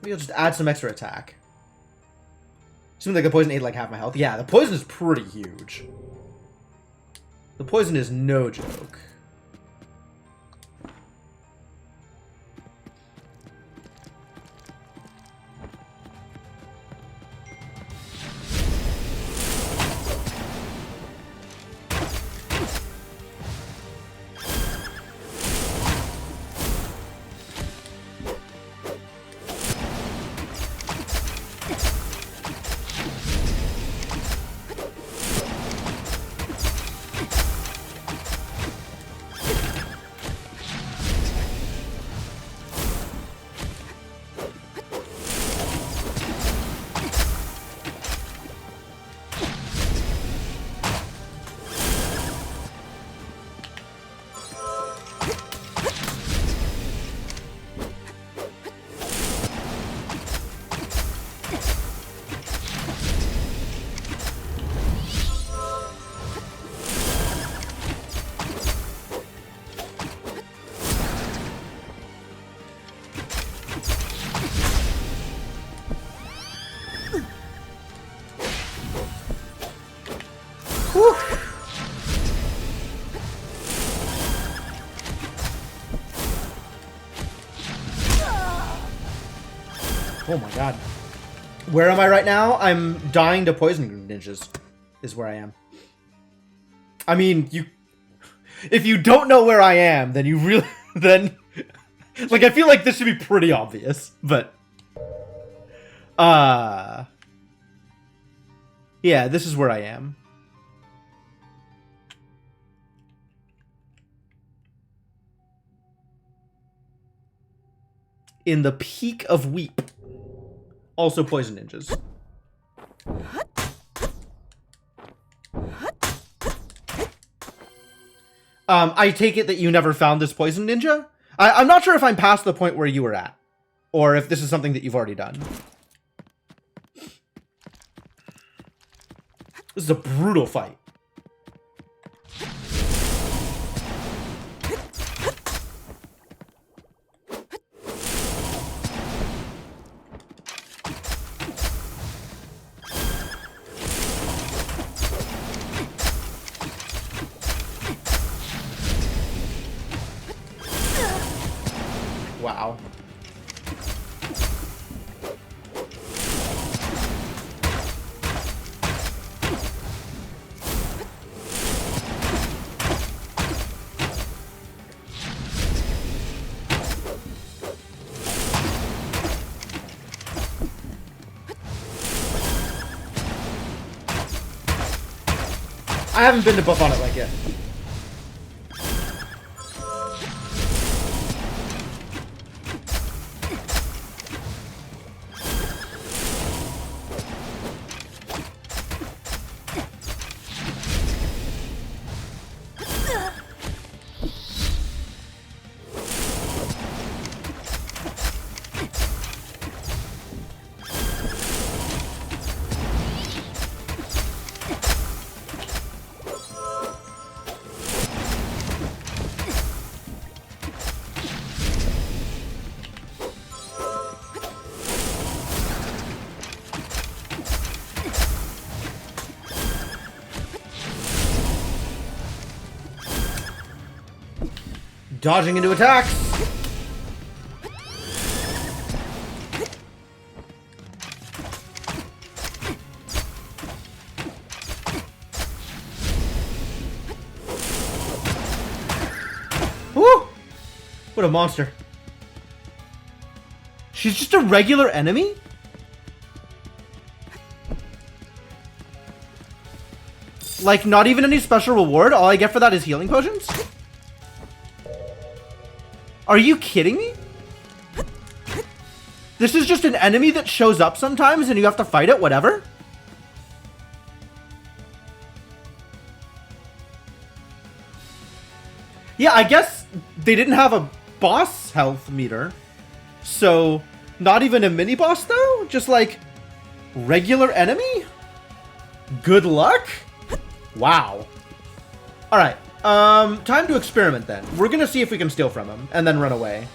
Maybe I'll just add some extra attack. Seems like the poison ate like half my health. Yeah, the poison is pretty huge. The poison is no joke. Whew. Oh my god. Where am I right now? I'm dying to poison ninjas, is where I am. I mean, if you don't know where I am, then you really, then, like, I feel like this should be pretty obvious, but, yeah, this is where I am. In the peak of Weep. Also poison ninjas. I take it that you never found this poison ninja? I'm not sure if I'm past the point where you were at. Or if this is something that you've already done. This is a brutal fight. Wow. I haven't been to buff on it like yet. Dodging into attacks. Woo! What a monster. She's just a regular enemy? Like, not even any special reward? All I get for that is healing potions? Are you kidding me? This is just an enemy that shows up sometimes and you have to fight it, whatever? Yeah, I guess they didn't have a boss health meter. So, not even a mini-boss though? Just like, regular enemy? Good luck? Wow. Alright, time to experiment then. We're gonna see if we can steal from him, and then run away.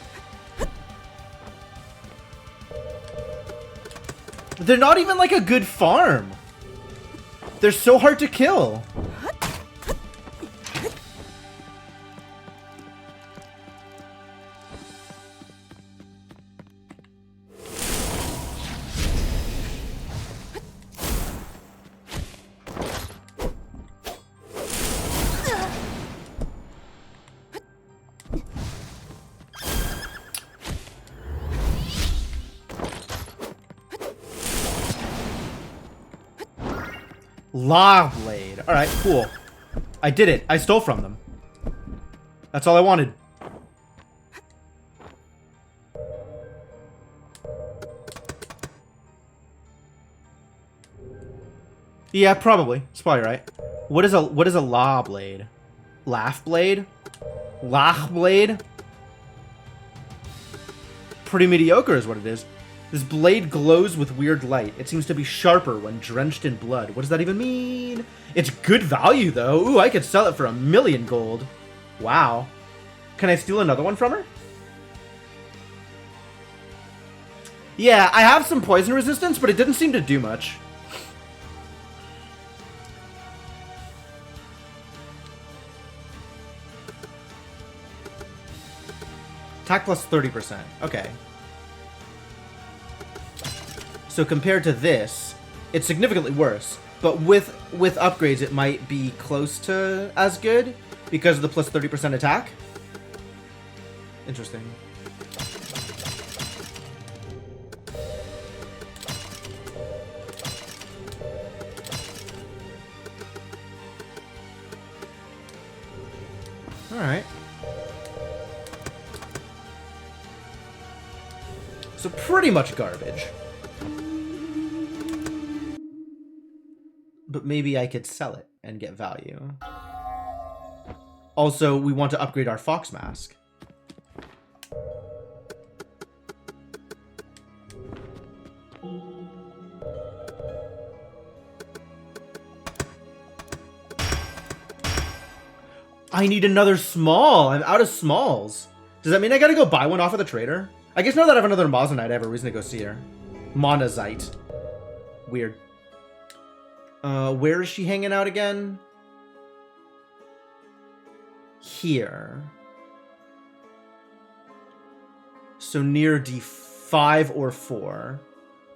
They're not even like a good farm. They're so hard to kill. Law Blade. Alright, cool. I did it. I stole from them. That's all I wanted. Yeah, probably. It's probably right. What is a Law Blade? Laugh Blade? Lach Blade? Pretty mediocre is what it is. This blade glows with weird light. It seems to be sharper when drenched in blood. What does that even mean? It's good value, though. Ooh, I could sell it for 1,000,000 gold. Wow. Can I steal another one from her? Yeah, I have some poison resistance, but it didn't seem to do much. Attack plus 30%. Okay. So compared to this, it's significantly worse. But with upgrades, it might be close to as good because of the plus 30% attack. Interesting. All right. So pretty much garbage. But maybe I could sell it and get value. Also, we want to upgrade our fox mask. I need another small. I'm out of smalls. Does that mean I gotta go buy one off of the trader? I guess now that I have another Mozzanite, I have a reason to go see her. Monazite. Weird. Where is she hanging out again? Here. So near D5 or 4.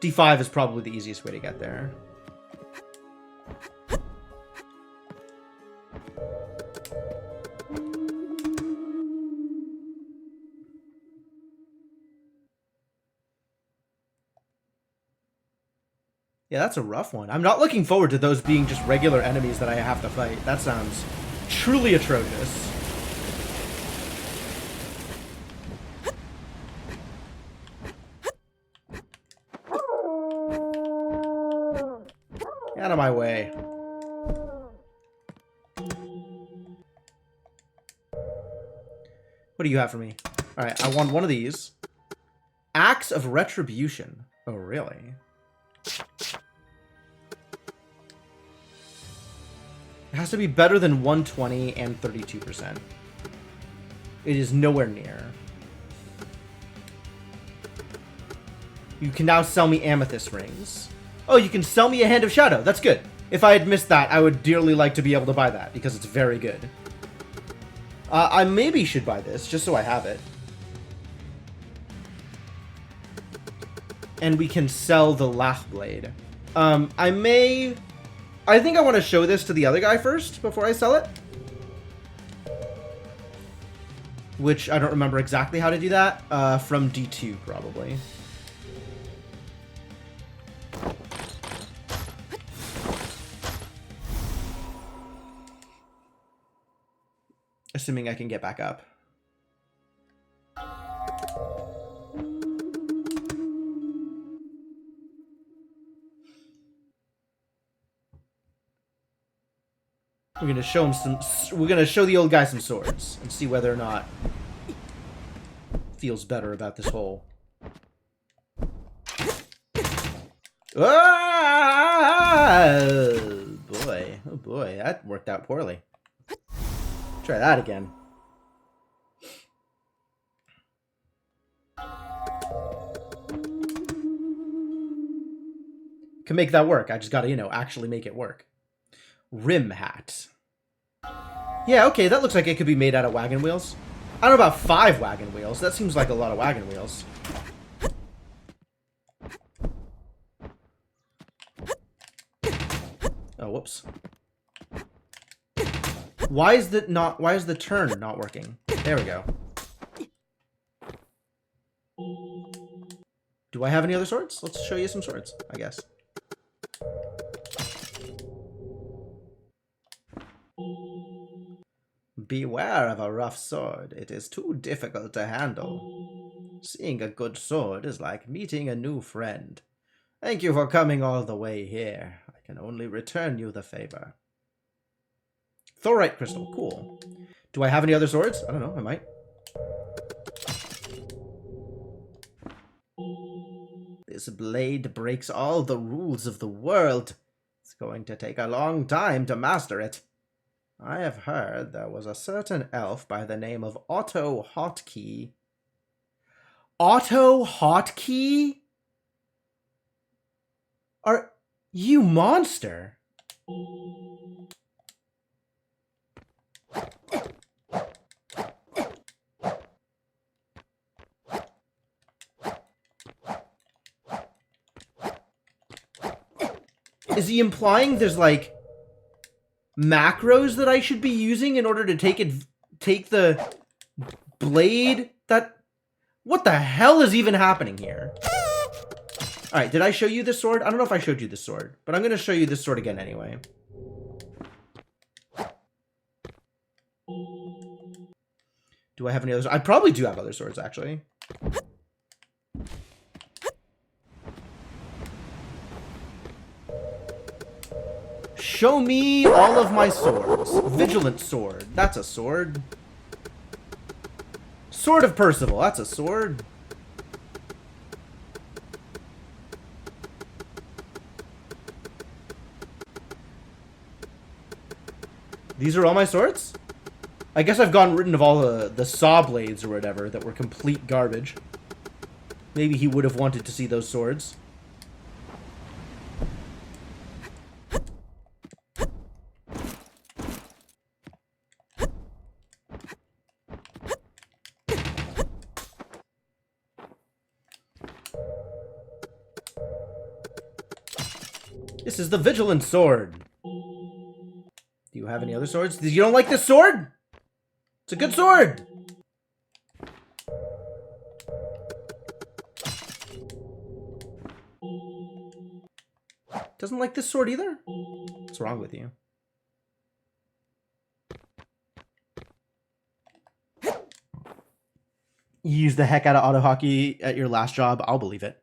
D5 is probably the easiest way to get there. Yeah, that's a rough one. I'm not looking forward to those being just regular enemies that I have to fight. That sounds truly atrocious. Get out of my way. What do you have for me? Alright, I want one of these. Acts of Retribution. Oh, really? It has to be better than 120 and 32%. It is nowhere near. You can now sell me amethyst rings. Oh, you can sell me a Hand of Shadow. That's good. If I had missed that, I would dearly like to be able to buy that because it's very good. I maybe should buy this, just so I have it. And we can sell the Lach Blade. I think I want to show this to the other guy first, before I sell it. Which, I don't remember exactly how to do that. From D2, probably. Assuming I can get back up. We're gonna show him some. We're gonna show the old guy some swords and see whether or not feels better about this whole. Ah! Oh boy, that worked out poorly. Try that again. Can make that work. I just gotta, you know, actually make it work. Rim hat. Yeah, okay, that looks like it could be made out of wagon wheels. I don't know about 5 wagon wheels. That seems like a lot of wagon wheels. Oh, whoops. Why is the turn not working? There we go. Do I have any other swords? Let's show you some swords, I guess. Beware of a rough sword. It is too difficult to handle. Seeing a good sword is like meeting a new friend. Thank you for coming all the way here. I can only return you the favor. Thorite crystal. Cool. Do I have any other swords? I don't know. I might. This blade breaks all the rules of the world. It's going to take a long time to master it. I have heard there was a certain elf by the name of Otto Hotkey. Otto Hotkey? Are you monster? Is he implying there's like macros that I should be using in order to take the blade that... What the hell is even happening here? Alright, did I show you this sword? I don't know if I showed you this sword, but I'm going to show you this sword again anyway. Do I have any others? I probably do have other swords, actually. Show me all of my swords. Vigilant sword. That's a sword. Sword of Percival. That's a sword. These are all my swords? I guess I've gotten rid of all the saw blades or whatever that were complete garbage. Maybe he would have wanted to see those swords. This is the Vigilant sword. Do you have any other swords? You don't like this sword? It's a good sword. Doesn't like this sword either? What's wrong with you? You used the heck out of auto hockey at your last job. I'll believe it.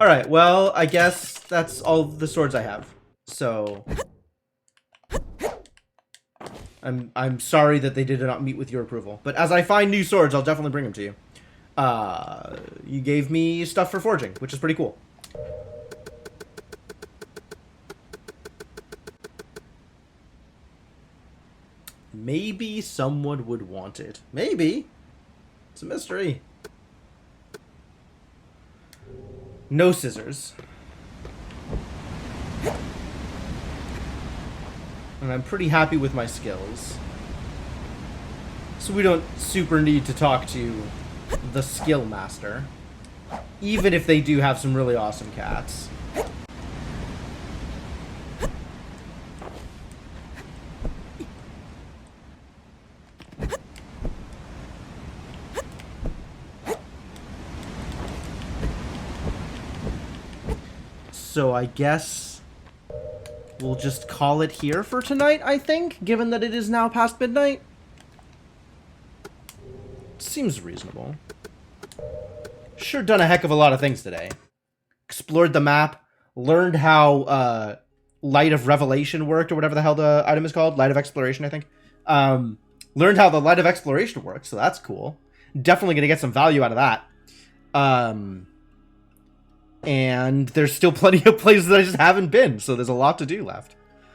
Alright, well, I guess that's all the swords I have. So I'm sorry that they did not meet with your approval. But as I find new swords, I'll definitely bring them to you. You gave me stuff for forging, which is pretty cool. Maybe someone would want it. Maybe. It's a mystery. No scissors. And I'm pretty happy with my skills. So we don't super need to talk to the skill master. Even if they do have some really awesome cats. So I guess we'll just call it here for tonight, I think, given that it is now past midnight. Seems reasonable. Sure done a heck of a lot of things today. Explored the map, learned how Light of Revelation worked, or whatever the hell the item is called. Light of Exploration, I think. Learned how the Light of Exploration works, so that's cool. Definitely going to get some value out of that. And there's still plenty of places that I just haven't been, so there's a lot to do left.